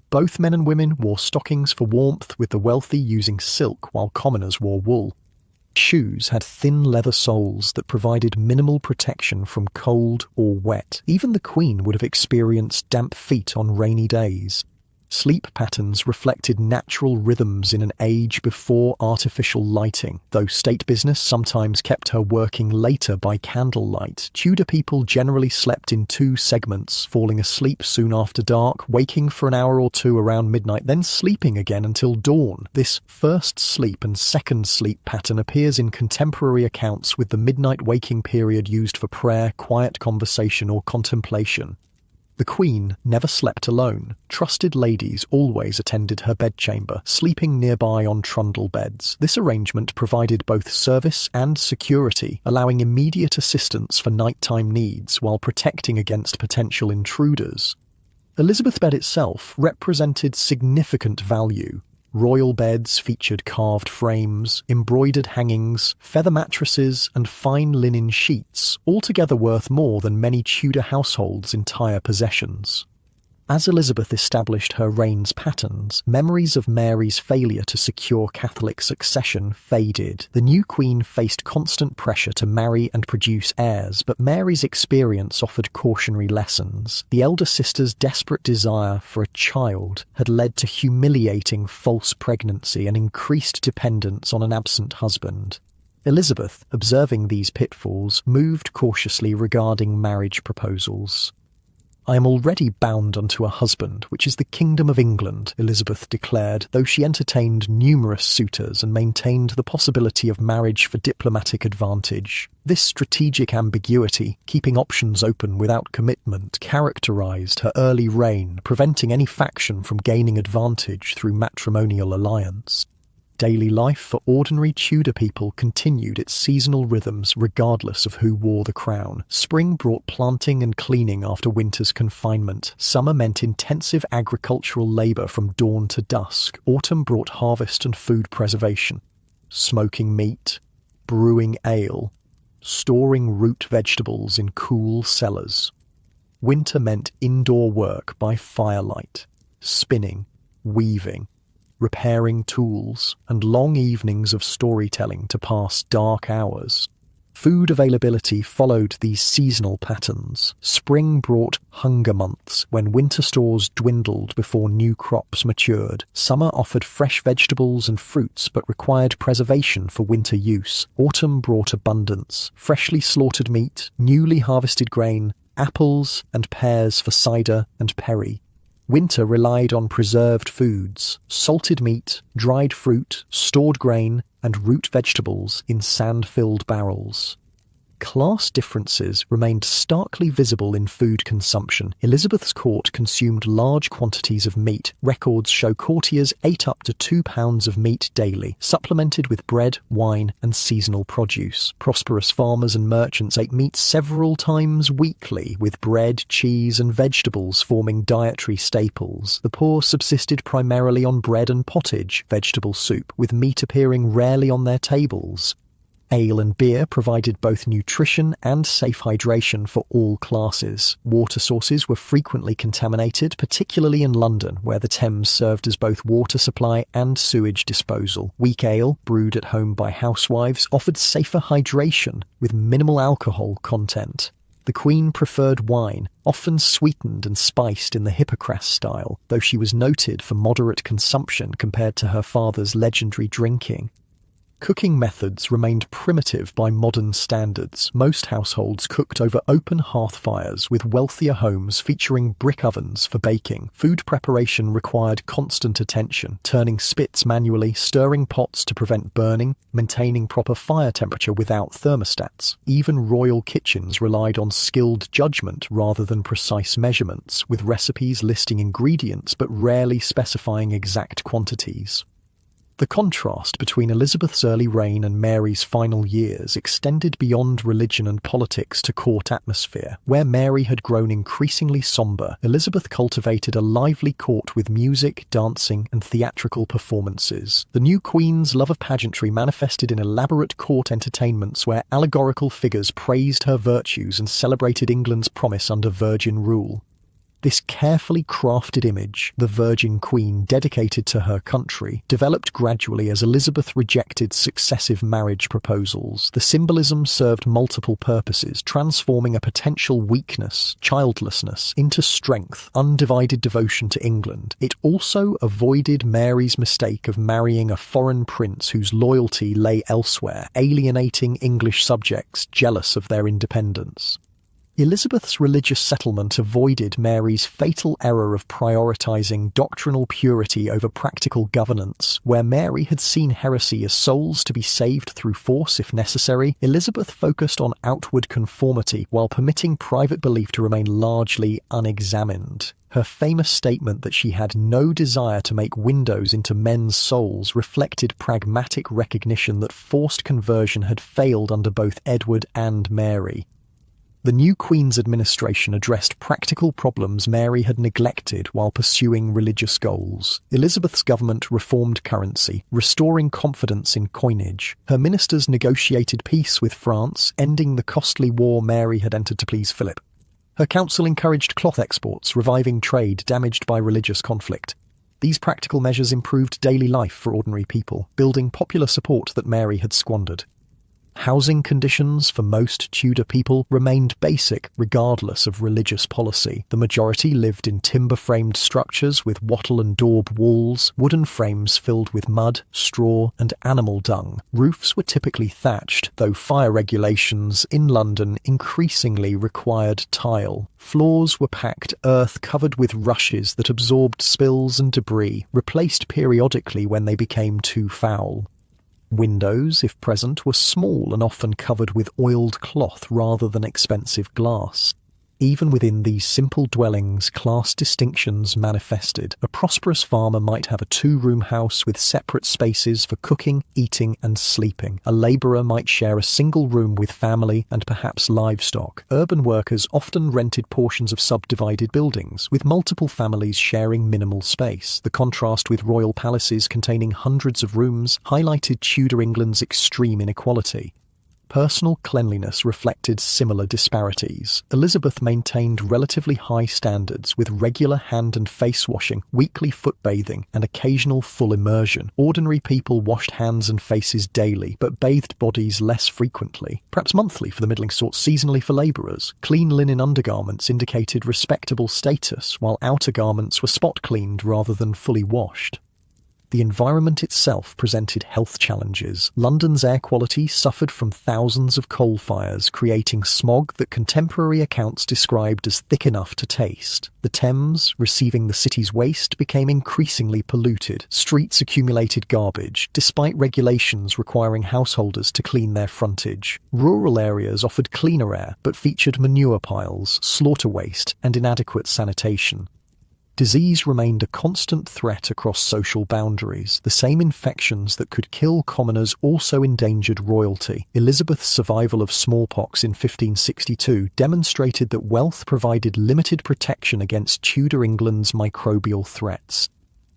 Both men and women wore stockings for warmth, with the wealthy using silk while commoners wore wool. Shoes had thin leather soles that provided minimal protection from cold or wet. Even the Queen would have experienced damp feet on rainy days. Sleep patterns reflected natural rhythms in an age before artificial lighting. Though state business sometimes kept her working later by candlelight, Tudor people generally slept in two segments, falling asleep soon after dark, waking for an hour or two around midnight, then sleeping again until dawn. This first sleep and second sleep pattern appears in contemporary accounts, with the midnight waking period used for prayer, quiet conversation, or contemplation. The Queen never slept alone. Trusted ladies always attended her bedchamber, sleeping nearby on trundle beds. This arrangement provided both service and security, allowing immediate assistance for nighttime needs while protecting against potential intruders. Elizabeth's bed itself represented significant value. Royal beds featured carved frames, embroidered hangings, feather mattresses, and fine linen sheets, altogether worth more than many Tudor households' entire possessions. As Elizabeth established her reign's patterns, memories of Mary's failure to secure Catholic succession faded. The new queen faced constant pressure to marry and produce heirs, but Mary's experience offered cautionary lessons. The elder sister's desperate desire for a child had led to humiliating false pregnancy and increased dependence on an absent husband. Elizabeth, observing these pitfalls, moved cautiously regarding marriage proposals. "I am already bound unto a husband, which is the kingdom of England," Elizabeth declared, though she entertained numerous suitors and maintained the possibility of marriage for diplomatic advantage. This strategic ambiguity, keeping options open without commitment, characterized her early reign, preventing any faction from gaining advantage through matrimonial alliance. Daily life for ordinary Tudor people continued its seasonal rhythms regardless of who wore the crown. Spring brought planting and cleaning after winter's confinement. Summer meant intensive agricultural labour from dawn to dusk. Autumn brought harvest and food preservation. Smoking meat, brewing ale, storing root vegetables in cool cellars. Winter meant indoor work by firelight, spinning, weaving, repairing tools, and long evenings of storytelling to pass dark hours. Food availability followed these seasonal patterns. Spring brought hunger months when winter stores dwindled before new crops matured. Summer offered fresh vegetables and fruits but required preservation for winter use. Autumn brought abundance, freshly slaughtered meat, newly harvested grain, apples and pears for cider and perry. Winter relied on preserved foods, salted meat, dried fruit, stored grain, and root vegetables in sand-filled barrels. Class differences remained starkly visible in food consumption. Elizabeth's court consumed large quantities of meat. Records show courtiers ate up to 2 pounds of meat daily, supplemented with bread, wine, and seasonal produce. Prosperous farmers and merchants ate meat several times weekly, with bread, cheese, and vegetables forming dietary staples. The poor subsisted primarily on bread and pottage, vegetable soup, with meat appearing rarely on their tables. Ale and beer provided both nutrition and safe hydration for all classes. Water sources were frequently contaminated, particularly in London, where the Thames served as both water supply and sewage disposal. Weak ale, brewed at home by housewives, offered safer hydration with minimal alcohol content. The Queen preferred wine, often sweetened and spiced in the Hippocras style, though she was noted for moderate consumption compared to her father's legendary drinking. Cooking methods remained primitive by modern standards. Most households cooked over open hearth fires, with wealthier homes featuring brick ovens for baking. Food preparation required constant attention, turning spits manually, stirring pots to prevent burning, maintaining proper fire temperature without thermostats. Even royal kitchens relied on skilled judgment rather than precise measurements, with recipes listing ingredients but rarely specifying exact quantities. The contrast between Elizabeth's early reign and Mary's final years extended beyond religion and politics to court atmosphere. Where Mary had grown increasingly sombre, Elizabeth cultivated a lively court with music, dancing, and theatrical performances. The new Queen's love of pageantry manifested in elaborate court entertainments where allegorical figures praised her virtues and celebrated England's promise under Virgin rule. This carefully crafted image, the Virgin Queen dedicated to her country, developed gradually as Elizabeth rejected successive marriage proposals. The symbolism served multiple purposes, transforming a potential weakness, childlessness, into strength, undivided devotion to England. It also avoided Mary's mistake of marrying a foreign prince whose loyalty lay elsewhere, alienating English subjects jealous of their independence. Elizabeth's religious settlement avoided Mary's fatal error of prioritizing doctrinal purity over practical governance. Where Mary had seen heresy as souls to be saved through force if necessary, Elizabeth focused on outward conformity while permitting private belief to remain largely unexamined. Her famous statement that she had no desire to make windows into men's souls reflected pragmatic recognition that forced conversion had failed under both Edward and Mary. The new Queen's administration addressed practical problems Mary had neglected while pursuing religious goals. Elizabeth's government reformed currency, restoring confidence in coinage. Her ministers negotiated peace with France, ending the costly war Mary had entered to please Philip. Her council encouraged cloth exports, reviving trade damaged by religious conflict. These practical measures improved daily life for ordinary people, building popular support that Mary had squandered. Housing conditions for most Tudor people remained basic regardless of religious policy. The majority lived in timber-framed structures with wattle and daub walls, wooden frames filled with mud, straw, and animal dung. Roofs were typically thatched, though fire regulations in London increasingly required tile. Floors were packed earth covered with rushes that absorbed spills and debris, replaced periodically when they became too foul. Windows, if present, were small and often covered with oiled cloth rather than expensive glass. Even within these simple dwellings, class distinctions manifested. A prosperous farmer might have a two-room house with separate spaces for cooking, eating, and sleeping. A labourer might share a single room with family and perhaps livestock. Urban workers often rented portions of subdivided buildings, with multiple families sharing minimal space. The contrast with royal palaces containing hundreds of rooms highlighted Tudor England's extreme inequality. Personal cleanliness reflected similar disparities. Elizabeth maintained relatively high standards with regular hand and face washing, weekly foot bathing, and occasional full immersion. Ordinary people washed hands and faces daily, but bathed bodies less frequently, perhaps monthly for the middling sort, seasonally for labourers. Clean linen undergarments indicated respectable status, while outer garments were spot cleaned rather than fully washed. The environment itself presented health challenges. London's air quality suffered from thousands of coal fires, creating smog that contemporary accounts described as thick enough to taste. The Thames, receiving the city's waste, became increasingly polluted. Streets accumulated garbage, despite regulations requiring householders to clean their frontage. Rural areas offered cleaner air, but featured manure piles, slaughter waste, and inadequate sanitation. Disease remained a constant threat across social boundaries. The same infections that could kill commoners also endangered royalty. Elizabeth's survival of smallpox in 1562 demonstrated that wealth provided limited protection against Tudor England's microbial threats.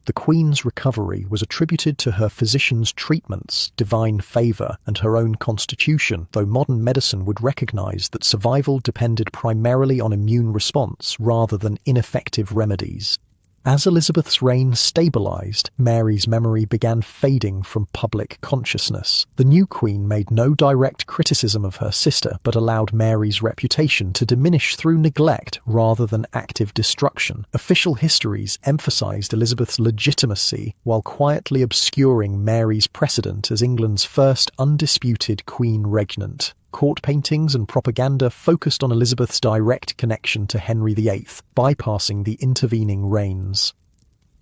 The Queen's recovery was attributed to her physicians' treatments, divine favour, and her own constitution, though modern medicine would recognise that survival depended primarily on immune response rather than ineffective remedies. As Elizabeth's reign stabilised, Mary's memory began fading from public consciousness. The new queen made no direct criticism of her sister, but allowed Mary's reputation to diminish through neglect rather than active destruction. Official histories emphasised Elizabeth's legitimacy while quietly obscuring Mary's precedent as England's first undisputed queen regnant. Court paintings and propaganda focused on Elizabeth's direct connection to Henry VIII, bypassing the intervening reigns.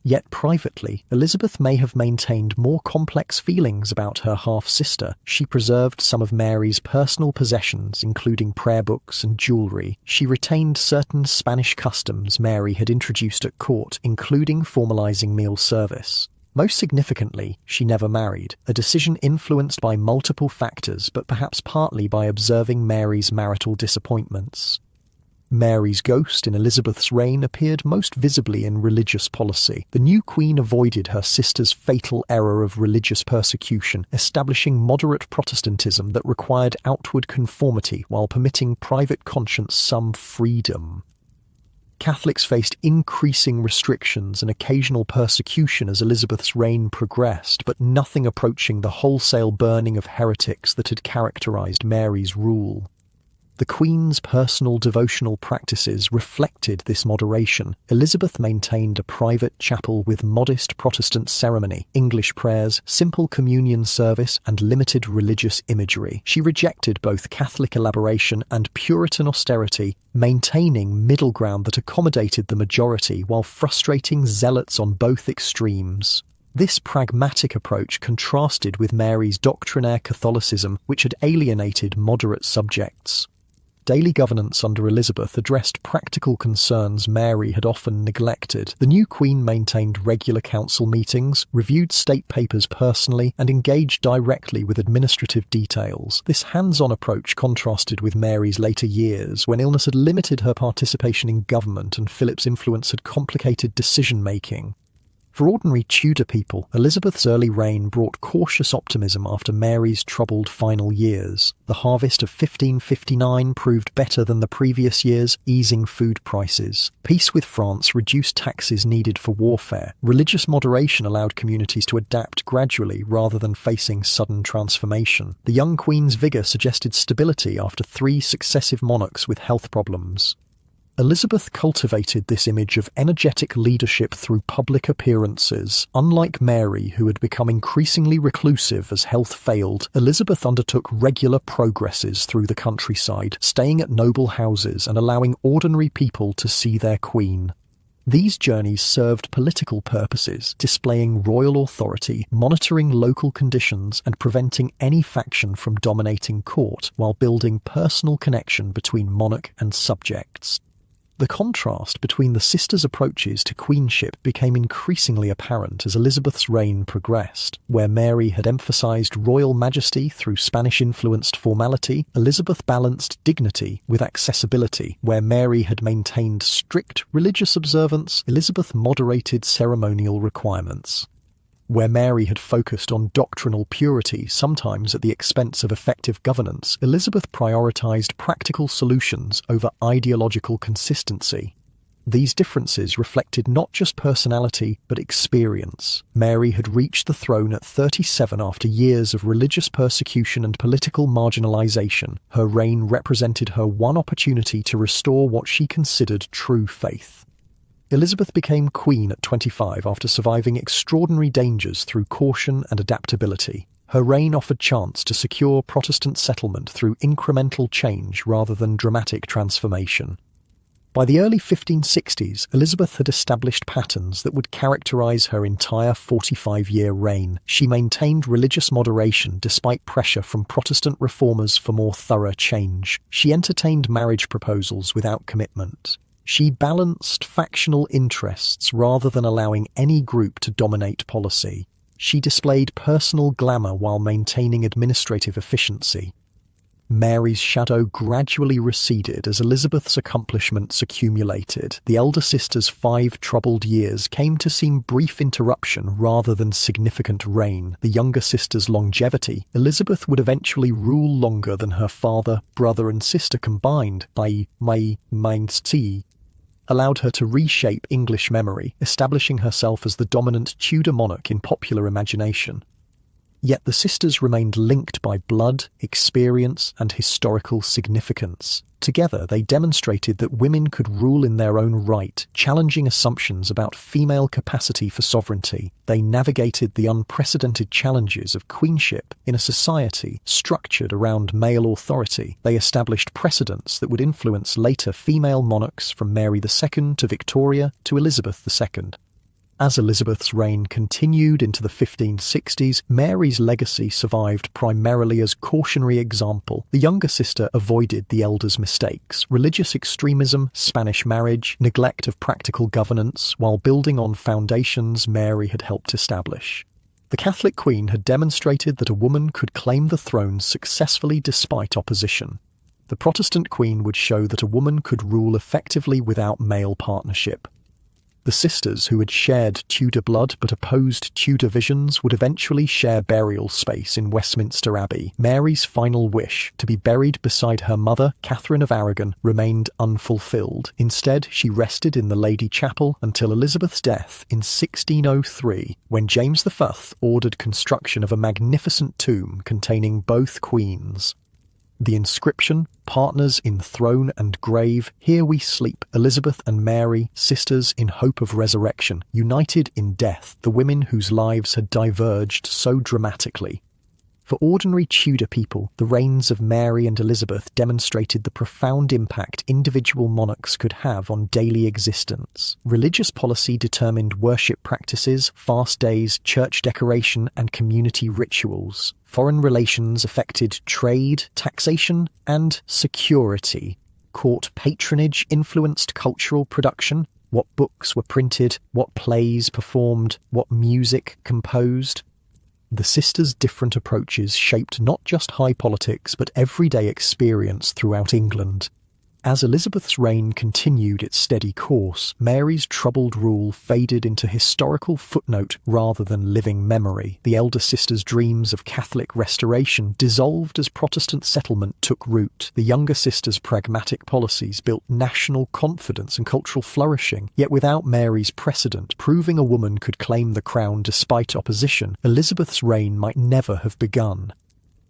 Yet privately, Elizabeth may have maintained more complex feelings about her half-sister. She preserved some of Mary's personal possessions, including prayer books and jewellery. She retained certain Spanish customs Mary had introduced at court, including formalising meal service. Most significantly, she never married, a decision influenced by multiple factors, but perhaps partly by observing Mary's marital disappointments. Mary's ghost in Elizabeth's reign appeared most visibly in religious policy. The new queen avoided her sister's fatal error of religious persecution, establishing moderate Protestantism that required outward conformity while permitting private conscience some freedom. Catholics faced increasing restrictions and occasional persecution as Elizabeth's reign progressed, but nothing approaching the wholesale burning of heretics that had characterised Mary's rule. The Queen's personal devotional practices reflected this moderation. Elizabeth maintained a private chapel with modest Protestant ceremony, English prayers, simple communion service, and limited religious imagery. She rejected both Catholic elaboration and Puritan austerity, maintaining middle ground that accommodated the majority while frustrating zealots on both extremes. This pragmatic approach contrasted with Mary's doctrinaire Catholicism, which had alienated moderate subjects. Daily governance under Elizabeth addressed practical concerns Mary had often neglected. The new queen maintained regular council meetings, reviewed state papers personally, and engaged directly with administrative details. This hands-on approach contrasted with Mary's later years, when illness had limited her participation in government and Philip's influence had complicated decision-making. For ordinary Tudor people, Elizabeth's early reign brought cautious optimism after Mary's troubled final years. The harvest of 1559 proved better than the previous years, easing food prices. Peace with France reduced taxes needed for warfare. Religious moderation allowed communities to adapt gradually rather than facing sudden transformation. The young queen's vigour suggested stability after 3 successive monarchs with health problems. Elizabeth cultivated this image of energetic leadership through public appearances. Unlike Mary, who had become increasingly reclusive as health failed, Elizabeth undertook regular progresses through the countryside, staying at noble houses and allowing ordinary people to see their queen. These journeys served political purposes, displaying royal authority, monitoring local conditions, and preventing any faction from dominating court, while building personal connection between monarch and subjects. The contrast between the sisters' approaches to queenship became increasingly apparent as Elizabeth's reign progressed. Where Mary had emphasized royal majesty through Spanish-influenced formality, Elizabeth balanced dignity with accessibility. Where Mary had maintained strict religious observance, Elizabeth moderated ceremonial requirements. Where Mary had focused on doctrinal purity, sometimes at the expense of effective governance, Elizabeth prioritized practical solutions over ideological consistency. These differences reflected not just personality, but experience. Mary had reached the throne at 37 after years of religious persecution and political marginalization. Her reign represented her one opportunity to restore what she considered true faith. Elizabeth became queen at 25 after surviving extraordinary dangers through caution and adaptability. Her reign offered chance to secure Protestant settlement through incremental change rather than dramatic transformation. By the early 1560s, Elizabeth had established patterns that would characterize her entire 45-year reign. She maintained religious moderation despite pressure from Protestant reformers for more thorough change. She entertained marriage proposals without commitment. She balanced factional interests rather than allowing any group to dominate policy. She displayed personal glamour while maintaining administrative efficiency. Mary's shadow gradually receded as Elizabeth's accomplishments accumulated. The elder sister's 5 troubled years came to seem brief interruption rather than significant reign. The younger sister's longevity, Elizabeth would eventually rule longer than her father, brother and sister combined, i.e. allowed her to reshape English memory, establishing herself as the dominant Tudor monarch in popular imagination. Yet the sisters remained linked by blood, experience, and historical significance. Together, they demonstrated that women could rule in their own right, challenging assumptions about female capacity for sovereignty. They navigated the unprecedented challenges of queenship in a society structured around male authority. They established precedents that would influence later female monarchs from Mary II to Victoria to Elizabeth II. As Elizabeth's reign continued into the 1560s, Mary's legacy survived primarily as cautionary example. The younger sister avoided the elder's mistakes: religious extremism, Spanish marriage, neglect of practical governance, while building on foundations Mary had helped establish. The Catholic Queen had demonstrated that a woman could claim the throne successfully despite opposition. The Protestant Queen would show that a woman could rule effectively without male partnership. The sisters, who had shared Tudor blood but opposed Tudor visions, would eventually share burial space in Westminster Abbey. Mary's final wish, to be buried beside her mother, Catherine of Aragon, remained unfulfilled. Instead, she rested in the Lady Chapel until Elizabeth's death in 1603, when James I ordered construction of a magnificent tomb containing both queens. The inscription, "Partners in throne and grave, here we sleep, Elizabeth and Mary, sisters in hope of resurrection, united in death, the women whose lives had diverged so dramatically." For ordinary Tudor people, the reigns of Mary and Elizabeth demonstrated the profound impact individual monarchs could have on daily existence. Religious policy determined worship practices, fast days, church decoration, and community rituals. Foreign relations affected trade, taxation, and security. Court patronage influenced cultural production: what books were printed, what plays performed, what music composed. The sisters' different approaches shaped not just high politics but everyday experience throughout England. As Elizabeth's reign continued its steady course, Mary's troubled rule faded into historical footnote rather than living memory. The elder sister's dreams of Catholic restoration dissolved as Protestant settlement took root. The younger sister's pragmatic policies built national confidence and cultural flourishing. Yet without Mary's precedent, proving a woman could claim the crown despite opposition, Elizabeth's reign might never have begun.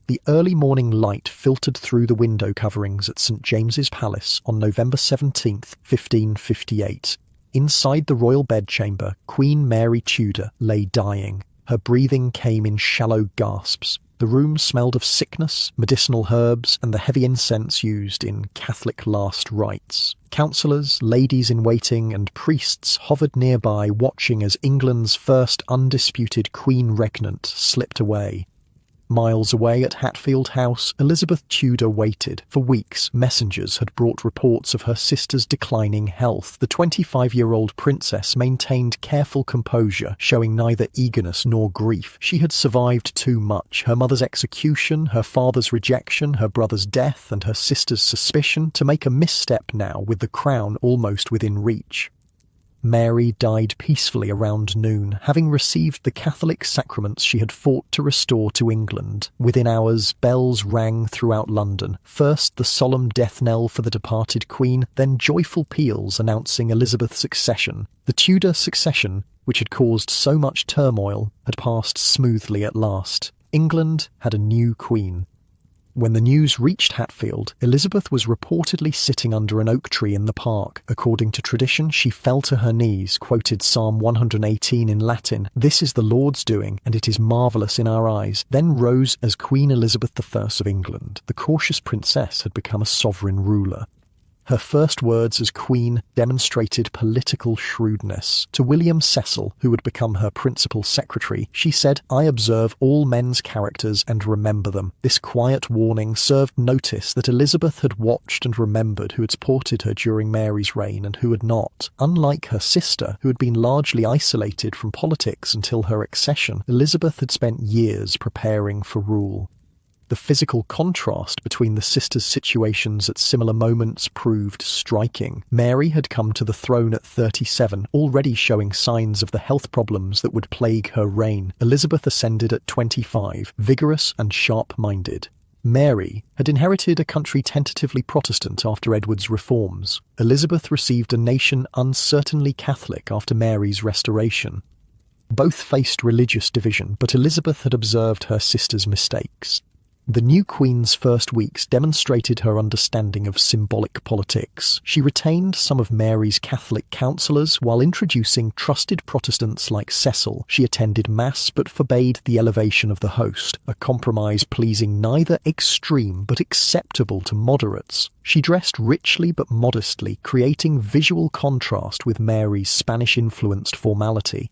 The early morning light filtered through the window coverings at St James's Palace on November 17, 1558. Inside the royal bedchamber, Queen Mary Tudor lay dying. Her breathing came in shallow gasps. The room smelled of sickness, medicinal herbs, and the heavy incense used in Catholic last rites. Councillors, ladies-in-waiting, and priests hovered nearby, watching as England's first undisputed queen regnant slipped away. Miles away at Hatfield House, Elizabeth Tudor waited. For weeks, messengers had brought reports of her sister's declining health. The 25-year-old princess maintained careful composure, showing neither eagerness nor grief. She had survived too much: her mother's execution, her father's rejection, her brother's death, and her sister's suspicion, to make a misstep now with the crown almost within reach. Mary died peacefully around noon, having received the Catholic sacraments she had fought to restore to England. Within hours, bells rang throughout London. First the solemn death knell for the departed Queen, then joyful peals announcing Elizabeth's accession. The Tudor succession, which had caused so much turmoil, had passed smoothly at last. England had a new Queen. When the news reached Hatfield, Elizabeth was reportedly sitting under an oak tree in the park. According to tradition, she fell to her knees, quoted Psalm 118 in Latin, "This is the Lord's doing, and it is marvellous in our eyes," then rose as Queen Elizabeth I of England. The cautious princess had become a sovereign ruler. Her first words as Queen demonstrated political shrewdness. To William Cecil, who would become her principal secretary, she said, "I observe all men's characters and remember them." This quiet warning served notice that Elizabeth had watched and remembered who had supported her during Mary's reign and who had not. Unlike her sister, who had been largely isolated from politics until her accession, Elizabeth had spent years preparing for rule. The physical contrast between the sisters' situations at similar moments proved striking. Mary had come to the throne at 37, already showing signs of the health problems that would plague her reign. Elizabeth ascended at 25, vigorous and sharp-minded. Mary had inherited a country tentatively Protestant after Edward's reforms. Elizabeth received a nation uncertainly Catholic after Mary's restoration. Both faced religious division, but Elizabeth had observed her sister's mistakes. The new Queen's first weeks demonstrated her understanding of symbolic politics. She retained some of Mary's Catholic counsellors while introducing trusted Protestants like Cecil. She attended Mass but forbade the elevation of the host, a compromise pleasing neither extreme but acceptable to moderates. She dressed richly but modestly, creating visual contrast with Mary's Spanish-influenced formality.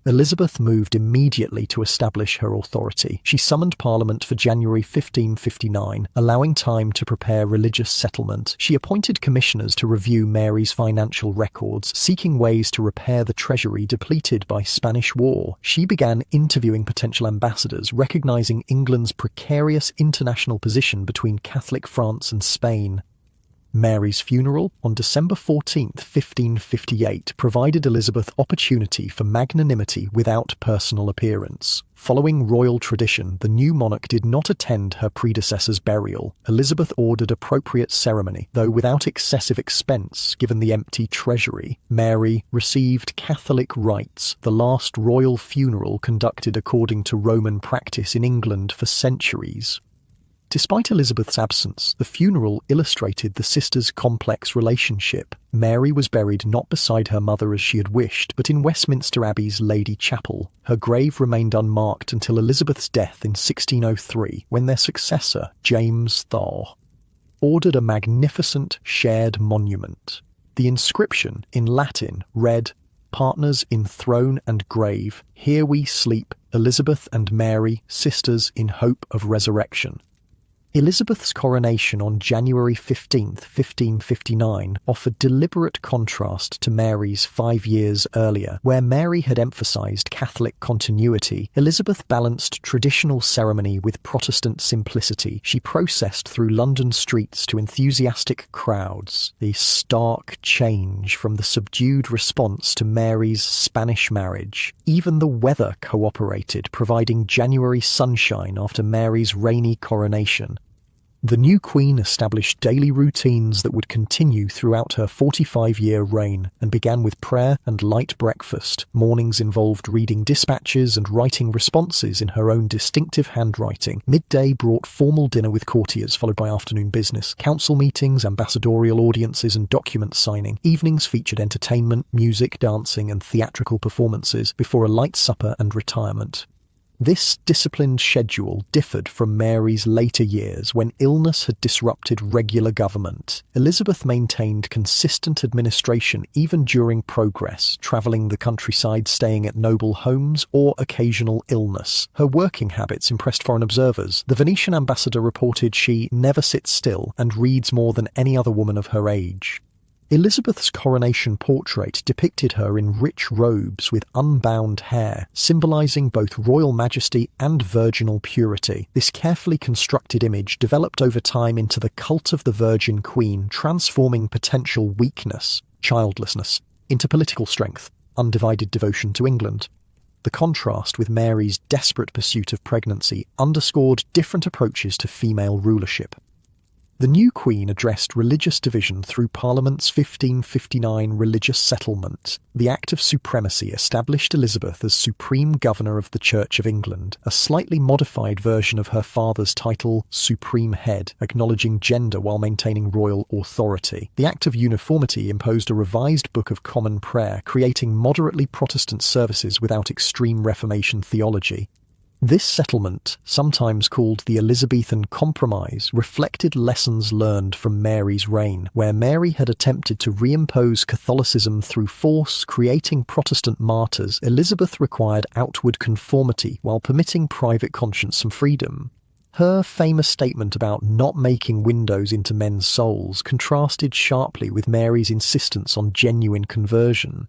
Elizabeth moved immediately to establish her authority. She summoned Parliament for January 1559, allowing time to prepare religious settlement. She appointed commissioners to review Mary's financial records, seeking ways to repair the treasury depleted by Spanish war. She began interviewing potential ambassadors, recognizing England's precarious international position between Catholic France and Spain. Mary's funeral on December 14, 1558, provided Elizabeth opportunity for magnanimity without personal appearance. Following royal tradition, the new monarch did not attend her predecessor's burial. Elizabeth ordered appropriate ceremony, though without excessive expense given the empty treasury. Mary received Catholic rites, the last royal funeral conducted according to Roman practice in England for centuries. Despite Elizabeth's absence, the funeral illustrated the sisters' complex relationship. Mary was buried not beside her mother as she had wished, but in Westminster Abbey's Lady Chapel. Her grave remained unmarked until Elizabeth's death in 1603, when their successor, James Thaw, ordered a magnificent shared monument. The inscription, in Latin, read, "Partners in throne and grave, here we sleep, Elizabeth and Mary, sisters in hope of resurrection." Elizabeth's coronation on January 15, 1559, offered deliberate contrast to Mary's 5 years earlier. Where Mary had emphasized Catholic continuity, Elizabeth balanced traditional ceremony with Protestant simplicity. She processed through London streets to enthusiastic crowds, the stark change from the subdued response to Mary's Spanish marriage. Even the weather cooperated, providing January sunshine after Mary's rainy coronation. The new Queen established daily routines that would continue throughout her 45-year reign, and began with prayer and light breakfast. Mornings involved reading dispatches and writing responses in her own distinctive handwriting. Midday brought formal dinner with courtiers, followed by afternoon business, council meetings, ambassadorial audiences, and document signing. Evenings featured entertainment, music, dancing, and theatrical performances, before a light supper and retirement. This disciplined schedule differed from Mary's later years when illness had disrupted regular government. Elizabeth maintained consistent administration even during progress, travelling the countryside, staying at noble homes, or occasional illness. Her working habits impressed foreign observers. The Venetian ambassador reported she never sits still and reads more than any other woman of her age. Elizabeth's coronation portrait depicted her in rich robes with unbound hair, symbolizing both royal majesty and virginal purity. This carefully constructed image developed over time into the cult of the Virgin Queen, transforming potential weakness, childlessness, into political strength, undivided devotion to England. The contrast with Mary's desperate pursuit of pregnancy underscored different approaches to female rulership. The new Queen addressed religious division through Parliament's 1559 Religious Settlement. The Act of Supremacy established Elizabeth as Supreme Governor of the Church of England, a slightly modified version of her father's title, Supreme Head, acknowledging gender while maintaining royal authority. The Act of Uniformity imposed a revised Book of Common Prayer, creating moderately Protestant services without extreme Reformation theology. This settlement, sometimes called the Elizabethan Compromise, reflected lessons learned from Mary's reign, where Mary had attempted to reimpose Catholicism through force, creating Protestant martyrs. Elizabeth required outward conformity while permitting private conscience and freedom. Her famous statement about not making windows into men's souls contrasted sharply with Mary's insistence on genuine conversion.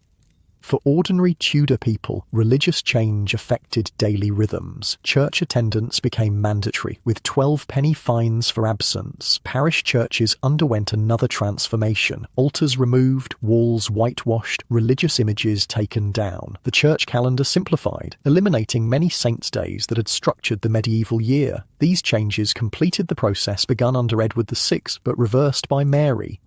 For ordinary Tudor people, religious change affected daily rhythms. Church attendance became mandatory, with 12-penny fines for absence. Parish churches underwent another transformation. Altars removed, walls whitewashed, religious images taken down. The church calendar simplified, eliminating many saints' days that had structured the medieval year. These changes completed the process begun under Edward VI, but reversed by Mary.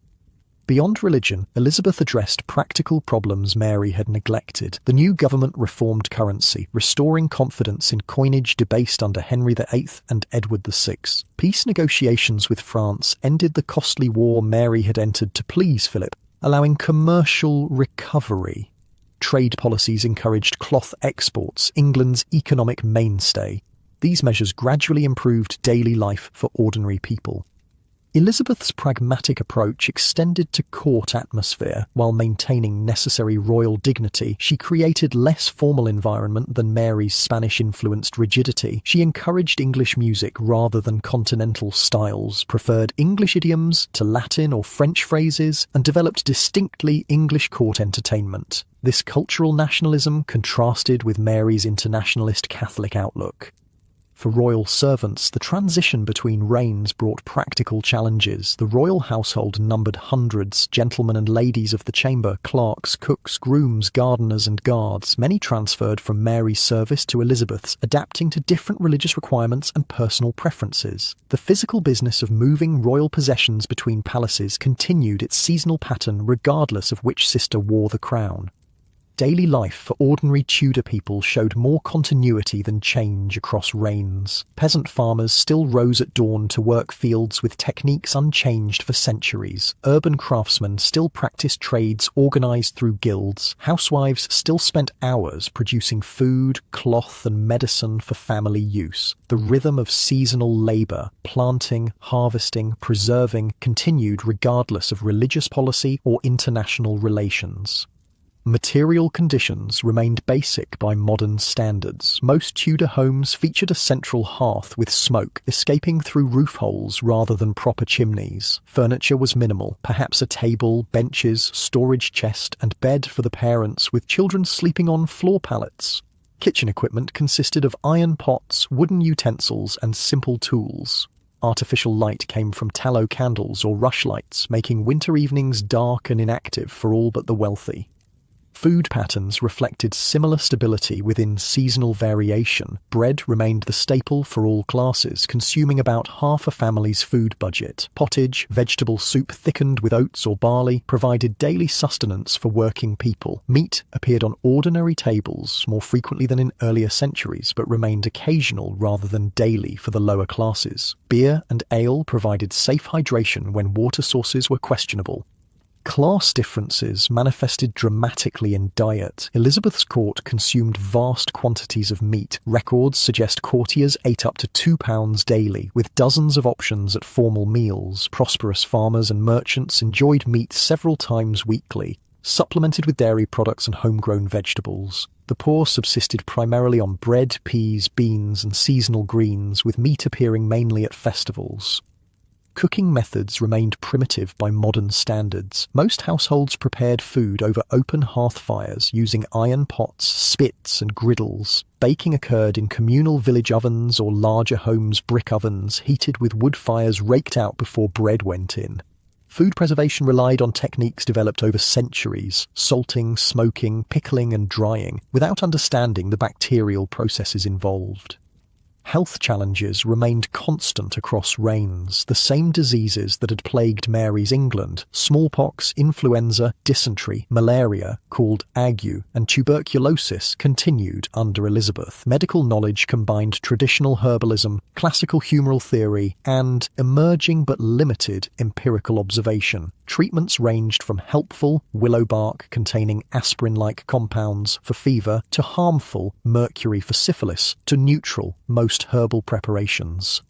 Beyond religion, Elizabeth addressed practical problems Mary had neglected. The new government reformed currency, restoring confidence in coinage debased under Henry VIII and Edward VI. Peace negotiations with France ended the costly war Mary had entered to please Philip, allowing commercial recovery. Trade policies encouraged cloth exports, England's economic mainstay. These measures gradually improved daily life for ordinary people. Elizabeth's pragmatic approach extended to court atmosphere. While maintaining necessary royal dignity, she created less formal environment than Mary's Spanish-influenced rigidity. She encouraged English music rather than continental styles, preferred English idioms to Latin or French phrases, and developed distinctly English court entertainment. This cultural nationalism contrasted with Mary's internationalist Catholic outlook. For royal servants, the transition between reigns brought practical challenges. The royal household numbered hundreds, gentlemen and ladies of the chamber, clerks, cooks, grooms, gardeners and guards. Many transferred from Mary's service to Elizabeth's, adapting to different religious requirements and personal preferences. The physical business of moving royal possessions between palaces continued its seasonal pattern regardless of which sister wore the crown. Daily life for ordinary Tudor people showed more continuity than change across reigns. Peasant farmers still rose at dawn to work fields with techniques unchanged for centuries. Urban craftsmen still practiced trades organised through guilds. Housewives still spent hours producing food, cloth and medicine for family use. The rhythm of seasonal labour, planting, harvesting, preserving, continued regardless of religious policy or international relations. Material conditions remained basic by modern standards. Most Tudor homes featured a central hearth with smoke escaping through roof holes rather than proper chimneys. Furniture was minimal, perhaps a table, benches, storage chest, and bed for the parents, with children sleeping on floor pallets. Kitchen equipment consisted of iron pots, wooden utensils, and simple tools. Artificial light came from tallow candles or rushlights, making winter evenings dark and inactive for all but the wealthy. Food patterns reflected similar stability within seasonal variation. Bread remained the staple for all classes, consuming about half a family's food budget. Pottage, vegetable soup thickened with oats or barley, provided daily sustenance for working people. Meat appeared on ordinary tables more frequently than in earlier centuries, but remained occasional rather than daily for the lower classes. Beer and ale provided safe hydration when water sources were questionable. Class differences manifested dramatically in diet. Elizabeth's court consumed vast quantities of meat. Records suggest courtiers ate up to 2 pounds daily, with dozens of options at formal meals. Prosperous farmers and merchants enjoyed meat several times weekly, supplemented with dairy products and homegrown vegetables. The poor subsisted primarily on bread, peas, beans, and seasonal greens, with meat appearing mainly at festivals. Cooking methods remained primitive by modern standards. Most households prepared food over open hearth fires using iron pots, spits, and griddles. Baking occurred in communal village ovens or larger homes' brick ovens, heated with wood fires raked out before bread went in. Food preservation relied on techniques developed over centuries: salting, smoking, pickling, and drying, without understanding the bacterial processes involved. Health challenges remained constant across reigns. The same diseases that had plagued Mary's England, smallpox, influenza, dysentery, malaria, called ague, and tuberculosis, continued under Elizabeth. Medical knowledge combined traditional herbalism, classical humoral theory, and emerging but limited empirical observation. Treatments ranged from helpful willow bark containing aspirin-like compounds for fever to harmful mercury for syphilis to neutral, most herbal preparations.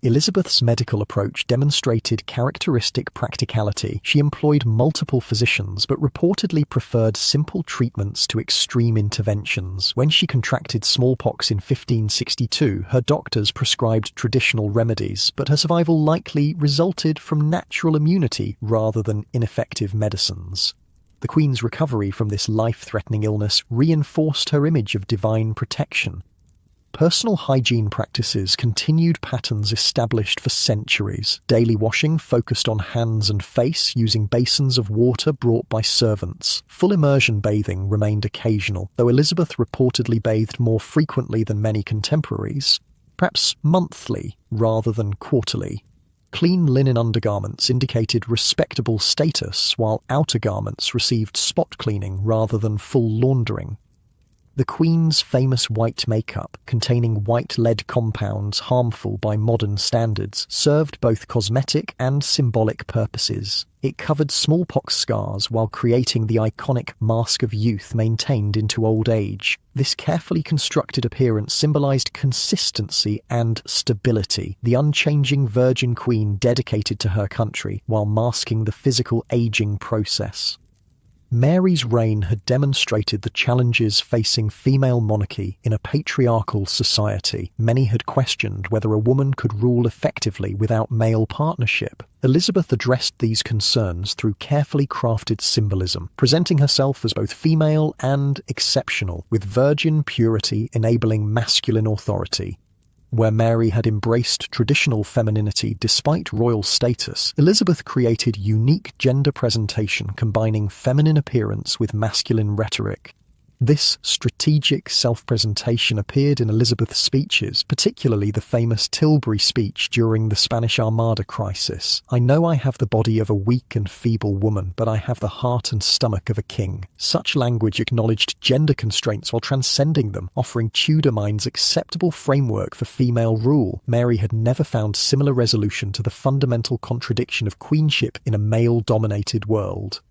Elizabeth's medical approach demonstrated characteristic practicality. She employed multiple physicians but reportedly preferred simple treatments to extreme interventions. When she contracted smallpox in 1562, her doctors prescribed traditional remedies, but her survival likely resulted from natural immunity rather than ineffective medicines. The Queen's recovery from this life-threatening illness reinforced her image of divine protection. Personal hygiene practices continued patterns established for centuries. Daily washing focused on hands and face using basins of water brought by servants. Full immersion bathing remained occasional, though Elizabeth reportedly bathed more frequently than many contemporaries, perhaps monthly rather than quarterly. Clean linen undergarments indicated respectable status, while outer garments received spot cleaning rather than full laundering. The Queen's famous white makeup, containing white lead compounds harmful by modern standards, served both cosmetic and symbolic purposes. It covered smallpox scars while creating the iconic mask of youth maintained into old age. This carefully constructed appearance symbolized consistency and stability, the unchanging Virgin Queen dedicated to her country while masking the physical aging process. Mary's reign had demonstrated the challenges facing female monarchy in a patriarchal society. Many had questioned whether a woman could rule effectively without male partnership. Elizabeth addressed these concerns through carefully crafted symbolism, presenting herself as both female and exceptional, with virgin purity enabling masculine authority. Where Mary had embraced traditional femininity despite royal status, Elizabeth created unique gender presentation combining feminine appearance with masculine rhetoric. This strategic self-presentation appeared in Elizabeth's speeches, particularly the famous Tilbury speech during the Spanish Armada crisis. "I know I have the body of a weak and feeble woman, but I have the heart and stomach of a king." Such language acknowledged gender constraints while transcending them, offering Tudor minds acceptable framework for female rule. Mary had never found similar resolution to the fundamental contradiction of queenship in a male-dominated world.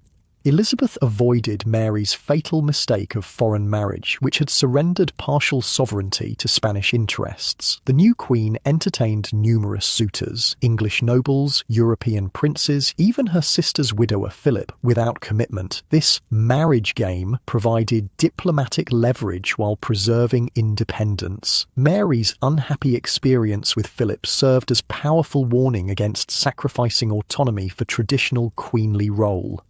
Elizabeth avoided Mary's fatal mistake of foreign marriage, which had surrendered partial sovereignty to Spanish interests. The new queen entertained numerous suitors, English nobles, European princes, even her sister's widower Philip, without commitment. This marriage game provided diplomatic leverage while preserving independence. Mary's unhappy experience with Philip served as powerful warning against sacrificing autonomy for traditional queenly role.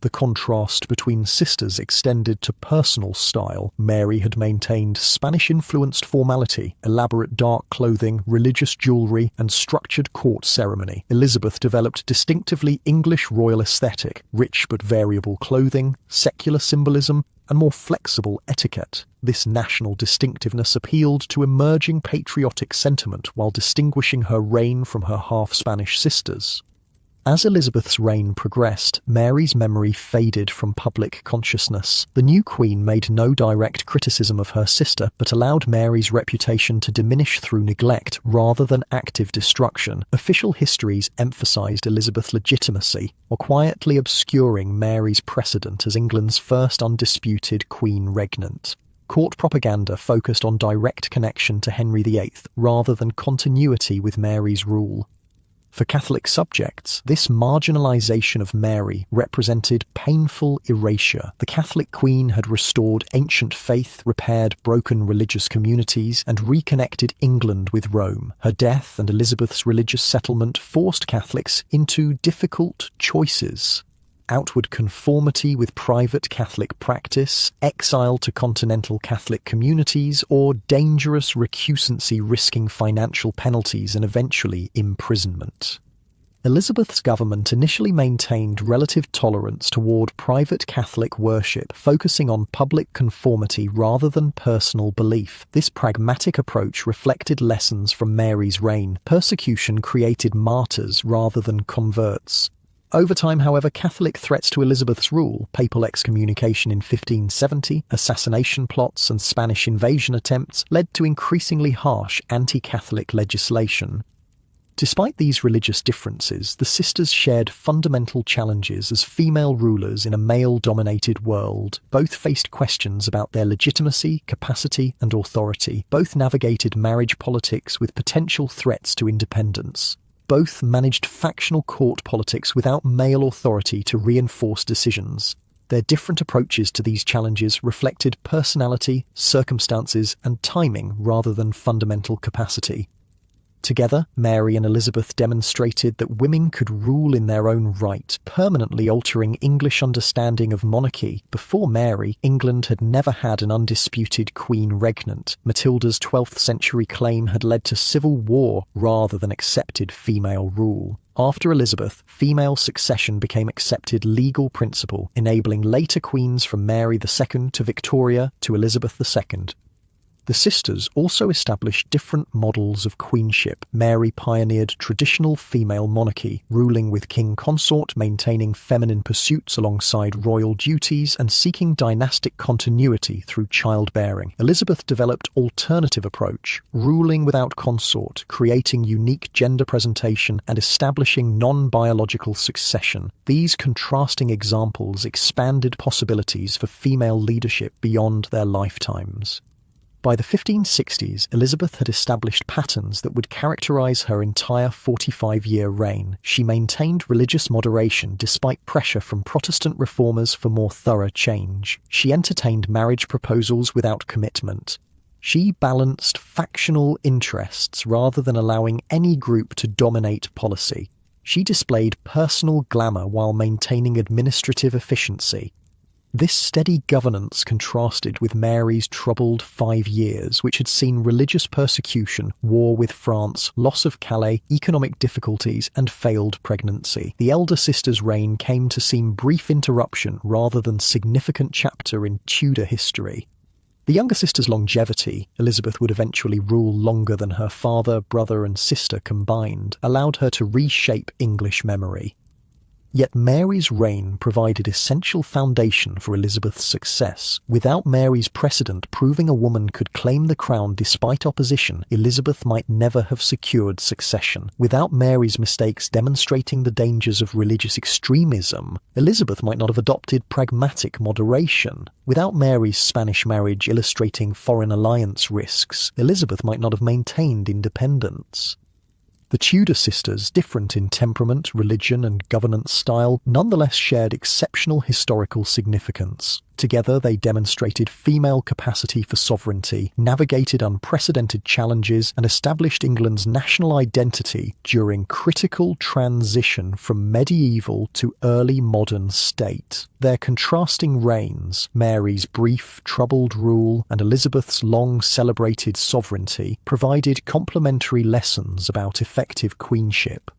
The contrast between sisters extended to personal style. Mary had maintained Spanish-influenced formality, elaborate dark clothing, religious jewellery, and structured court ceremony. Elizabeth developed distinctively English royal aesthetic, rich but variable clothing, secular symbolism, and more flexible etiquette. This national distinctiveness appealed to emerging patriotic sentiment while distinguishing her reign from her half-Spanish sisters. As Elizabeth's reign progressed, Mary's memory faded from public consciousness. The new queen made no direct criticism of her sister, but allowed Mary's reputation to diminish through neglect rather than active destruction. Official histories emphasized Elizabeth's legitimacy, while quietly obscuring Mary's precedent as England's first undisputed queen regnant. Court propaganda focused on direct connection to Henry VIII rather than continuity with Mary's rule. For Catholic subjects, this marginalization of Mary represented painful erasure. The Catholic Queen had restored ancient faith, repaired broken religious communities, and reconnected England with Rome. Her death and Elizabeth's religious settlement forced Catholics into difficult choices: outward conformity with private Catholic practice, exile to continental Catholic communities, or dangerous recusancy risking financial penalties and eventually imprisonment. Elizabeth's government initially maintained relative tolerance toward private Catholic worship, focusing on public conformity rather than personal belief. This pragmatic approach reflected lessons from Mary's reign. Persecution created martyrs rather than converts. Over time, however, Catholic threats to Elizabeth's rule, papal excommunication in 1570, assassination plots, and Spanish invasion attempts led to increasingly harsh anti-Catholic legislation. Despite these religious differences, the sisters shared fundamental challenges as female rulers in a male-dominated world. Both faced questions about their legitimacy, capacity, and authority. Both navigated marriage politics with potential threats to independence. Both managed factional court politics without male authority to reinforce decisions. Their different approaches to these challenges reflected personality, circumstances, and timing rather than fundamental capacity. Together, Mary and Elizabeth demonstrated that women could rule in their own right, permanently altering English understanding of monarchy. Before Mary, England had never had an undisputed queen regnant. Matilda's 12th century claim had led to civil war rather than accepted female rule. After Elizabeth, female succession became accepted legal principle, enabling later queens from Mary II to Victoria to Elizabeth II. The sisters also established different models of queenship. Mary pioneered traditional female monarchy, ruling with king consort, maintaining feminine pursuits alongside royal duties, and seeking dynastic continuity through childbearing. Elizabeth developed alternative approach, ruling without consort, creating unique gender presentation, and establishing non-biological succession. These contrasting examples expanded possibilities for female leadership beyond their lifetimes. By the 1560s, Elizabeth had established patterns that would characterize her entire 45-year reign. She maintained religious moderation despite pressure from Protestant reformers for more thorough change. She entertained marriage proposals without commitment. She balanced factional interests rather than allowing any group to dominate policy. She displayed personal glamour while maintaining administrative efficiency. This steady governance contrasted with Mary's troubled 5 years, which had seen religious persecution, war with France, loss of Calais, economic difficulties, and failed pregnancy. The elder sister's reign came to seem brief interruption rather than significant chapter in Tudor history. The younger sister's longevity, Elizabeth would eventually rule longer than her father, brother, and sister combined, allowed her to reshape English memory. Yet Mary's reign provided essential foundation for Elizabeth's success. Without Mary's precedent proving a woman could claim the crown despite opposition, Elizabeth might never have secured succession. Without Mary's mistakes demonstrating the dangers of religious extremism, Elizabeth might not have adopted pragmatic moderation. Without Mary's Spanish marriage illustrating foreign alliance risks, Elizabeth might not have maintained independence. The Tudor sisters, different in temperament, religion, and governance style, nonetheless shared exceptional historical significance. Together, they demonstrated female capacity for sovereignty, navigated unprecedented challenges, and established England's national identity during critical transition from medieval to early modern state. Their contrasting reigns, Mary's brief, troubled rule, and Elizabeth's long-celebrated sovereignty, provided complementary lessons about effective queenship.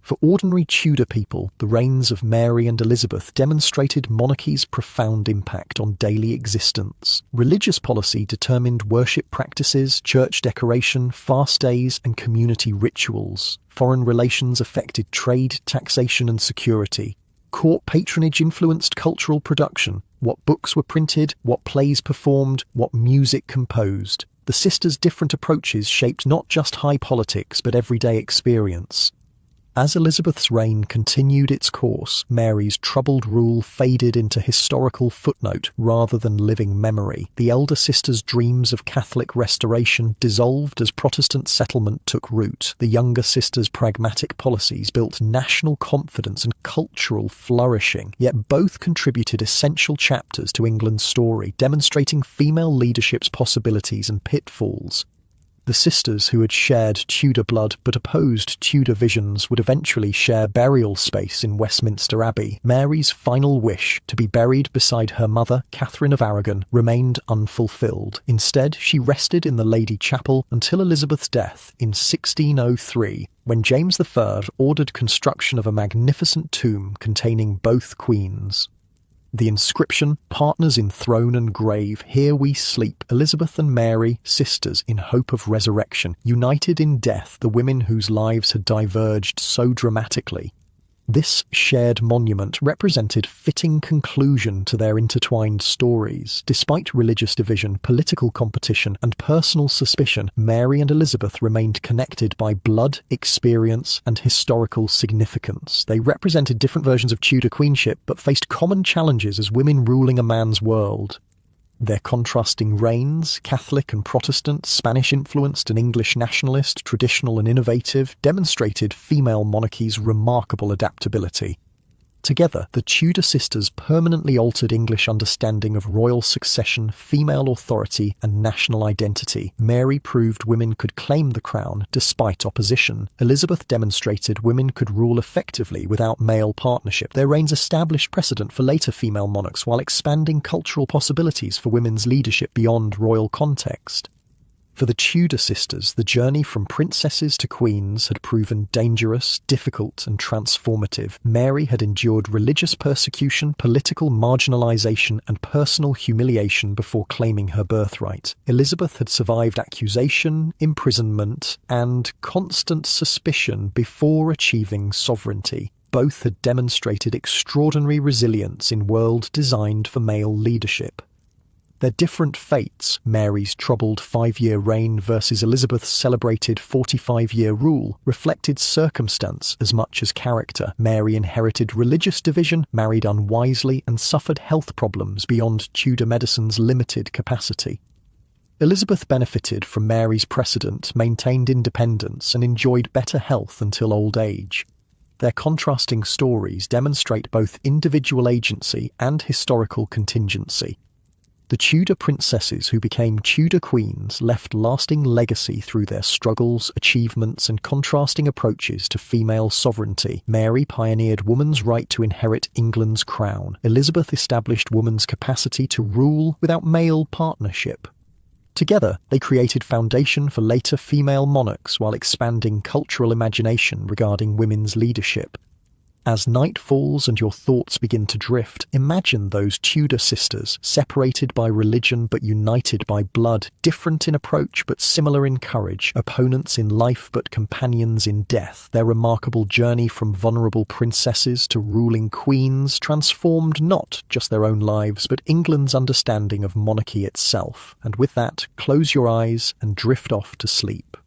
For ordinary Tudor people, the reigns of Mary and Elizabeth demonstrated monarchy's profound impact on daily existence. Religious policy determined worship practices, church decoration, fast days, and community rituals. Foreign relations affected trade, taxation, and security. Court patronage influenced cultural production, what books were printed, what plays performed, what music composed. The sisters' different approaches shaped not just high politics but everyday experience. As Elizabeth's reign continued its course, Mary's troubled rule faded into historical footnote rather than living memory. The elder sister's dreams of Catholic restoration dissolved as Protestant settlement took root. The younger sister's pragmatic policies built national confidence and cultural flourishing, yet both contributed essential chapters to England's story, demonstrating female leadership's possibilities and pitfalls. The sisters who had shared Tudor blood but opposed Tudor visions would eventually share burial space in Westminster Abbey. Mary's final wish, to be buried beside her mother, Catherine of Aragon, remained unfulfilled. Instead, she rested in the Lady Chapel until Elizabeth's death in 1603, when James I ordered construction of a magnificent tomb containing both queens. The inscription, "Partners in throne and grave, here we sleep, Elizabeth and Mary, sisters in hope of resurrection, united in death the women whose lives had diverged so dramatically." This shared monument represented fitting conclusion to their intertwined stories. Despite religious division, political competition, and personal suspicion, Mary and Elizabeth remained connected by blood, experience, and historical significance. They represented different versions of Tudor queenship, but faced common challenges as women ruling a man's world. Their contrasting reigns, Catholic and Protestant, Spanish-influenced and English nationalist, traditional and innovative, demonstrated female monarchy's remarkable adaptability. Together, the Tudor sisters permanently altered English understanding of royal succession, female authority, and national identity. Mary proved women could claim the crown despite opposition. Elizabeth demonstrated women could rule effectively without male partnership. Their reigns established precedent for later female monarchs while expanding cultural possibilities for women's leadership beyond royal context. For the Tudor sisters, the journey from princesses to queens had proven dangerous, difficult, and transformative. Mary had endured religious persecution, political marginalization, and personal humiliation before claiming her birthright. Elizabeth had survived accusation, imprisonment, and constant suspicion before achieving sovereignty. Both had demonstrated extraordinary resilience in a world designed for male leadership. Their different fates, Mary's troubled 5-year reign versus Elizabeth's celebrated 45-year rule, reflected circumstance as much as character. Mary inherited religious division, married unwisely, and suffered health problems beyond Tudor medicine's limited capacity. Elizabeth benefited from Mary's precedent, maintained independence, and enjoyed better health until old age. Their contrasting stories demonstrate both individual agency and historical contingency. The Tudor princesses who became Tudor queens left lasting legacy through their struggles, achievements, and contrasting approaches to female sovereignty. Mary pioneered woman's right to inherit England's crown. Elizabeth established woman's capacity to rule without male partnership. Together, they created foundation for later female monarchs while expanding cultural imagination regarding women's leadership. As night falls and your thoughts begin to drift, imagine those Tudor sisters, separated by religion but united by blood, different in approach but similar in courage, opponents in life but companions in death. Their remarkable journey from vulnerable princesses to ruling queens transformed not just their own lives but England's understanding of monarchy itself. And with that, close your eyes and drift off to sleep.